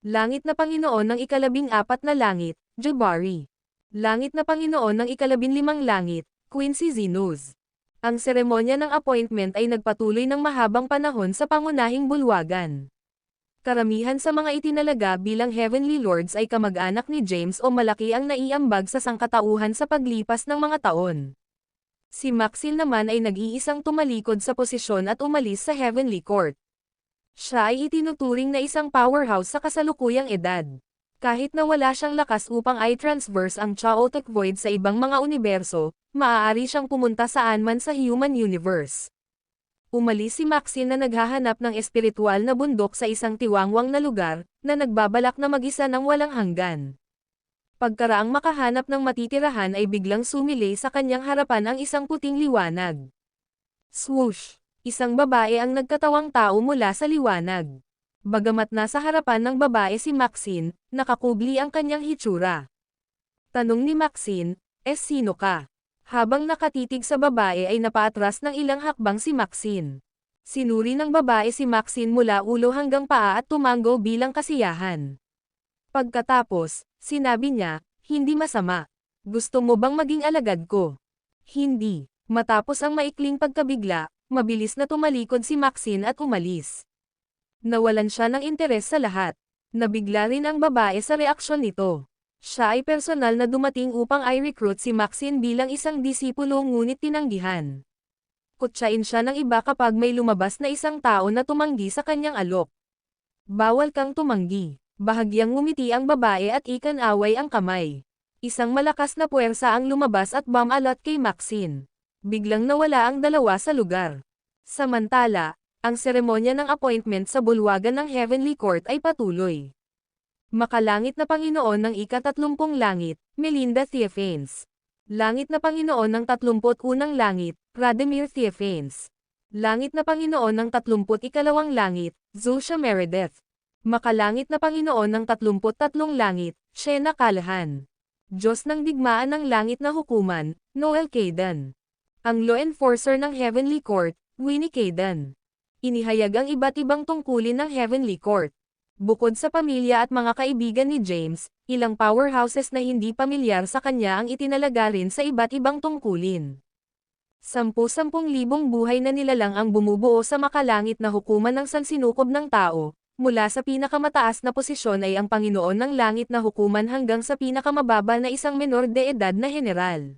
Langit na Panginoon ng ikalabing-apat na langit, Jabari. Langit na Panginoon ng ikalabinlimang langit, Quincy Zenos. Ang seremonya ng appointment ay nagpatuloy ng mahabang panahon sa pangunahing bulwagan. Karamihan sa mga itinalaga bilang Heavenly Lords ay kamag-anak ni James o malaki ang naiambag sa sangkatauhan sa paglipas ng mga taon. Si Maxine naman ay nag-iisang tumalikod sa posisyon at umalis sa Heavenly Court. Siya ay itinuturing na isang powerhouse sa kasalukuyang edad. Kahit na wala siyang lakas upang i-transverse ang chaotic void sa ibang mga universo, maaari siyang pumunta saan man sa human universe. Umalis si Maxine na naghahanap ng espiritual na bundok sa isang tiwangwang na lugar, na nagbabalak na mag-isa ng walang hanggan. Pagkaraang makahanap ng matitirahan ay biglang sumili sa kanyang harapan ang isang puting liwanag. Swoosh! Isang babae ang nagkatawang tao mula sa liwanag. Bagamat nasa harapan ng babae si Maxine, nakakubli ang kanyang hitsura. Tanong ni Maxine, sino ka? Habang nakatitig sa babae ay napaatras ng ilang hakbang si Maxine. Sinuri ng babae si Maxine mula ulo hanggang paa at tumango bilang kasiyahan. Pagkatapos, sinabi niya, hindi masama. Gusto mo bang maging alagad ko? Hindi. Matapos ang maikling pagkabigla, mabilis na tumalikod si Maxine at umalis. Nawalan siya ng interes sa lahat. Nabigla rin ang babae sa reaksyon nito. Siya ay personal na dumating upang i-recruit si Maxine bilang isang disipulo ngunit tinanggihan. Kutsain siya ng iba kapag may lumabas na isang tao na tumanggi sa kanyang alok. Bawal kang tumanggi. Bahagyang ngumiti ang babae at ikan-away ang kamay. Isang malakas na puwersa ang lumabas at bumalot kay Maxine. Biglang nawala ang dalawa sa lugar. Samantala, ang seremonya ng appointment sa bulwagan ng Heavenly Court ay patuloy. Makalangit na Panginoon ng ika-30 langit, Melinda Theophanes. Langit na Panginoon ng 31 langit, Radimir Theophanes. Langit na Panginoon ng 32 langit, Zulcia Meredith. Makalangit na Panginoon ng 33 langit, Shena Callahan. Diyos ng digmaan ng langit na hukuman, Noel Caden. Ang law enforcer ng Heavenly Court, Winnie Caden. Inihayag ang iba't ibang tungkulin ng Heavenly Court. Bukod sa pamilya at mga kaibigan ni James, ilang powerhouses na hindi pamilyar sa kanya ang itinalaga rin sa iba't ibang tungkulin. 10,000 buhay na nilalang ang bumubuo sa makalangit na hukuman ng sansinukob ng tao, mula sa pinakamataas na posisyon ay ang Panginoon ng Langit na hukuman hanggang sa pinakamababa na isang menor de edad na general.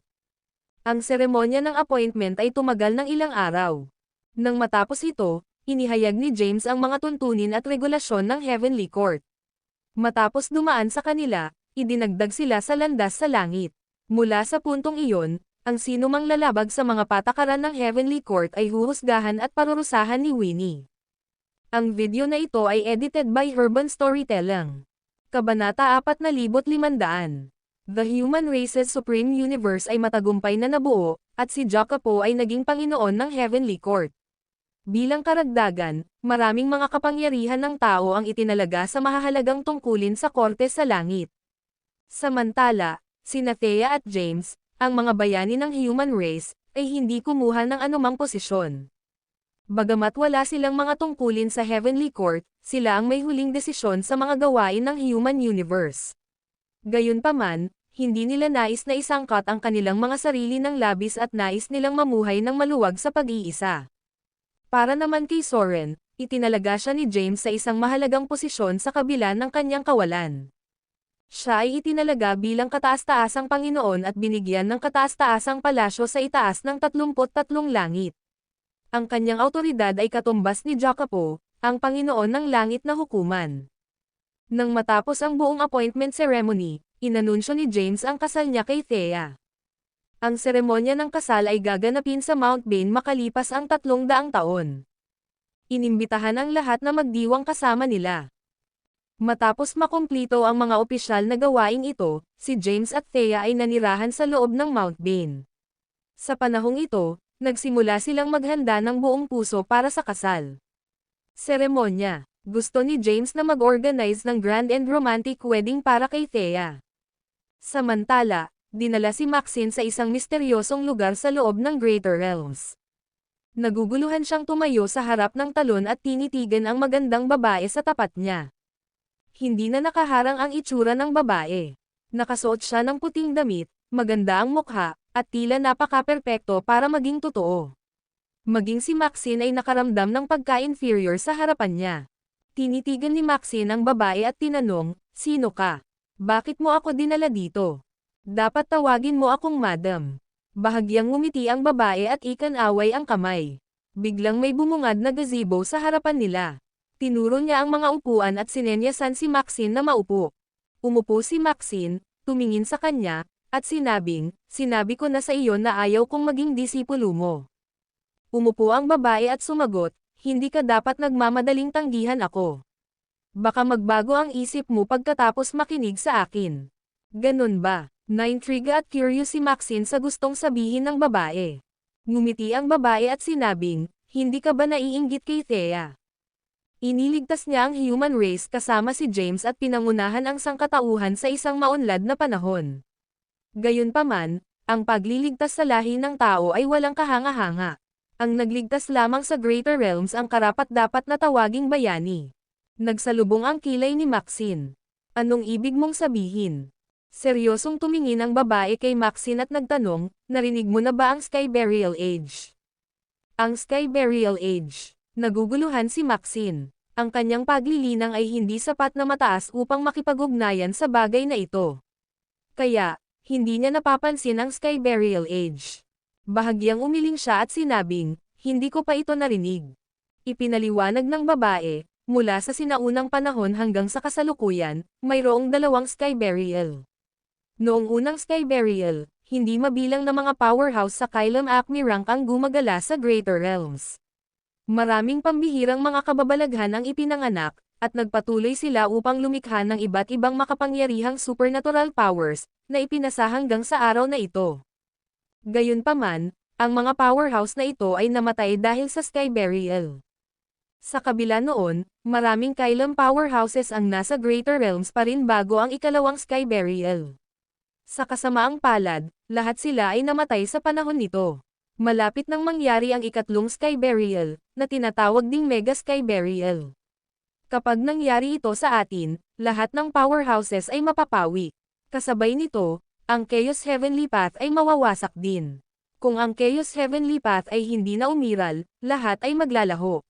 Ang seremonya ng appointment ay tumagal ng ilang araw. Nang matapos ito, inihayag ni James ang mga tuntunin at regulasyon ng Heavenly Court. Matapos dumaan sa kanila, idinagdag sila sa landas sa langit. Mula sa puntong iyon, ang sinumang lalabag sa mga patakaran ng Heavenly Court ay huhusgahan at parurusahan ni Winnie. Ang video na ito ay edited by Urban Storytelling. Kabanata 4500. The Human Race's Supreme Universe ay matagumpay na nabuo, at si Jacopo ay naging Panginoon ng Heavenly Court. Bilang karagdagan, maraming mga kapangyarihan ng tao ang itinalaga sa mahahalagang tungkulin sa korte sa langit. Samantala, sina Thea at James, ang mga bayani ng human race, ay hindi kumuha ng anumang posisyon. Bagamat wala silang mga tungkulin sa Heavenly Court, sila ang may huling desisyon sa mga gawain ng human universe. Gayunpaman, hindi nila nais na isangkat ang kanilang mga sarili ng labis at nais nilang mamuhay ng maluwag sa pag-iisa. Para naman kay Soren, itinalaga siya ni James sa isang mahalagang posisyon sa kabila ng kanyang kawalan. Siya ay itinalaga bilang kataas-taasang Panginoon at binigyan ng kataas-taasang palasyo sa itaas ng 33 langit. Ang kanyang awtoridad ay katumbas ni Jacopo, ang Panginoon ng Langit na hukuman. Nang matapos ang buong appointment ceremony, inanunsyo ni James ang kasal niya kay Thea. Ang seremonya ng kasal ay gaganapin sa Mount Bain makalipas ang 300 taon. Inimbitahan ang lahat na magdiwang kasama nila. Matapos makumplito ang mga opisyal na gawaing ito, si James at Thea ay nanirahan sa loob ng Mount Bain. Sa panahong ito, nagsimula silang maghanda ng buong puso para sa kasal. Seremonya. Gusto ni James na mag-organize ng grand and romantic wedding para kay Thea. Samantala, dinala si Maxine sa isang misteryosong lugar sa loob ng Greater Realms. Naguguluhan siyang tumayo sa harap ng talon at tinitigan ang magandang babae sa tapat niya. Hindi na nakaharang ang itsura ng babae. Nakasuot siya ng puting damit, maganda ang mukha, at tila napaka-perpekto para maging totoo. Maging si Maxine ay nakaramdam ng pagka-inferior sa harapan niya. Tinitigan ni Maxine ang babae at tinanong, "Sino ka? Bakit mo ako dinala dito? Dapat tawagin mo akong madam." Bahagyang ngumiti ang babae at ikan-away ang kamay. Biglang may bumungad na gazebo sa harapan nila. Tinuro niya ang mga upuan at sinenyasan si Maxine na maupo. Umupo si Maxine, tumingin sa kanya, at sinabing, "Sinabi ko na sa iyo na ayaw kong maging disipulo mo." Umupo ang babae at sumagot, "Hindi ka dapat nagmamadaling tanggihan ako. Baka magbago ang isip mo pagkatapos makinig sa akin." Ganun ba? Naintriga at curious si Maxine sa gustong sabihin ng babae. Ngumiti ang babae at sinabing, "Hindi ka ba naiinggit kay Thea? Iniligtas niya ang human race kasama si James at pinangunahan ang sangkatauhan sa isang maunlad na panahon. Gayunpaman, ang pagliligtas sa lahi ng tao ay walang kahanga-hanga. Ang nagligtas lamang sa Greater Realms ang karapat-dapat na tawaging bayani." Nagsalubong ang kilay ni Maxine. "Anong ibig mong sabihin?" Seryosong tumingin ang babae kay Maxine at nagtanong, "Narinig mo na ba ang Sky Burial Age?" Ang Sky Burial Age. Naguguluhan si Maxine. Ang kanyang paglilinang ay hindi sapat na mataas upang makipag-ugnayan sa bagay na ito. Kaya, hindi niya napapansin ang Sky Burial Age. Bahagyang umiling siya at sinabing, "Hindi ko pa ito narinig." Ipinaliwanag ng babae, mula sa sinaunang panahon hanggang sa kasalukuyan, mayroong dalawang Sky Burial. Noong unang Sky Burial, hindi mabilang na mga powerhouse sa Kylum Acme rank ang gumagala sa Greater Realms. Maraming pambihirang mga kababalaghan ang ipinanganak, at nagpatuloy sila upang lumikha ng iba't ibang makapangyarihang supernatural powers, na ipinasa hanggang sa araw na ito. Gayunpaman, ang mga powerhouse na ito ay namatay dahil sa Sky Burial. Sa kabila noon, maraming Kylum powerhouses ang nasa Greater Realms pa rin bago ang ikalawang Sky Burial. Sa kasamaang palad, lahat sila ay namatay sa panahon nito. Malapit nang mangyari ang ikatlong Sky Burial, na tinatawag ding Mega Sky Burial. Kapag nangyari ito sa atin, lahat ng powerhouses ay mapapawi. Kasabay nito, ang Chaos Heavenly Path ay mawawasak din. Kung ang Chaos Heavenly Path ay hindi na umiral, lahat ay maglalaho.